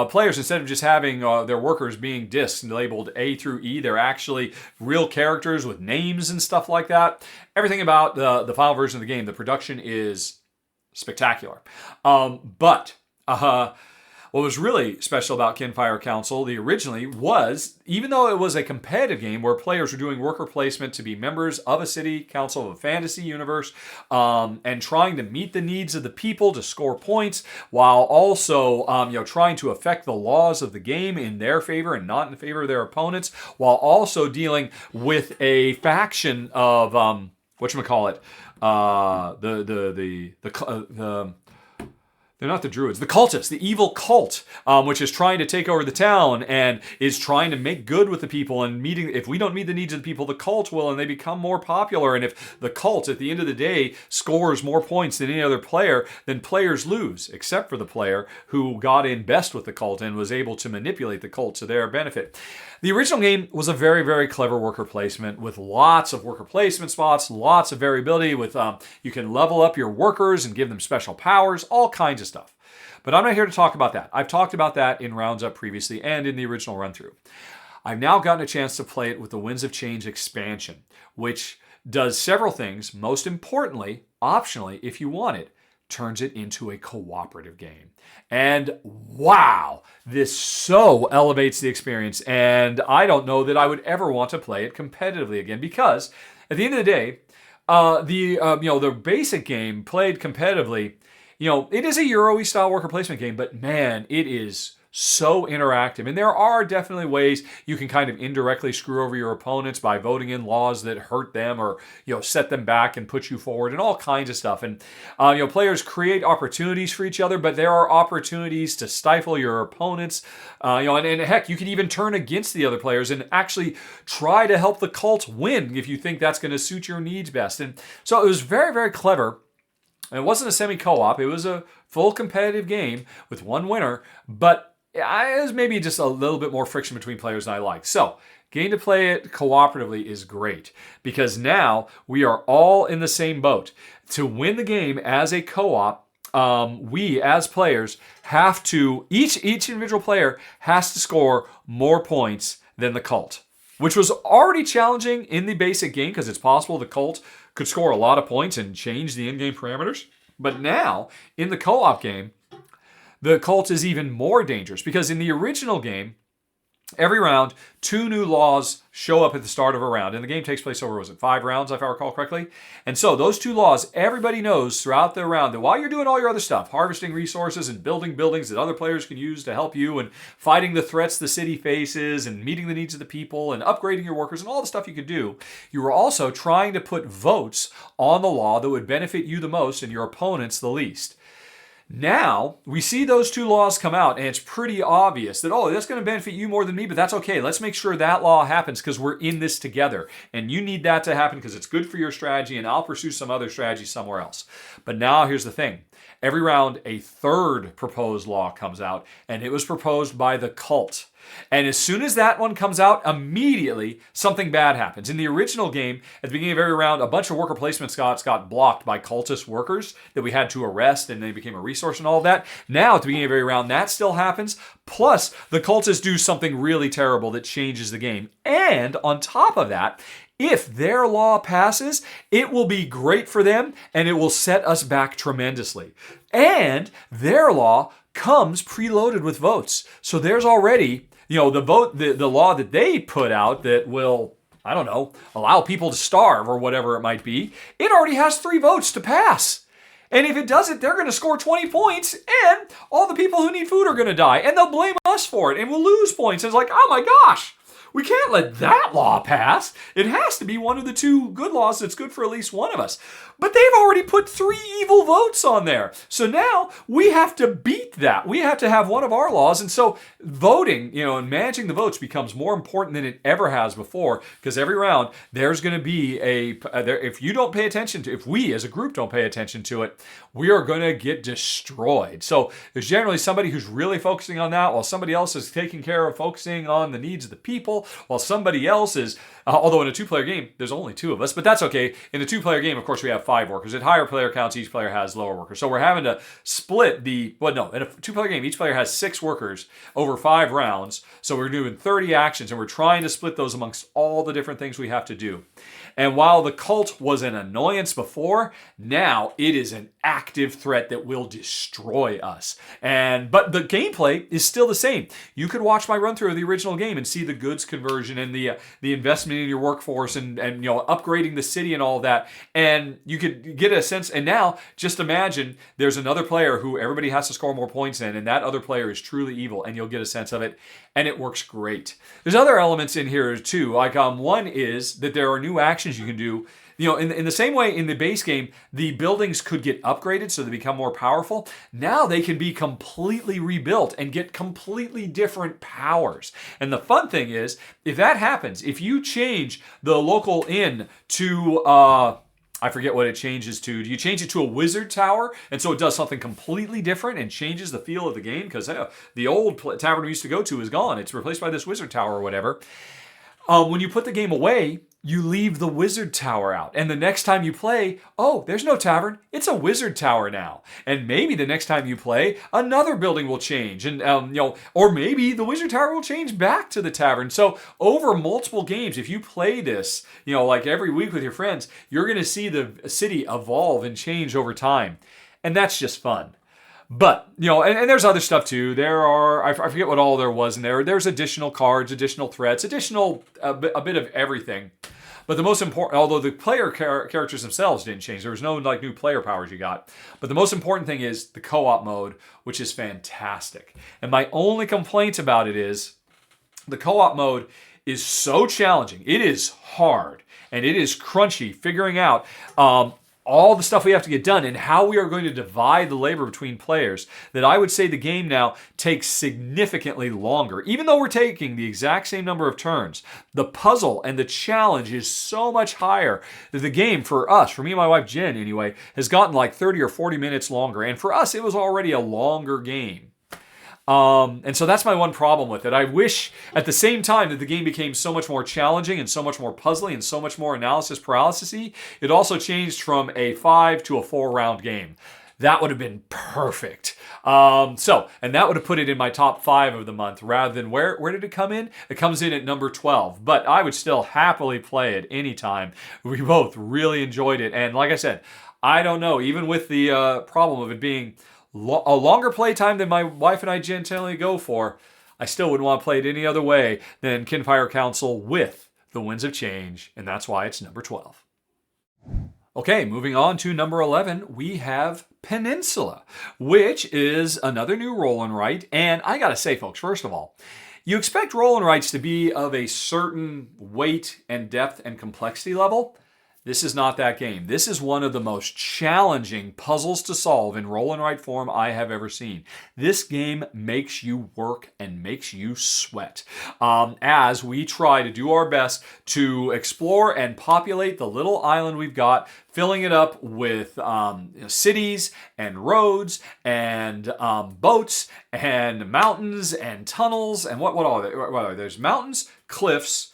Speaker 1: players, instead of just having their workers being discs labeled A through E, they're actually real characters with names and stuff like that. Everything about the final version of the game, the production is spectacular. But what was really special about Kinfire Council, originally, was, even though it was a competitive game where players were doing worker placement to be members of a city council of a fantasy universe, and trying to meet the needs of the people to score points, while also trying to affect the laws of the game in their favor and not in favor of their opponents, while also dealing with a faction of whatchamacallit, they're not the druids, the cultists, the evil cult, which is trying to take over the town and is trying to make good with the people and if we don't meet the needs of the people, the cult will, and they become more popular. And if the cult at the end of the day scores more points than any other player, then players lose, except for the player who got in best with the cult and was able to manipulate the cult to their benefit. The original game was a very, very clever worker placement with lots of worker placement spots, lots of variability with you can level up your workers and give them special powers, all kinds of stuff. But I'm not here to talk about that. I've talked about that in Rounds Up previously and in the original run-through. I've now gotten a chance to play it with the Winds of Change expansion, which does several things. Most importantly, optionally, if you want it, turns it into a cooperative game. And wow, this so elevates the experience. And I don't know that I would ever want to play it competitively again, because at the end of the day, the basic game played competitively, it is a Euro-y style worker placement game, but man, it is so interactive. And there are definitely ways you can kind of indirectly screw over your opponents by voting in laws that hurt them or, set them back and put you forward and all kinds of stuff. And, players create opportunities for each other, but there are opportunities to stifle your opponents. And heck, you can even turn against the other players and actually try to help the cult win if you think that's going to suit your needs best. And so it was very, very clever. It wasn't a semi-co-op. It was a full competitive game with one winner, but it was maybe just a little bit more friction between players than I liked. So getting to play it cooperatively is great because now we are all in the same boat. To win the game as a co-op, we as players have to, each individual player has to score more points than the cult, which was already challenging in the basic game because it's possible the cult could score a lot of points and change the in-game parameters. But now, in the co-op game, the cult is even more dangerous because in the original game, every round, 2 new laws show up at the start of a round. And the game takes place over, 5 rounds, if I recall correctly? And so those 2 laws, everybody knows throughout the round that while you're doing all your other stuff, harvesting resources and building buildings that other players can use to help you and fighting the threats the city faces and meeting the needs of the people and upgrading your workers and all the stuff you could do, you were also trying to put votes on the law that would benefit you the most and your opponents the least. Now, we see those 2 laws come out, and it's pretty obvious that, that's going to benefit you more than me, but that's okay. Let's make sure that law happens because we're in this together. And you need that to happen because it's good for your strategy, and I'll pursue some other strategy somewhere else. But now, here's the thing. Every round, a third proposed law comes out, and it was proposed by the cult. And as soon as that one comes out, immediately something bad happens. In the original game, at the beginning of every round, a bunch of worker placement spots got blocked by cultist workers that we had to arrest, and they became a resource and all of that. Now, at the beginning of every round, that still happens. Plus, the cultists do something really terrible that changes the game. And on top of that, if their law passes, it will be great for them, and it will set us back tremendously. And their law comes preloaded with votes. So there's already, the law that they put out that will, allow people to starve or whatever it might be, it already has 3 votes to pass. And if it doesn't, they're going to score 20 points, and all the people who need food are going to die, and they'll blame us for it, and we'll lose points. And it's like, oh my gosh, we can't let that law pass. It has to be one of the 2 good laws that's good for at least one of us. But they've already put 3 evil votes on there. So now we have to beat that. We have to have one of our laws. And so voting, and managing the votes becomes more important than it ever has before, because every round there's going to be if you don't pay attention to, if we as a group don't pay attention to it, we are going to get destroyed. So there's generally somebody who's really focusing on that while somebody else is taking care of focusing on the needs of the people, while somebody else is, although in a 2-player game, there's only 2 of us, but that's okay. In a 2-player game, of course, we have 5 workers. At higher player counts, each player has lower workers. So we're having to split in a 2-player game, each player has 6 workers over 5 rounds. So we're doing 30 actions, and we're trying to split those amongst all the different things we have to do. And while the cult was an annoyance before, now it is an active threat that will destroy us. But the gameplay is still the same. You could watch my run through of the original game and see the goods conversion and the investment in your workforce and upgrading the city and all of that. And you could get a sense. And now just imagine there's another player who everybody has to score more points in, and that other player is truly evil, and you'll get a sense of it. And it works great. There's other elements in here too. Like one is that there are new actions you can do. In the same way in the base game, the buildings could get upgraded so they become more powerful. Now they can be completely rebuilt and get completely different powers. And the fun thing is, if that happens, if you change the local inn to, I forget what it changes to. Do you change it to a wizard tower? And so it does something completely different and changes the feel of the game because the old tavern we used to go to is gone. It's replaced by this wizard tower or whatever. When you put the game away, you leave the wizard tower out. And the next time you play, there's no tavern. It's a wizard tower now. And maybe the next time you play, another building will change. And, or maybe the wizard tower will change back to the tavern. So over multiple games, if you play this, like every week with your friends, you're going to see the city evolve and change over time. And that's just fun. But, and there's other stuff too. There are, I forget what all there was in there. There's additional cards, additional threats, a bit of everything. But the most important, although the player characters themselves didn't change, there was no new player powers you got. But the most important thing is the co-op mode, which is fantastic. And my only complaint about it is the co-op mode is so challenging. It is hard and it is crunchy figuring out all the stuff we have to get done and how we are going to divide the labor between players, that I would say the game now takes significantly longer. Even though we're taking the exact same number of turns, the puzzle and the challenge is so much higher that the game, for us, for me and my wife Jen anyway, has gotten like 30 or 40 minutes longer. And for us, it was already a longer game. And so that's my one problem with it. I wish at the same time that the game became so much more challenging and so much more puzzly and so much more analysis paralysis-y, it also changed from a 5 to a 4-round game. That would have been perfect. And that would have put it in my top 5 of the month rather than where did it come in? It comes in at number 12, but I would still happily play it anytime. We both really enjoyed it. And like I said, I don't know, even with the problem of it being a longer play time than my wife and I generally go for, I still wouldn't want to play it any other way than Kinfire Council with the Winds of Change, and that's why it's number 12. Okay, moving on to number 11, we have Peninsula, which is another new roll and write. And I gotta say, folks, first of all, you expect roll and writes to be of a certain weight and depth and complexity level. This is not that game. This is one of the most challenging puzzles to solve in roll and write form I have ever seen. This game makes you work and makes you sweat as we try to do our best to explore and populate the little island we've got, filling it up with cities and roads and boats and mountains and tunnels and what are there? There's mountains, cliffs,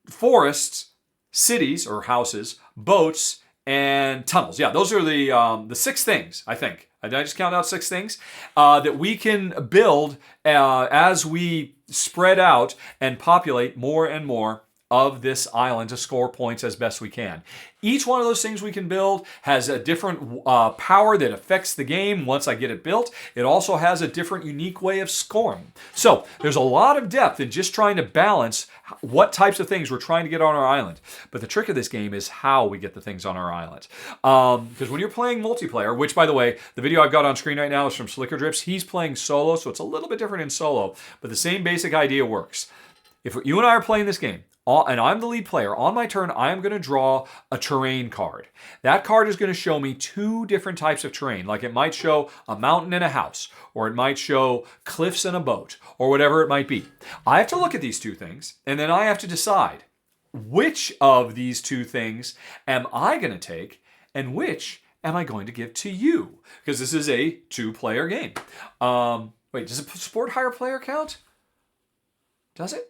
Speaker 1: forests, cities or houses, boats, and tunnels. Yeah, those are the 6 things, I think. Did I just count out 6 things? That we can build as we spread out and populate more and more of this island to score points as best we can. Each one of those things we can build has a different power that affects the game once I get it built. It also has a different unique way of scoring. So there's a lot of depth in just trying to balance what types of things we're trying to get on our island. But the trick of this game is how we get the things on our island. Because when you're playing multiplayer, which by the way, the video I've got on screen right now is from Slicker Drips. He's playing solo, so it's a little bit different in solo, but the same basic idea works. If you and I are playing this game, and I'm the lead player, on my turn, I am going to draw a terrain card. That card is going to show me 2 different types of terrain. Like it might show a mountain and a house, or it might show cliffs and a boat, or whatever it might be. I have to look at these 2 things, and then I have to decide which of these 2 things am I going to take, and which am I going to give to you? Because this is a 2-player game. Wait, does it support higher player count? Does it?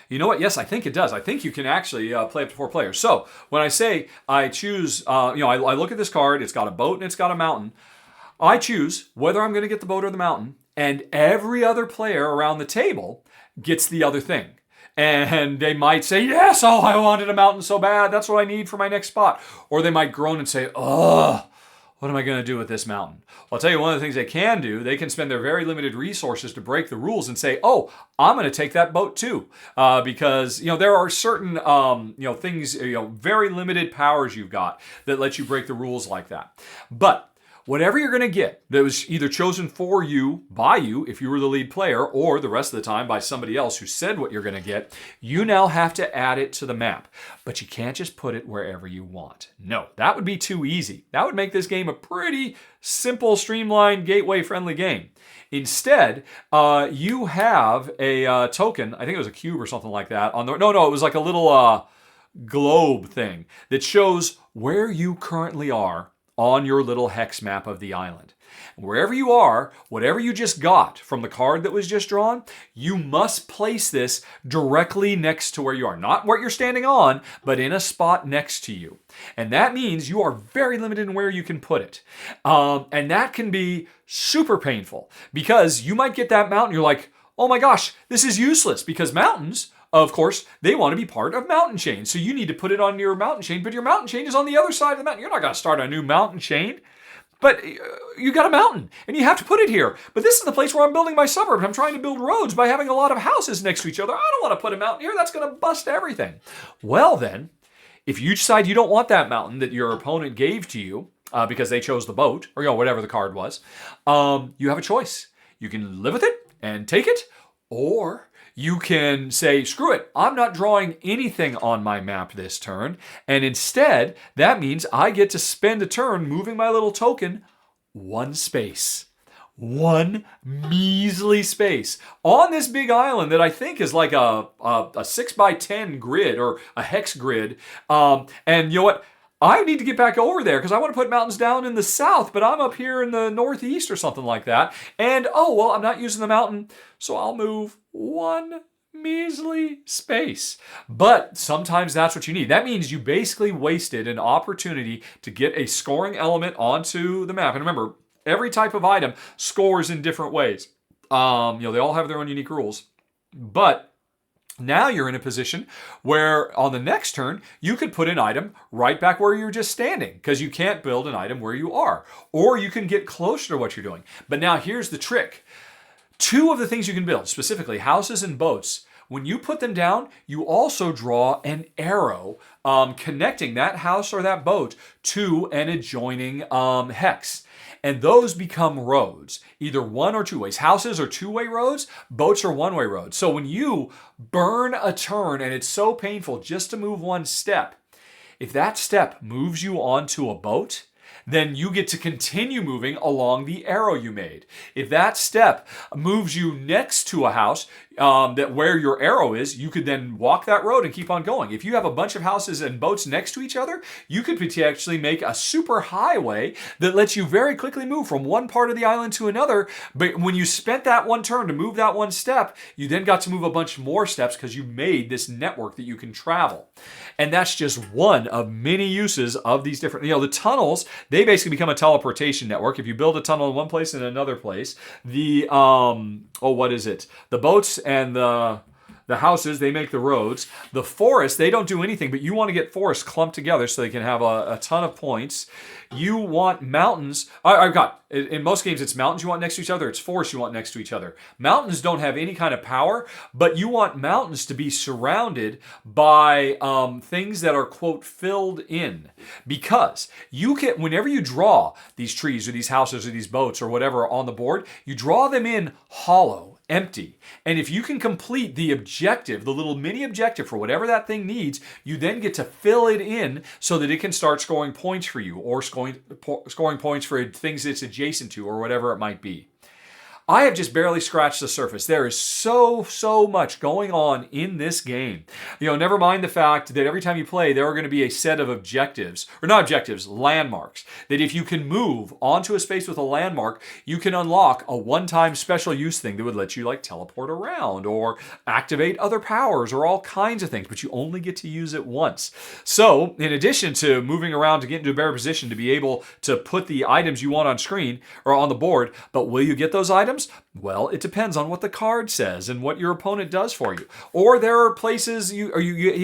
Speaker 1: You know what? Yes, I think it does. I think you can actually play up to 4 players. So when I say I choose, I look at this card. It's got a boat and it's got a mountain. I choose whether I'm going to get the boat or the mountain, and every other player around the table gets the other thing. And they might say, yes, oh, I wanted a mountain so bad. That's what I need for my next spot. Or they might groan and say, ugh, what am I going to do with this mountain? Well, I'll tell you one of the things they can do. They can spend their very limited resources to break the rules and say, oh, I'm going to take that boat too. Because, there are certain, things, very limited powers you've got that let you break the rules like that. But whatever you're going to get that was either chosen for you, by you, if you were the lead player, or the rest of the time by somebody else who said what you're going to get, you now have to add it to the map. But you can't just put it wherever you want. No, that would be too easy. That would make this game a pretty simple, streamlined, gateway-friendly game. Instead, you have a token, I think it was a cube or something like that. It was like a little globe thing that shows where you currently are on your little hex map of the island. Wherever you are, whatever you just got from the card that was just drawn, you must place this directly next to where you are. Not where you're standing on, but in a spot next to you. And that means you are very limited in where you can put it. And that can be super painful because you might get that mountain, you're like, oh my gosh, this is useless, because mountains, of course, they want to be part of mountain chain. So you need to put it on your mountain chain, but your mountain chain is on the other side of the mountain. You're not going to start a new mountain chain. but you got a mountain and you have to put it here. But this is the place where I'm building my suburbs. I'm trying to build roads by having a lot of houses next to each other. I don't want to put a mountain here. That's going to bust everything. Well then, if you decide you don't want that mountain that your opponent gave to you because they chose the boat, or whatever the card was, you have a choice. You can live with it and take it, or you can say, screw it, I'm not drawing anything on my map this turn, and instead, that means I get to spend a turn moving my little token one space. One measly space on this big island that I think is like a 6x10 grid or a hex grid. And you know what? I need to get back over there because I want to put mountains down in the south, but I'm up here in the northeast or something like that. And I'm not using the mountain, so I'll move one measly space. But sometimes that's what you need. That means you basically wasted an opportunity to get a scoring element onto the map. And remember, every type of item scores in different ways. They all have their own unique rules. But now you're in a position where on the next turn, you could put an item right back where you're just standing because you can't build an item where you are. Or you can get closer to what you're doing. But now here's the trick. 2 of the things you can build, specifically houses and boats, when you put them down, you also draw an arrow connecting that house or that boat to an adjoining hex. And those become roads, either one or two ways. Houses are two-way roads, boats are one-way roads. So when you burn a turn and it's so painful just to move one step, if that step moves you onto a boat, then you get to continue moving along the arrow you made. If that step moves you next to a house that where your arrow is, you could then walk that road and keep on going. If you have a bunch of houses and boats next to each other, you could potentially make a super highway that lets you very quickly move from one part of the island to another. But when you spent that one turn to move that one step, you then got to move a bunch more steps because you made this network that you can travel. And that's just one of many uses of these different, the tunnels, they basically become a teleportation network. If you build a tunnel in one place and another place, the boats and the houses, they make the roads. The forests, they don't do anything, but you want to get forests clumped together so they can have a ton of points. You want mountains. In most games, it's mountains you want next to each other. It's forests you want next to each other. Mountains don't have any kind of power, but you want mountains to be surrounded by things that are, quote, filled in. Because whenever you draw these trees or these houses or these boats or whatever on the board, you draw them in hollow. Empty. And if you can complete the objective, the little mini objective for whatever that thing needs, you then get to fill it in so that it can start scoring points for you or scoring points for things it's adjacent to or whatever it might be. I have just barely scratched the surface. There is so much going on in this game. Never mind the fact that every time you play, there are going to be a set of objectives, or not objectives, landmarks, that if you can move onto a space with a landmark, you can unlock a one-time special use thing that would let you teleport around or activate other powers or all kinds of things, but you only get to use it once. So, in addition to moving around to get into a better position to be able to put the items you want on screen or on the board, but will you get those items? Well, it depends on what the card says and what your opponent does for you. Or there are places you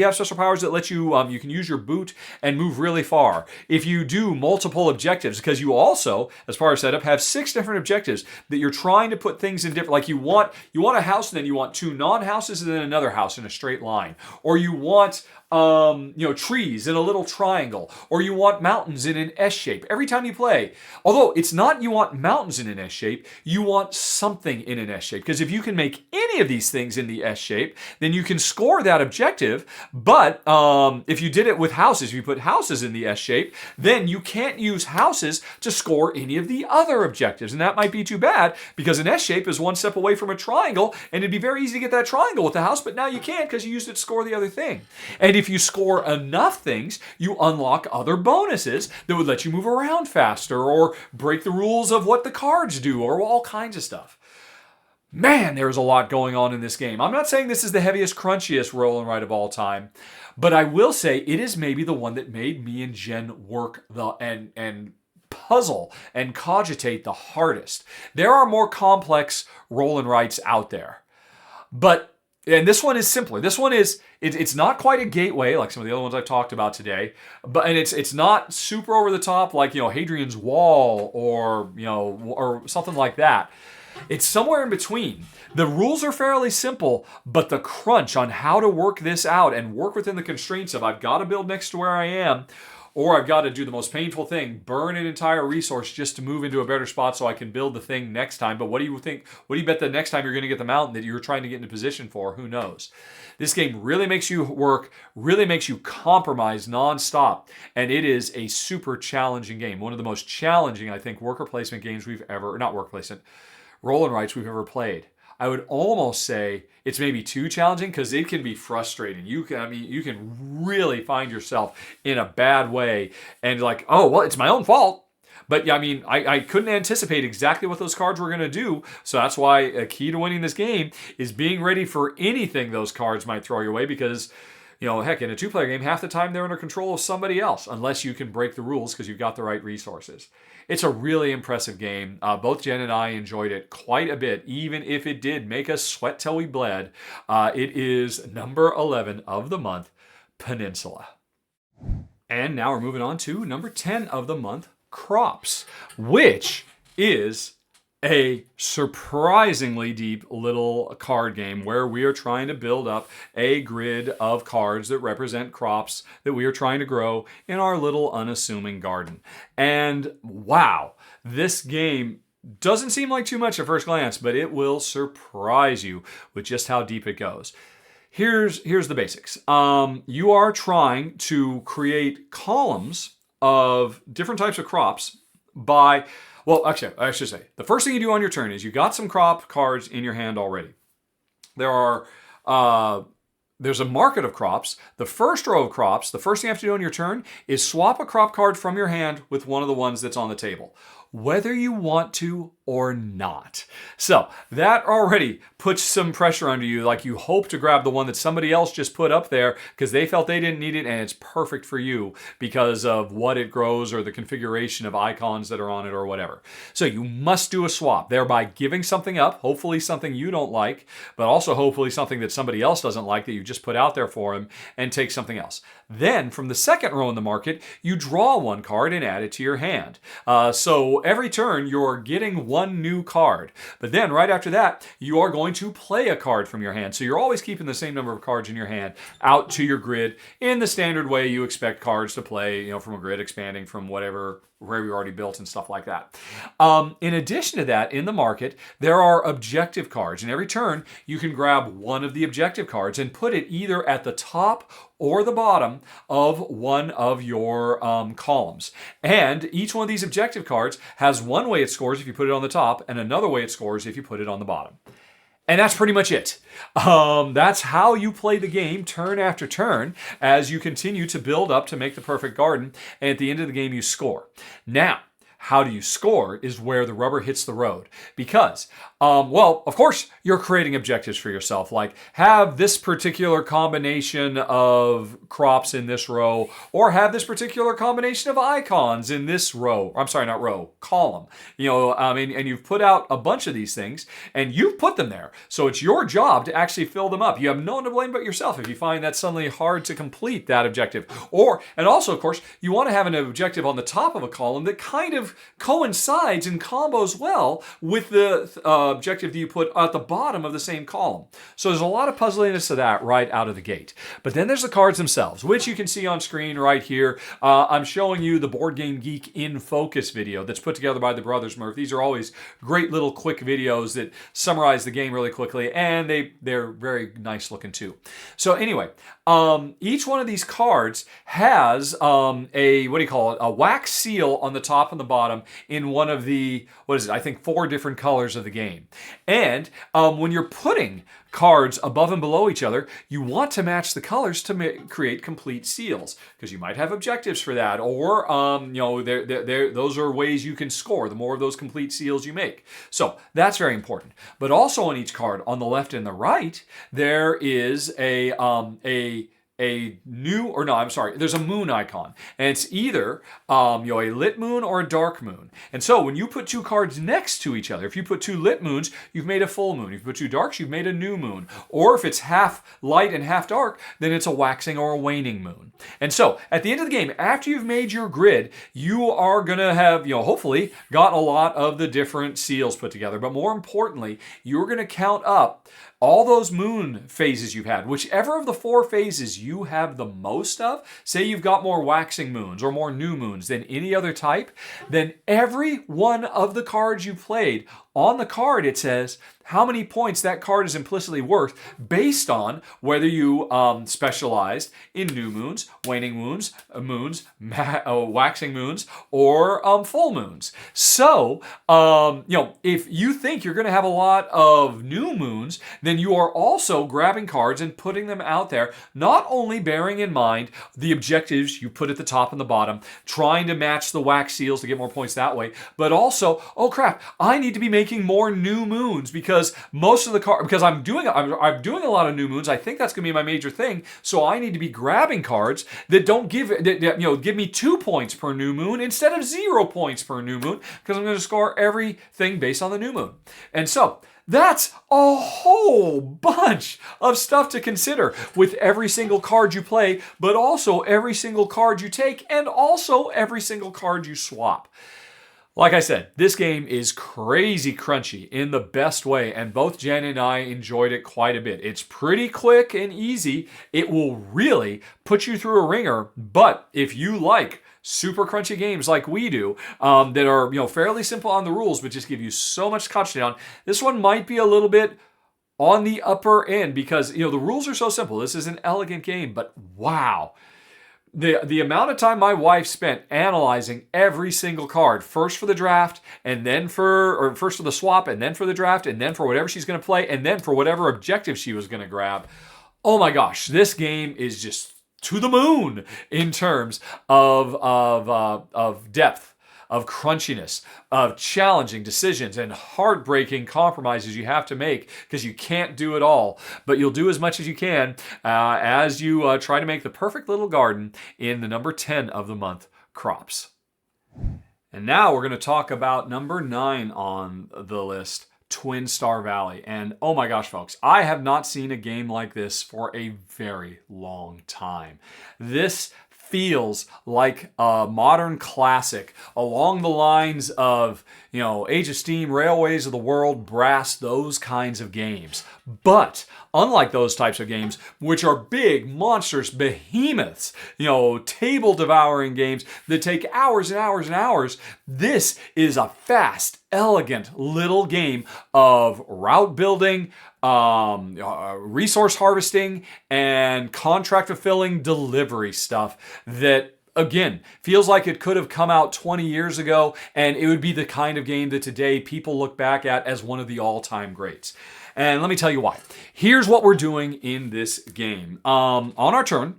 Speaker 1: have special powers that let you you can use your boot and move really far. If you do multiple objectives, because you also, as part of setup, have 6 different objectives that you're trying to put things in different. Like you want a house and then you want 2 non-houses and then another house in a straight line, or you want trees in a little triangle, or you want mountains in an S shape. Every time you play, although it's not you want mountains in an S shape, you want something in an S shape. Because if you can make any of these things in the S shape, then you can score that objective. But if you did it with houses, if you put houses in the S shape, then you can't use houses to score any of the other objectives. And that might be too bad because an S shape is one step away from a triangle, and it'd be very easy to get that triangle with the house, but now you can't because you used it to score the other thing. And if you score enough things, you unlock other bonuses that would let you move around faster or break the rules of what the cards do or all kinds of stuff. Man, there's a lot going on in this game. I'm not saying this is the heaviest, crunchiest roll and write of all time, but I will say it is maybe the one that made me and Jen work and puzzle and cogitate the hardest. There are more complex roll and writes out there, but And this one is simpler. This one is it's not quite a gateway like some of the other ones I've talked about today, but and it's not super over the top like Hadrian's Wall or something like that. It's somewhere in between. The rules are fairly simple, but the crunch on how to work this out and work within the constraints of I've got to build next to where I am, or I've got to do the most painful thing, burn an entire resource just to move into a better spot so I can build the thing next time. But what do you think? What do you bet the next time you're going to get the mountain that you're trying to get into position for? Who knows? This game really makes you work, really makes you compromise nonstop. And it is a super challenging game. One of the most challenging, I think, worker placement games we've ever, not worker placement, roll and writes we've ever played. I would almost say it's maybe too challenging because it can be frustrating. You can really find yourself in a bad way and like, oh, well, it's my own fault. But yeah, I couldn't anticipate exactly what those cards were going to do. So that's why a key to winning this game is being ready for anything those cards might throw your way because, heck, in a two-player game, half the time they're under control of somebody else unless you can break the rules because you've got the right resources. It's a really impressive game. Both Jen and I enjoyed it quite a bit, even if it did make us sweat till we bled. It is number 11 of the month, Peninsula. And now we're moving on to number 10 of the month, Crops, which is a surprisingly deep little card game where we are trying to build up a grid of cards that represent crops that we are trying to grow in our little unassuming garden. And wow, this game doesn't seem like too much at first glance, but it will surprise you with just how deep it goes. Here's the basics. You are trying to create columns of different types of crops by... Well, actually, I should say, the first thing you do on your turn is you got some crop cards in your hand already. There's a market of crops. The first row of crops, the first thing you have to do on your turn is swap a crop card from your hand with one of the ones that's on the table, whether you want to or not. So that already puts some pressure under you, like you hope to grab the one that somebody else just put up there because they felt they didn't need it and it's perfect for you because of what it grows or the configuration of icons that are on it or whatever. So you must do a swap, thereby giving something up, hopefully something you don't like, but also hopefully something that somebody else doesn't like that you just put out there for him and take something else. Then from the second row in the market, you draw one card and add it to your hand. So every turn you're getting one new card. But then right after that, you are going to play a card from your hand. So you're always keeping the same number of cards in your hand out to your grid in the standard way you expect cards to play, from a grid expanding from wherever you already built and stuff like that. In addition to that, in the market, there are objective cards. And every turn, you can grab one of the objective cards and put it either at the top or the bottom of one of your columns. And each one of these objective cards has one way it scores if you put it on the top and another way it scores if you put it on the bottom. And that's pretty much it. That's how you play the game turn after turn as you continue to build up to make the perfect garden. And at the end of the game, you score. Now, how do you score is where the rubber hits the road. Because, of course, you're creating objectives for yourself. Like, have this particular combination of crops in this row, or have this particular combination of icons in this row. I'm sorry, not row, column. And you've put out a bunch of these things, and you've put them there. So it's your job to actually fill them up. You have no one to blame but yourself if you find that suddenly hard to complete that objective. And also, of course, you want to have an objective on the top of a column that kind of coincides and combos well with the objective that you put at the bottom of the same column. So there's a lot of puzzliness to that right out of the gate. But then there's the cards themselves, which you can see on screen right here. I'm showing you the Board Game Geek in Focus video that's put together by the Brothers Murph. These are always great little quick videos that summarize the game really quickly, and they're very nice looking too. So anyway, each one of these cards has a wax seal on the top and the bottom in one of the, I think 4 different colors of the game. And when you're putting cards above and below each other, you want to match the colors to create complete seals, because you might have objectives for that, or those are ways you can score the more of those complete seals you make. So that's very important. But also on each card, on the left and the right, there is a a new, or no, I'm sorry, there's a moon icon. And it's either a lit moon or a dark moon. And so when you put two cards next to each other, if you put two lit moons, you've made a full moon. If you put two darks, you've made a new moon. Or if it's half light and half dark, then it's a waxing or a waning moon. And so at the end of the game, after you've made your grid, you are going to have, hopefully got a lot of the different seals put together. But more importantly, you're going to count up all those moon phases you've had. Whichever of the 4 phases you have the most of, say you've got more waxing moons or more new moons than any other type, then every one of the cards you played, on the card it says how many points that card is implicitly worth based on whether you specialized in new moons, waning moons, waxing moons, or full moons. So, if you think you're going to have a lot of new moons, then you are also grabbing cards and putting them out there, not only bearing in mind the objectives you put at the top and the bottom, trying to match the wax seals to get more points that way, but also, oh crap, I need to be making more new moons because most of the cards, because I'm doing a lot of new moons. I think that's going to be my major thing. So I need to be grabbing cards that don't give me 2 points per new moon instead of 0 points per new moon, because I'm going to score everything based on the new moon. And so that's a whole bunch of stuff to consider with every single card you play, but also every single card you take, and also every single card you swap. Like I said, this game is crazy crunchy in the best way, and both Jen and I enjoyed it quite a bit. It's pretty quick and easy. It will really put you through a ringer, but if you like super crunchy games like we do, that are fairly simple on the rules, but just give you so much to concentrate on, this one might be a little bit on the upper end because the rules are so simple. This is an elegant game, but wow. The amount of time my wife spent analyzing every single card, first for the draft, and then first for the swap, and then for the draft, and then for whatever she's going to play, and then for whatever objective she was going to grab. Oh my gosh, this game is just to the moon in terms of depth, of crunchiness, of challenging decisions and heartbreaking compromises you have to make because you can't do it all, but you'll do as much as you can as you try to make the perfect little garden in the number 10 of the month, crops. And now we're going to talk about number 9 on the list, Twinstar Valley. And oh my gosh, folks, I have not seen a game like this for a very long time. This feels like a modern classic along the lines of, Age of Steam, Railways of the World, Brass, those kinds of games. But unlike those types of games, which are big, monstrous behemoths, table-devouring games that take hours and hours and hours, this is a fast, elegant little game of route building, resource harvesting, and contract fulfilling delivery stuff that, again, feels like it could have come out 20 years ago, and it would be the kind of game that today people look back at as one of the all-time greats. And let me tell you why. Here's what we're doing in this game. On our turn,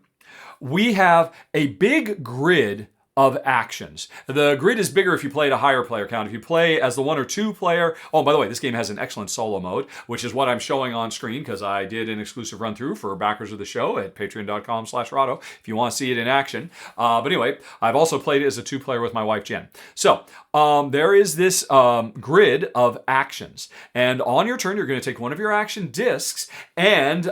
Speaker 1: we have a big grid of actions. The grid is bigger if you play at a higher player count. If you play as the 1 or 2 player, oh, by the way, this game has an excellent solo mode, which is what I'm showing on screen because I did an exclusive run through for backers of the show at patreon.com/Rahdo if you want to see it in action. But anyway, I've also played it as a 2-player with my wife, Jen. So there is this grid of actions. And on your turn, you're going to take one of your action discs and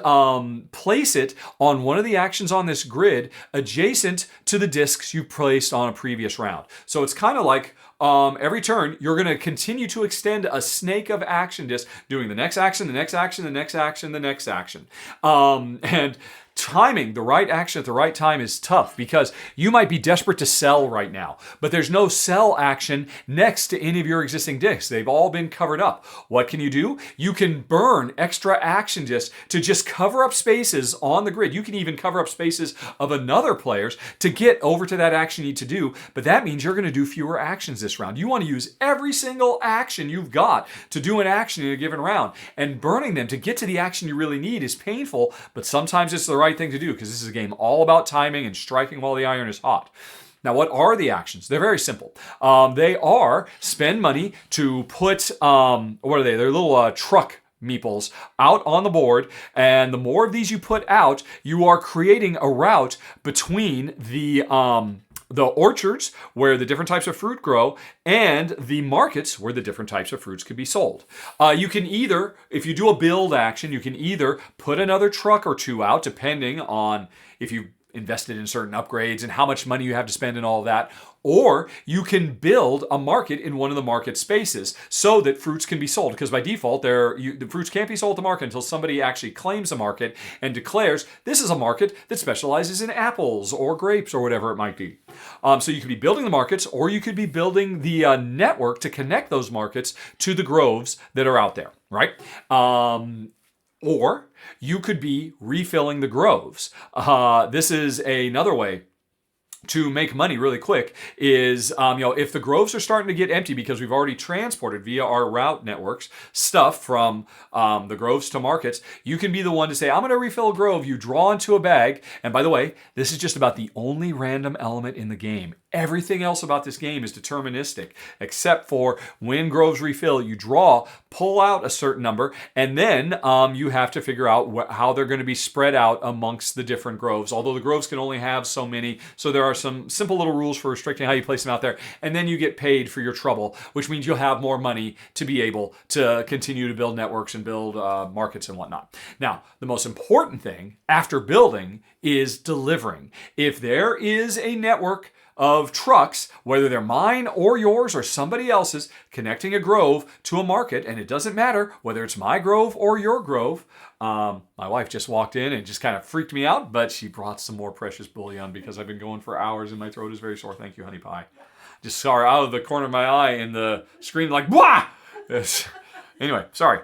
Speaker 1: place it on one of the actions on this grid adjacent to the discs you placed on a previous round. So it's kind of like every turn, you're going to continue to extend a snake of action discs, doing the next action, the next action, the next action, the next action. And timing the right action at the right time is tough because you might be desperate to sell right now, but there's no sell action next to any of your existing discs. They've all been covered up. What can you do? You can burn extra action discs to just cover up spaces on the grid. You can even cover up spaces of another player's to get over to that action you need to do, but that means you're going to do fewer actions this round. You want to use every single action you've got to do an action in a given round, and burning them to get to the action you really need is painful, but sometimes it's the right thing to do because this is a game all about timing and striking while the iron is hot. Now, what are the actions? They're very simple. They are spend money to put, what are they? They're little truck meeples out on the board, and the more of these you put out, you are creating a route between the orchards where the different types of fruit grow and the markets where the different types of fruits can be sold. You can either, if you do a build action, you can either put another truck or two out, depending on if you invested in certain upgrades and how much money you have to spend and all of that. Or you can build a market in one of the market spaces so that fruits can be sold. Because by default, the fruits can't be sold at the market until somebody actually claims a market and declares this is a market that specializes in apples or grapes or whatever it might be. So you could be building the markets, or you could be building the network to connect those markets to the groves that are out there, right? Or you could be refilling the groves. This is another way to make money really quick is, if the groves are starting to get empty because we've already transported via our route networks stuff from the groves to markets, you can be the one to say, I'm going to refill a grove. You draw into a bag. And by the way, this is just about the only random element in the game. Everything else about this game is deterministic, except for when groves refill, you draw, pull out a certain number, and then you have to figure out how they're going to be spread out amongst the different groves. Although the groves can only have so many, so there are some simple little rules for restricting how you place them out there, and then you get paid for your trouble, which means you'll have more money to be able to continue to build networks and build markets and whatnot. Now, the most important thing after building is delivering. If there is a network of trucks, whether they're mine or yours or somebody else's, connecting a grove to a market, and it doesn't matter whether it's my grove or your grove. My wife just walked in and just kind of freaked me out, but she brought some more precious bouillon because I've been going for hours and my throat is very sore. Thank you, honey pie. Just saw her out of the corner of my eye in the screen like, blah! Anyway, sorry.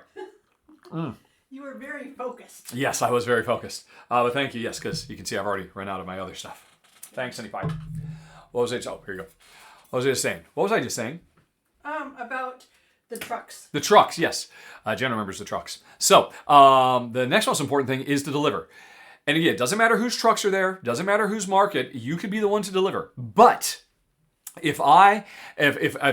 Speaker 2: You were very focused.
Speaker 1: Yes, I was very focused. But thank you, yes, because you can see I've already run out of my other stuff. Thanks, honey pie. What was I? Oh, here you go. What was I just saying? What was I just saying?
Speaker 2: About the trucks.
Speaker 1: The trucks, yes. Jen remembers the trucks. So, the next most important thing is to deliver. And again, it doesn't matter whose trucks are there, doesn't matter whose market, you could be the one to deliver. But if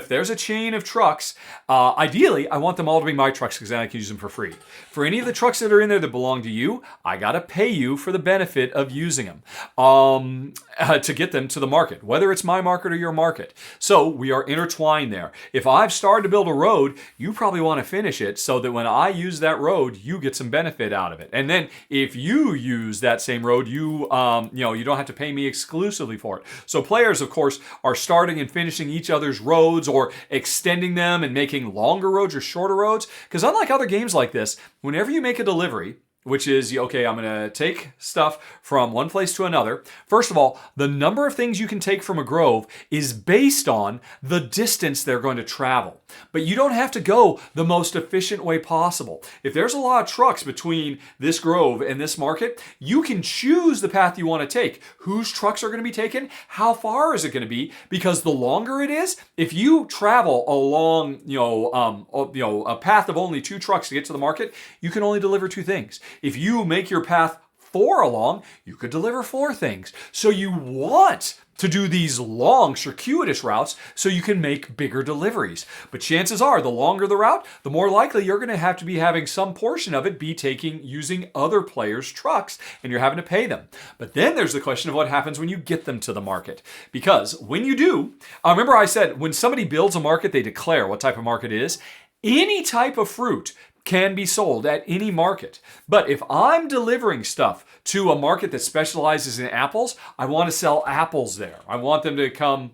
Speaker 1: there's a chain of trucks, ideally, I want them all to be my trucks because then I can use them for free. For any of the trucks that are in there that belong to you, I gotta pay you for the benefit of using them to get them to the market, whether it's my market or your market. So we are intertwined there. If I've started to build a road, you probably want to finish it so that when I use that road, you get some benefit out of it. And then if you use that same road, you don't have to pay me exclusively for it. So players, of course, are starting and finishing each other's roads or extending them and making longer roads or shorter roads. Because unlike other games like this, whenever you make a delivery, which is, okay, I'm going to take stuff from one place to another. First of all, the number of things you can take from a grove is based on the distance they're going to travel. But you don't have to go the most efficient way possible. If there's a lot of trucks between this grove and this market, you can choose the path you want to take. Whose trucks are going to be taken? How far is it going to be? Because the longer it is, if you travel along, a path of only 2 trucks to get to the market, you can only deliver 2 things. If you make your path 4 along, you could deliver 4 things. So you want to do these long, circuitous routes so you can make bigger deliveries. But chances are, the longer the route, the more likely you're going to have to be having some portion of it be using other players' trucks, and you're having to pay them. But then there's the question of what happens when you get them to the market. Because when you do, remember I said, when somebody builds a market, they declare what type of market it is. Any type of fruit can be sold at any market. But if I'm delivering stuff to a market that specializes in apples, I want to sell apples there. I want them to come,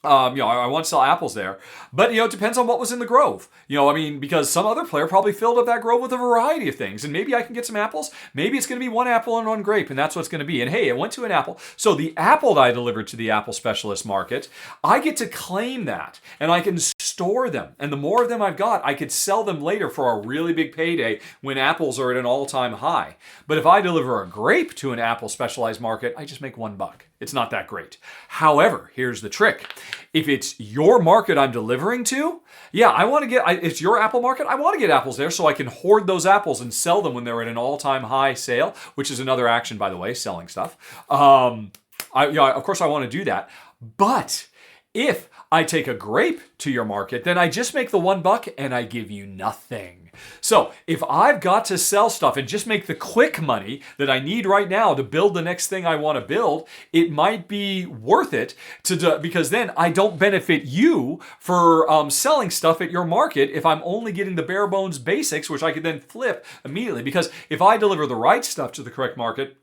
Speaker 1: I want to sell apples there. But, it depends on what was in the grove. Because some other player probably filled up that grove with a variety of things. And maybe I can get some apples. Maybe it's going to be 1 apple and 1 grape, and that's what it's going to be. And hey, it went to an apple. So the apple that I delivered to the apple specialist market, I get to claim that. And I can store them. And the more of them I've got, I could sell them later for a really big payday when apples are at an all-time high. But if I deliver a grape to an apple specialized market, I just make $1. It's not that great. However, here's the trick. If it's your market I'm delivering to, it's your apple market, I want to get apples there so I can hoard those apples and sell them when they're at an all-time high sale, which is another action, by the way, selling stuff. Of course I want to do that. But if I take a grape to your market, then I just make the $1 and I give you nothing. So if I've got to sell stuff and just make the quick money that I need right now to build the next thing I want to build, it might be worth it to do, because then I don't benefit you for selling stuff at your market if I'm only getting the bare bones basics, which I could then flip immediately. Because if I deliver the right stuff to the correct market,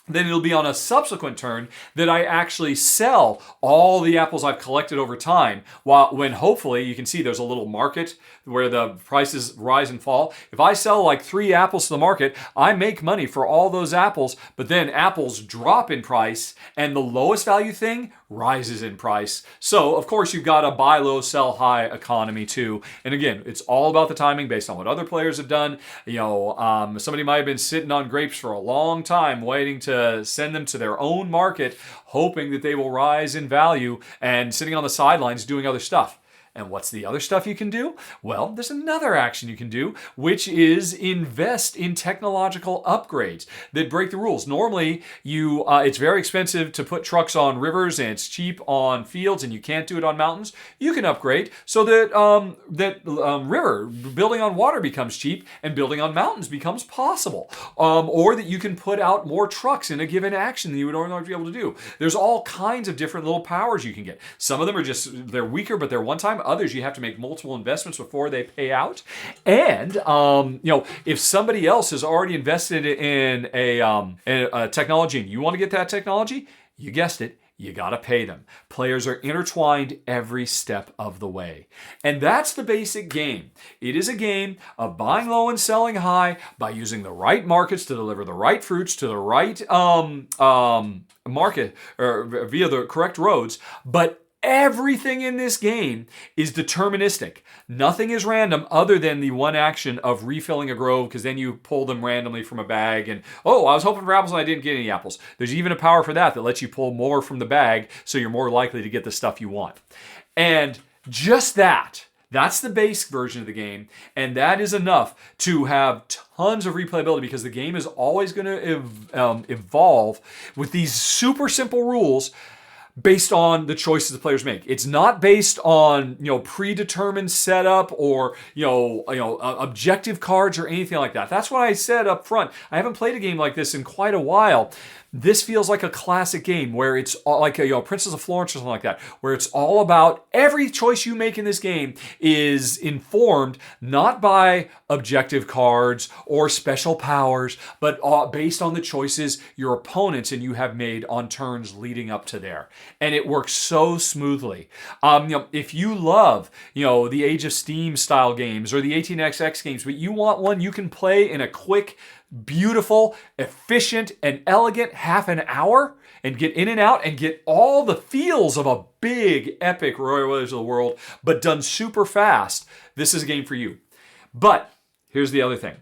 Speaker 1: then it'll be on a subsequent turn that I actually sell all the apples I've collected over time, when hopefully you can see there's a little market where the prices rise and fall. If I sell like 3 apples to the market, I make money for all those apples, but then apples drop in price and the lowest value thing rises in price. So of course you've got a buy low, sell high economy too. And again, it's all about the timing based on what other players have done. Somebody might have been sitting on grapes for a long time waiting to send them to their own market, hoping that they will rise in value, and sitting on the sidelines doing other stuff. And what's the other stuff you can do? Well, there's another action you can do, which is invest in technological upgrades that break the rules. Normally, it's very expensive to put trucks on rivers, and it's cheap on fields, and you can't do it on mountains. You can upgrade so that river building on water becomes cheap, and building on mountains becomes possible. Or that you can put out more trucks in a given action than you would ordinarily be able to do. There's all kinds of different little powers you can get. Some of them are they're weaker, but they're one time. Others, you have to make multiple investments before they pay out. And, if somebody else has already invested in a technology and you want to get that technology, you guessed it, you got to pay them. Players are intertwined every step of the way. And that's the basic game. It is a game of buying low and selling high by using the right markets to deliver the right fruits to the right market, or via the correct roads. But everything in this game is deterministic. Nothing is random other than the one action of refilling a grove, because then you pull them randomly from a bag and, I was hoping for apples and I didn't get any apples. There's even a power for that lets you pull more from the bag, so you're more likely to get the stuff you want. And just that's the base version of the game, and that is enough to have tons of replayability, because the game is always going to evolve with these super simple rules based on the choices the players make. It's not based on, predetermined setup or, objective cards or anything like that. That's what I said up front. I haven't played a game like this in quite a while. This feels like a classic game where it's all like Princess of Florence or something like that, where it's all about every choice you make in this game is informed not by objective cards or special powers, but based on the choices your opponents and you have made on turns leading up to there. And it works so smoothly. If you love, the Age of Steam style games or the 18xx games, but you want one you can play in a quick, beautiful, efficient, and elegant half an hour and get in and out and get all the feels of a big, epic Royal Wizards of the World, but done super fast, this is a game for you. But here's the other thing.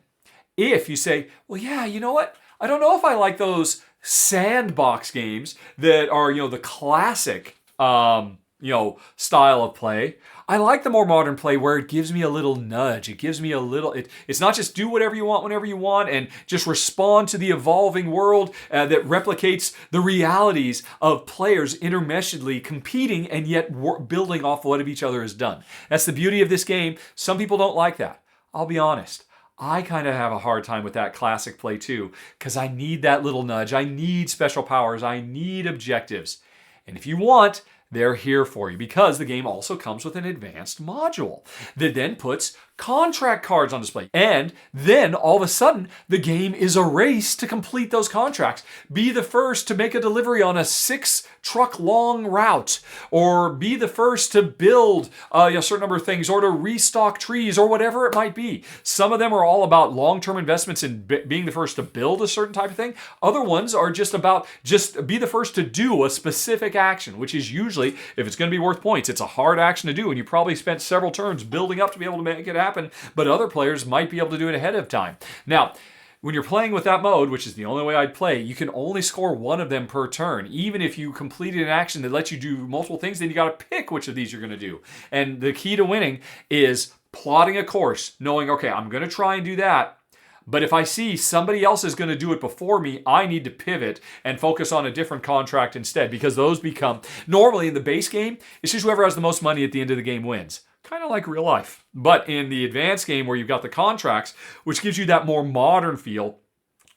Speaker 1: If you say, well, yeah, you know what? I don't know if I like those sandbox games that are, the classic, style of play. I like the more modern play where it gives me a little nudge. It gives me a little, it's not just do whatever you want whenever you want and just respond to the evolving world that replicates the realities of players intermeshedly competing and yet building off what each other has done. That's the beauty of this game. Some people don't like that. I'll be honest. I kind of have a hard time with that classic play too, because I need that little nudge. I need special powers. I need objectives. And if you want, they're here for you, because the game also comes with an advanced module that then puts contract cards on display. And then all of a sudden, the game is a race to complete those contracts. Be the first to make a delivery on a 6-truck long route, or be the first to build a certain number of things, or to restock trees, or whatever it might be. Some of them are all about long-term investments in being the first to build a certain type of thing. Other ones are just about be the first to do a specific action, which is usually, if it's going to be worth points, it's a hard action to do, and you probably spent several turns building up to be able to make it happen, but other players might be able to do it ahead of time. Now, when you're playing with that mode, which is the only way I'd play, you can only score one of them per turn. Even if you completed an action that lets you do multiple things, then you got to pick which of these you're going to do. And the key to winning is plotting a course, knowing, okay, I'm going to try and do that, But if I see somebody else is going to do it before me, I need to pivot and focus on a different contract instead, because those become, normally in the base game, it's just whoever has the most money at the end of the game wins. Kind of like real life. But in the advanced game where you've got the contracts, which gives you that more modern feel,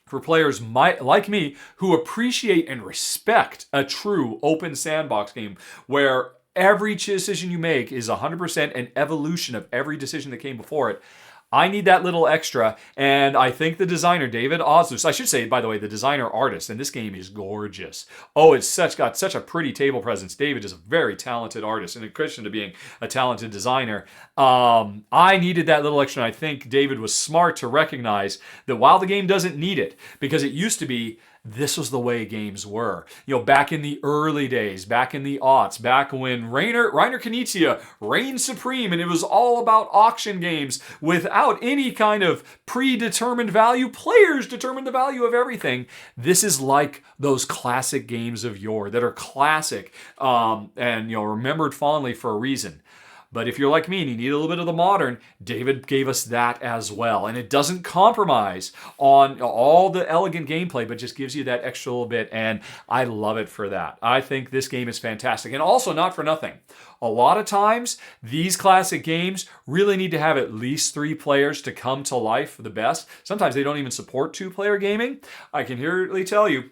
Speaker 1: for players like me who appreciate and respect a true open sandbox game where every decision you make is 100% an evolution of every decision that came before it, I need that little extra, and I think the designer, David Oslus, I should say, by the way, the designer artist, and this game is gorgeous. Oh, it's got such a pretty table presence. David is a very talented artist, in addition to being a talented designer. I needed that little extra, and I think David was smart to recognize that while the game doesn't need it, because it used to be, this was the way games were. Back in the early days, back in the aughts, back when Reiner Knizia reigned supreme, and it was all about auction games without any kind of predetermined value. Players determined the value of everything. This is like those classic games of yore that are classic and remembered fondly for a reason. But if you're like me and you need a little bit of the modern, David gave us that as well. And it doesn't compromise on all the elegant gameplay, but just gives you that extra little bit. And I love it for that. I think this game is fantastic. And also, not for nothing, a lot of times, these classic games really need to have at least 3 players to come to life for the best. Sometimes they don't even support 2-player gaming. I can clearly tell you,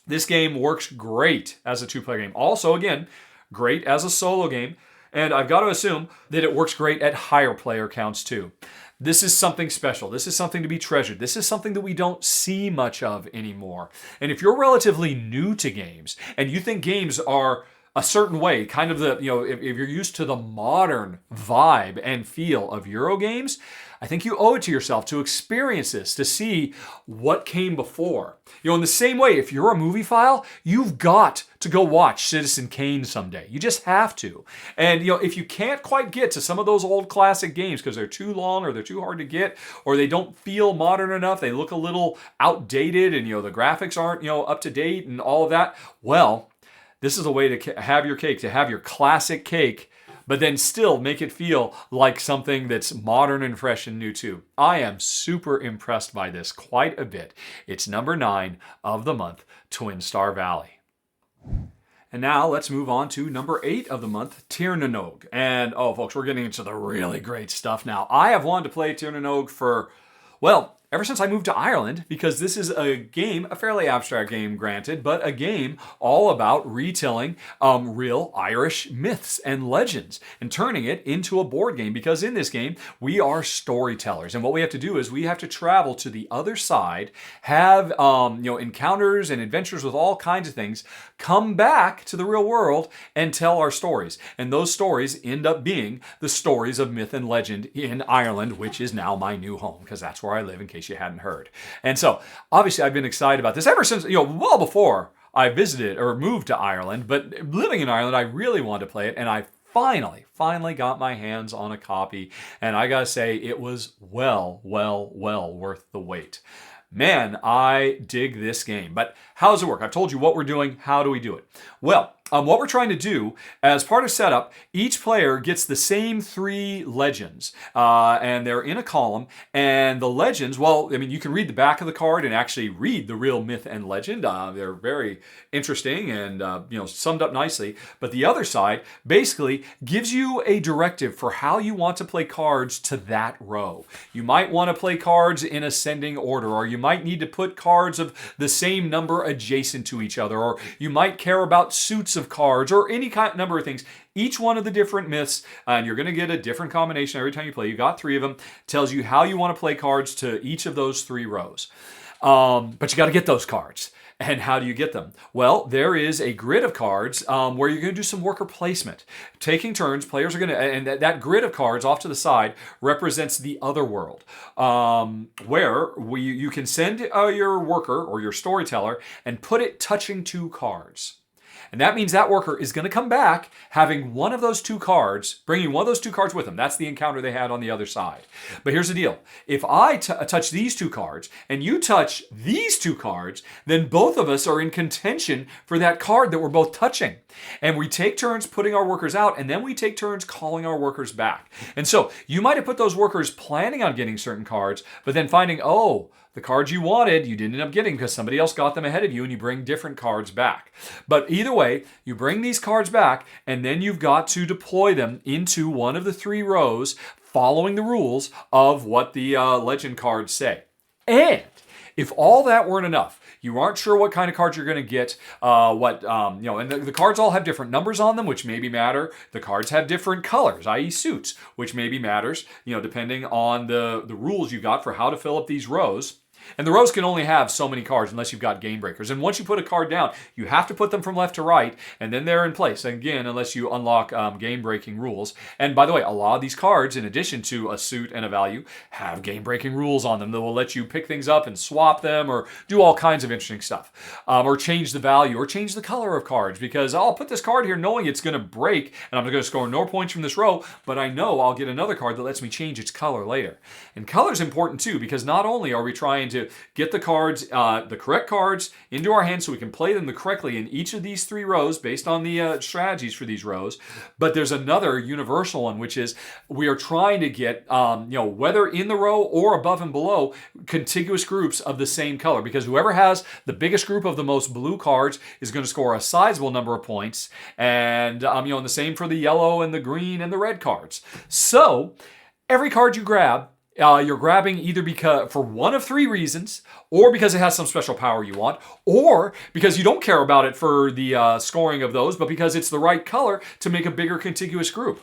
Speaker 1: this game works great as a 2-player game. Also, again, great as a solo game. And I've got to assume that it works great at higher player counts too. This is something special. This is something to be treasured. This is something that we don't see much of anymore. And if you're relatively new to games and you think games are a certain way, kind of if you're used to the modern vibe and feel of Euro games, I think you owe it to yourself to experience this, to see what came before. In the same way, if you're a movie file, you've got to go watch Citizen Kane someday. You just have to. And, if you can't quite get to some of those old classic games because they're too long or they're too hard to get or they don't feel modern enough, they look a little outdated and, the graphics aren't, up to date and all of that, well, this is a way to have your cake, to have your classic cake, but then still make it feel like something that's modern and fresh and new too. I am super impressed by this quite a bit. It's number 9 of the month, Twinstar Valley. And now let's move on to number 8 of the month, Tir na Nog. And folks, we're getting into the really great stuff now. I have wanted to play Tir na Nog for, ever since I moved to Ireland, because this is a game, a fairly abstract game, granted, but a game all about retelling real Irish myths and legends and turning it into a board game, because in this game, we are storytellers. And what we have to do is we have to travel to the other side, have encounters and adventures with all kinds of things, come back to the real world and tell our stories. And those stories end up being the stories of myth and legend in Ireland, which is now my new home, because that's where I live, in case you hadn't heard. And so, obviously, I've been excited about this ever since, well before I visited or moved to Ireland. But living in Ireland, I really wanted to play it, and I finally got my hands on a copy. And I gotta say, it was well worth the wait. Man, I dig this game. But how does it work? I've told you what we're doing. How do we do it? Well, what we're trying to do, as part of setup, each player gets the same 3 legends, and they're in a column, and the legends, you can read the back of the card and actually read the real myth and legend. They're very interesting and, summed up nicely, but the other side basically gives you a directive for how you want to play cards to that row. You might want to play cards in ascending order, or you might need to put cards of the same number adjacent to each other, or you might care about suits of cards, or any number of things. Each one of the different myths, and you're going to get a different combination every time you play. You got 3 of them. Tells you how you want to play cards to each of those 3 rows. But you got to get those cards. And how do you get them? Well, there is a grid of cards where you're going to do some worker placement. Taking turns, players are going to, and that grid of cards off to the side represents the other world, where you can send your worker or your storyteller and put it touching 2 cards. And that means that worker is going to come back having one of those two cards, bringing one of those two cards with them. That's the encounter they had on the other side. But here's the deal. If I touch these two cards and you touch these two cards, then both of us are in contention for that card that we're both touching. And we take turns putting our workers out, and then we take turns calling our workers back. And so you might have put those workers planning on getting certain cards, but then finding, oh, the cards you wanted, you didn't end up getting because somebody else got them ahead of you, and you bring different cards back. But either way, you bring these cards back, and then you've got to deploy them into one of the 3 rows following the rules of what the legend cards say. And if all that weren't enough, you aren't sure what kind of cards you're going to get, and the cards all have different numbers on them, which maybe matter. The cards have different colors, i.e. suits, which maybe matters, depending on the rules you got for how to fill up these rows. And the rows can only have so many cards unless you've got game breakers. And once you put a card down, you have to put them from left to right, and then they're in place. Again, unless you unlock game breaking rules. And by the way, a lot of these cards, in addition to a suit and a value, have game breaking rules on them that will let you pick things up and swap them or do all kinds of interesting stuff. Or change the value or change the color of cards, because I'll put this card here knowing it's going to break and I'm going to score no points from this row, but I know I'll get another card that lets me change its color later. And color is important too, because not only are we trying to get the cards, the correct cards into our hands so we can play them correctly in each of these 3 rows based on the strategies for these rows. But there's another universal one, which is we are trying to get, whether in the row or above and below, contiguous groups of the same color, because whoever has the biggest group of the most blue cards is going to score a sizable number of points. And, and the same for the yellow and the green and the red cards. So every card you grab, you're grabbing either because for one of 3 reasons, or because it has some special power you want, or because you don't care about it for the scoring of those, but because it's the right color to make a bigger contiguous group.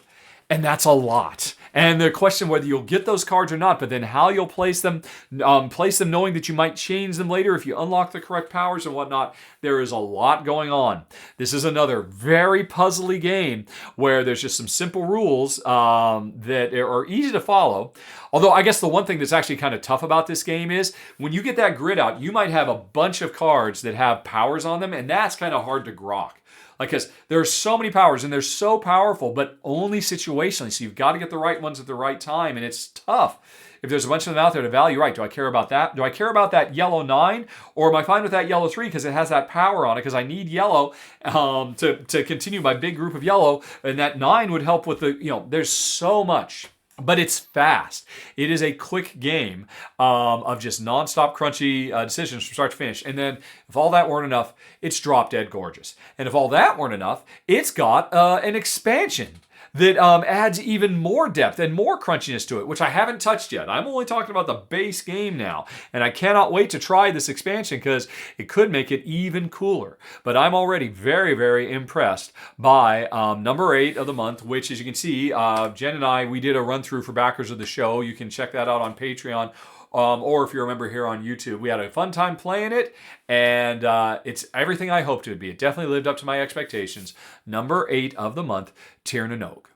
Speaker 1: And that's a lot. And the question whether you'll get those cards or not, but then how you'll place them knowing that you might change them later if you unlock the correct powers and whatnot. There is a lot going on. This is another very puzzly game where there's just some simple rules that are easy to follow. Although I guess the one thing that's actually kind of tough about this game is when you get that grid out, you might have a bunch of cards that have powers on them, and that's kind of hard to grok. Because there's so many powers and they're so powerful, but only situationally. So you've got to get the right ones at the right time, and it's tough. If there's a bunch of them out there to value, right, do I care about that? Do I care about that yellow 9? Or am I fine with that yellow 3 because it has that power on it? Because I need yellow to continue my big group of yellow. And that 9 would help with there's so much. But it's fast. It is a quick game of just nonstop crunchy decisions from start to finish. And then if all that weren't enough, it's drop dead gorgeous. And if all that weren't enough, it's got an expansion that adds even more depth and more crunchiness to it, which I haven't touched yet. I'm only talking about the base game now, and I cannot wait to try this expansion because it could make it even cooler. But I'm already very, very impressed by number 8 of the month, which, as you can see, Jen and I, we did a run-through for backers of the show. You can check that out on Patreon. Or if you remember here on YouTube, we had a fun time playing it, and it's everything I hoped it would be. It definitely lived up to my expectations. Number 8 of the month, Tir na Nog.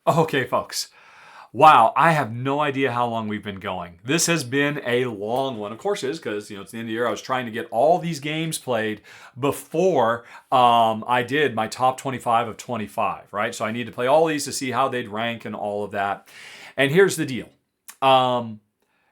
Speaker 1: Okay, folks. Wow, I have no idea how long we've been going. This has been a long one. Of course it is, because it's the end of the year. I was trying to get all these games played before I did my top 25 of 25, right? So I need to play all these to see how they'd rank and all of that. And here's the deal.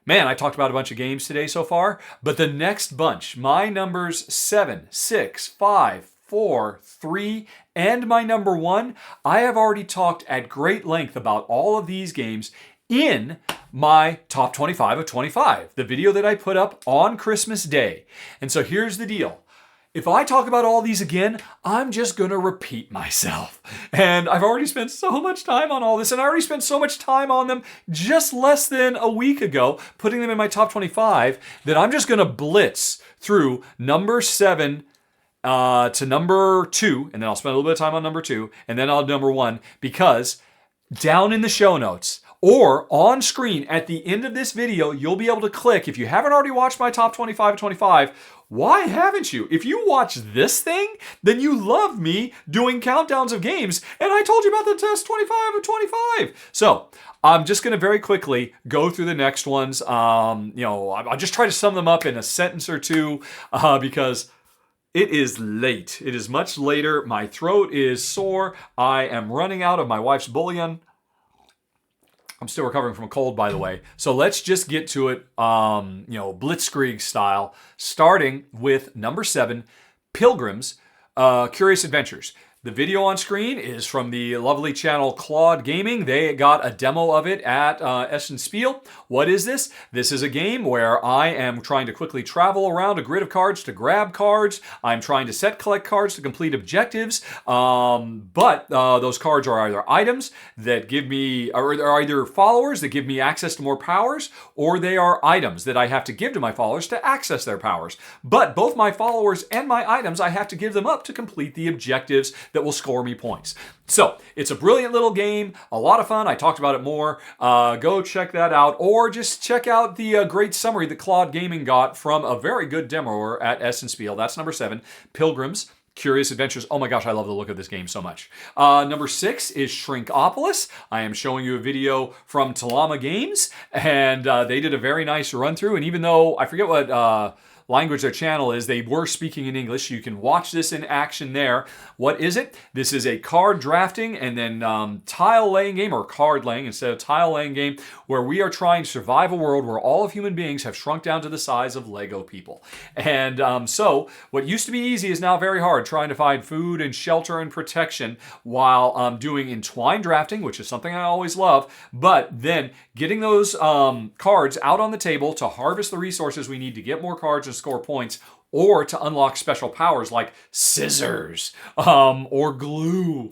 Speaker 1: Man, I talked about a bunch of games today so far, but the next bunch, my numbers 7, 6, 5, 4, 3, and my number 1, I have already talked at great length about all of these games in my top 25 of 25, the video that I put up on Christmas Day. And so here's the deal. If I talk about all these again, I'm just going to repeat myself. And I've already spent so much time on all this, and I already spent so much time on them just less than a week ago, putting them in my top 25, that I'm just going to blitz through number 7 to number 2, and then I'll spend a little bit of time on number 2, and then I'll number 1, because down in the show notes, or on screen at the end of this video, you'll be able to click. If you haven't already watched my top 25 of 25, why haven't you? If you watch this thing, then you love me doing countdowns of games, and I told you about the test 25 of 25. So I'm just going to very quickly go through the next ones. I'll just try to sum them up in a sentence or two because It is late. It is much later. My throat is sore. I am running out of my wife's bouillon. I'm still recovering from a cold, by the way. So let's just get to it, blitzkrieg style, starting with number 7, Pilgrims, Curious Adventures. The video on screen is from the lovely channel Claude Gaming. They got a demo of it at Essen Spiel. What is this? This is a game where I am trying to quickly travel around a grid of cards to grab cards. I'm trying to collect cards to complete objectives. But those cards are either items that give me, or are either followers that give me access to more powers, or they are items that I have to give to my followers to access their powers. But both my followers and my items, I have to give them up to complete the objectives that will score me points. So it's a brilliant little game, a lot of fun. I talked about it more. Go check that out, or just check out the great summary that Claude Gaming got from a very good demoer at Essen Spiel. That's number 7, Pilgrims, Curious Adventures. Oh my gosh, I love the look of this game so much. Number 6 is Shrinkopolis. I am showing you a video from Talama Games, and they did a very nice run through. And even though I forget what language their channel is, they were speaking in English. You can watch this in action there. What is it? This is a card drafting and then tile laying game, or card laying instead of tile laying game, where we are trying to survive a world where all of human beings have shrunk down to the size of Lego people. And so what used to be easy is now very hard, trying to find food and shelter and protection while doing entwined drafting, which is something I always love, but then getting those cards out on the table to harvest the resources we need to get more cards and score points, or to unlock special powers like scissors or glue,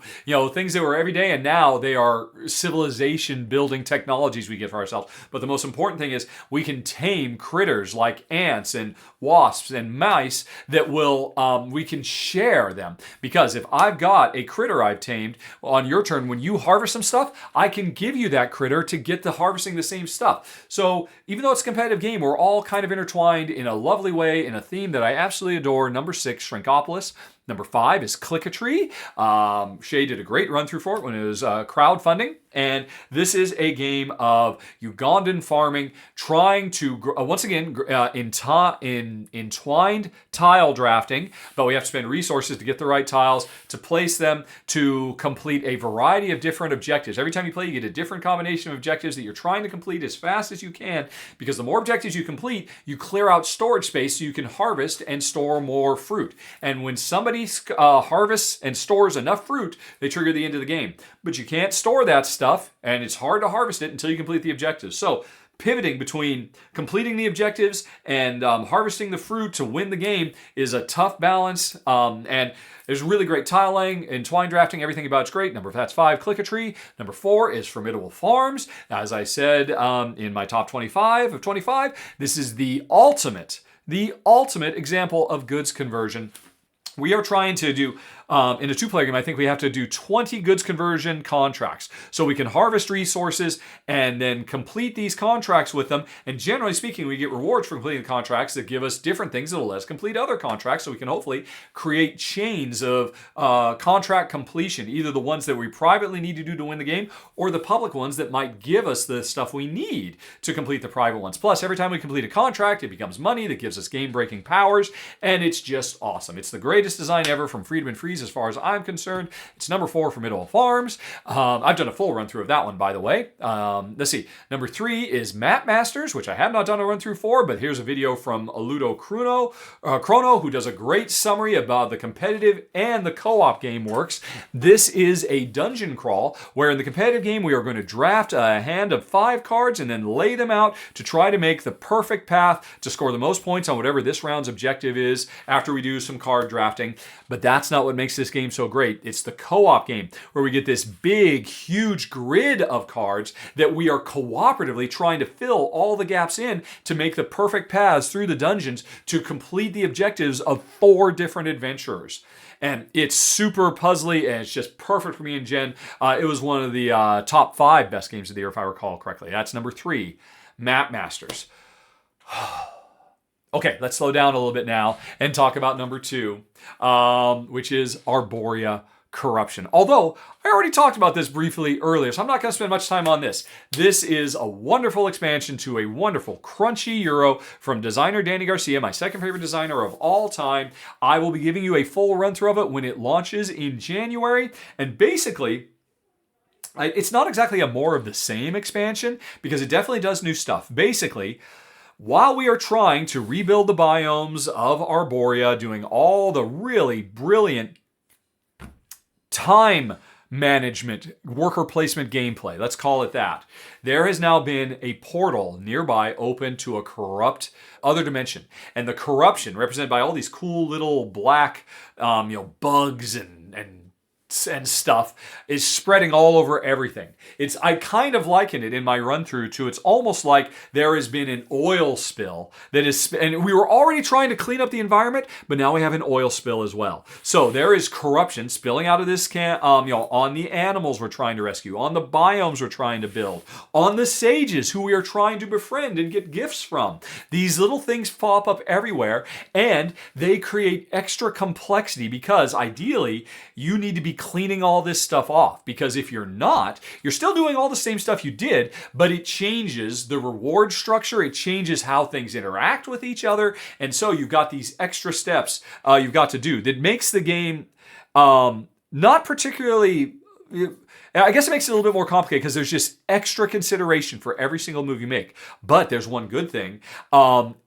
Speaker 1: things that were every day, and now they are civilization building technologies we get for ourselves. But the most important thing is we can tame critters like ants and wasps and mice that will, we can share them. Because if I've got a critter I've tamed, on your turn, when you harvest some stuff, I can give you that critter to get to harvesting the same stuff. So even though it's a competitive game, we're all kind of intertwined in a lovely way, in a theme that I absolutely adore. Number 6, Shrinkopolis. Number 5 is Click-a-Tree. Shay did a great run through for it when it was crowdfunding. And this is a game of Ugandan farming, trying to, once again, entwined tile drafting, but we have to spend resources to get the right tiles, to place them, to complete a variety of different objectives. Every time you play, you get a different combination of objectives that you're trying to complete as fast as you can, because the more objectives you complete, you clear out storage space so you can harvest and store more fruit. And when somebody harvests and stores enough fruit, they trigger the end of the game. But you can't store that stuff, and it's hard to harvest it until you complete the objectives. So pivoting between completing the objectives and harvesting the fruit to win the game is a tough balance. And there's really great tile laying, entwined drafting, everything about it's great. That's 5, Click-a-Tree. Number 4 is Formidable Farms. As I said in my top 25 of 25, this is the ultimate example of goods conversion. We are trying to do, in a 2-player game, I think we have to do 20 goods conversion contracts. So we can harvest resources and then complete these contracts with them. And generally speaking, we get rewards for completing the contracts that give us different things that will let us complete other contracts. So we can hopefully create chains of contract completion, either the ones that we privately need to do to win the game, or the public ones that might give us the stuff we need to complete the private ones. Plus, every time we complete a contract, it becomes money that gives us game-breaking powers, and it's just awesome. It's the greatest design ever from Freedom and Freeze as far as I'm concerned. It's number 4, Formidable Farms. I've done a full run through of that one, by the way. Let's see. Number 3 is Map Masters, which I have not done a run through for, but here's a video from Aludo Chrono, who does a great summary about the competitive and the co-op game works. This is a dungeon crawl, where in the competitive game we are going to draft a hand of 5 cards and then lay them out to try to make the perfect path to score the most points on whatever this round's objective is after we do some card drafting. But that's not what makes this game so great. It's the co-op game, where we get this big, huge grid of cards that we are cooperatively trying to fill all the gaps in to make the perfect paths through the dungeons to complete the objectives of 4 different adventurers. And it's super puzzly, and it's just perfect for me and Jen. It was one of the top 5 best games of the year, if I recall correctly. That's number 3, Map Masters. Okay, let's slow down a little bit now and talk about number 2, which is Arborea corruption. Although, I already talked about this briefly earlier, so I'm not going to spend much time on this. This is a wonderful expansion to a wonderful crunchy Euro from designer Danny Garcia, my second favorite designer of all time. I will be giving you a full run-through of it when it launches in January, and basically, it's not exactly a more of the same expansion, because it definitely does new stuff. Basically, while we are trying to rebuild the biomes of Arborea, doing all the really brilliant time management, worker placement gameplay, let's call it that, there has now been a portal nearby open to a corrupt other dimension. And the corruption, represented by all these cool little black bugs and stuff, is spreading all over everything. I kind of liken it in my run through to, it's almost like there has been an oil spill and we were already trying to clean up the environment, but now we have an oil spill as well. So there is corruption spilling out of this on the animals we're trying to rescue, on the biomes we're trying to build, on the sages who we are trying to befriend and get gifts from. These little things pop up everywhere, and they create extra complexity because ideally you need to be cleaning all this stuff off, because if you're not, you're still doing all the same stuff you did, but it changes the reward structure, it changes how things interact with each other, and so you've got these extra steps you've got to do that makes the game not particularly... I guess it makes it a little bit more complicated because there's just extra consideration for every single move you make. But there's one good thing.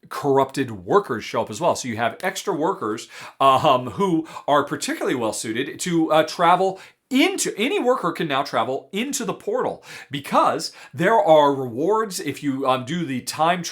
Speaker 1: Corrupted workers show up as well. So you have extra workers who are particularly well suited to travel into... Any worker can now travel into the portal because there are rewards if you do the time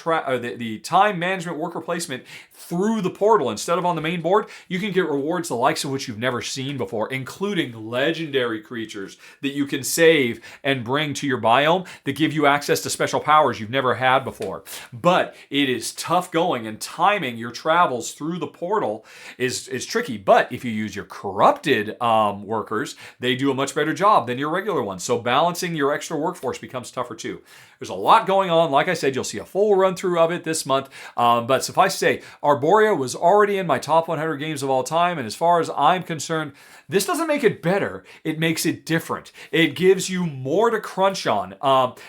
Speaker 1: management worker placement through the portal instead of on the main board. You can get rewards the likes of which you've never seen before, including legendary creatures that you can save and bring to your biome that give you access to special powers you've never had before. But it is tough going, and timing your travels through the portal is tricky. But if you use your corrupted workers, they do a much better job than your regular ones. So balancing your extra workforce becomes tougher too. There's a lot going on. Like I said, you'll see a full run through of it this month. But suffice to say, Arborea was already in my top 100 games of all time. And as far as I'm concerned, this doesn't make it better. It makes it different. It gives you more to crunch on.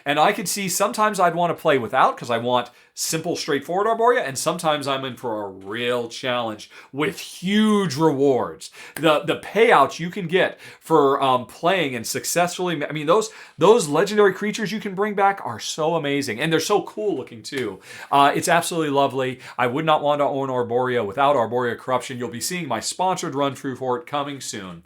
Speaker 1: And I could see sometimes I'd want to play without because I want simple, straightforward Arborea, and sometimes I'm in for a real challenge with huge rewards. The payouts you can get for playing and successfully... I mean, those legendary creatures you can bring back are so amazing, and they're so cool looking too. It's absolutely lovely. I would not want to own Arborea without Arborea Corruption. You'll be seeing my sponsored run-through for it coming soon.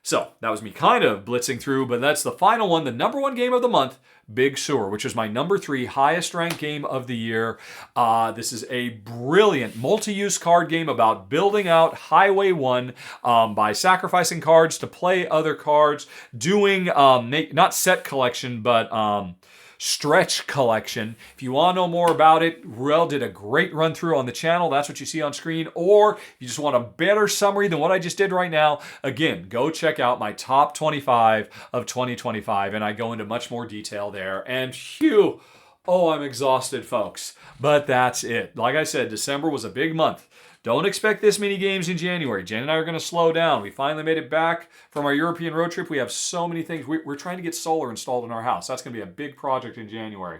Speaker 1: So, that was me kind of blitzing through, but that's the final one, the number one game of the month, Big Sewer, which is my number 3 highest ranked game of the year. This is a brilliant multi-use card game about building out Highway 1 by sacrificing cards to play other cards, doing not set collection, but stretch collection. If you want to know more about it, Rel did a great run through on the channel. That's what you see on screen. Or if you just want a better summary than what I just did right now, again, go check out my top 25 of 2025, and I go into much more detail there. And phew, oh, I'm exhausted, folks. But that's it. Like I said, December was a big month. Don't expect this many games in January. Jen and I are going to slow down. We finally made it back from our European road trip. We have so many things. We're trying to get solar installed in our house. That's going to be a big project in January.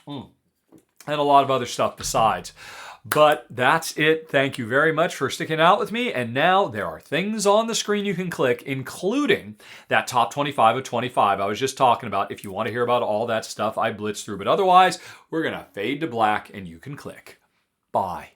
Speaker 1: And a lot of other stuff besides. But that's it. Thank you very much for sticking out with me. And now there are things on the screen you can click, including that top 25 of 25 I was just talking about. If you want to hear about all that stuff I blitzed through. But otherwise, we're going to fade to black and you can click. Bye.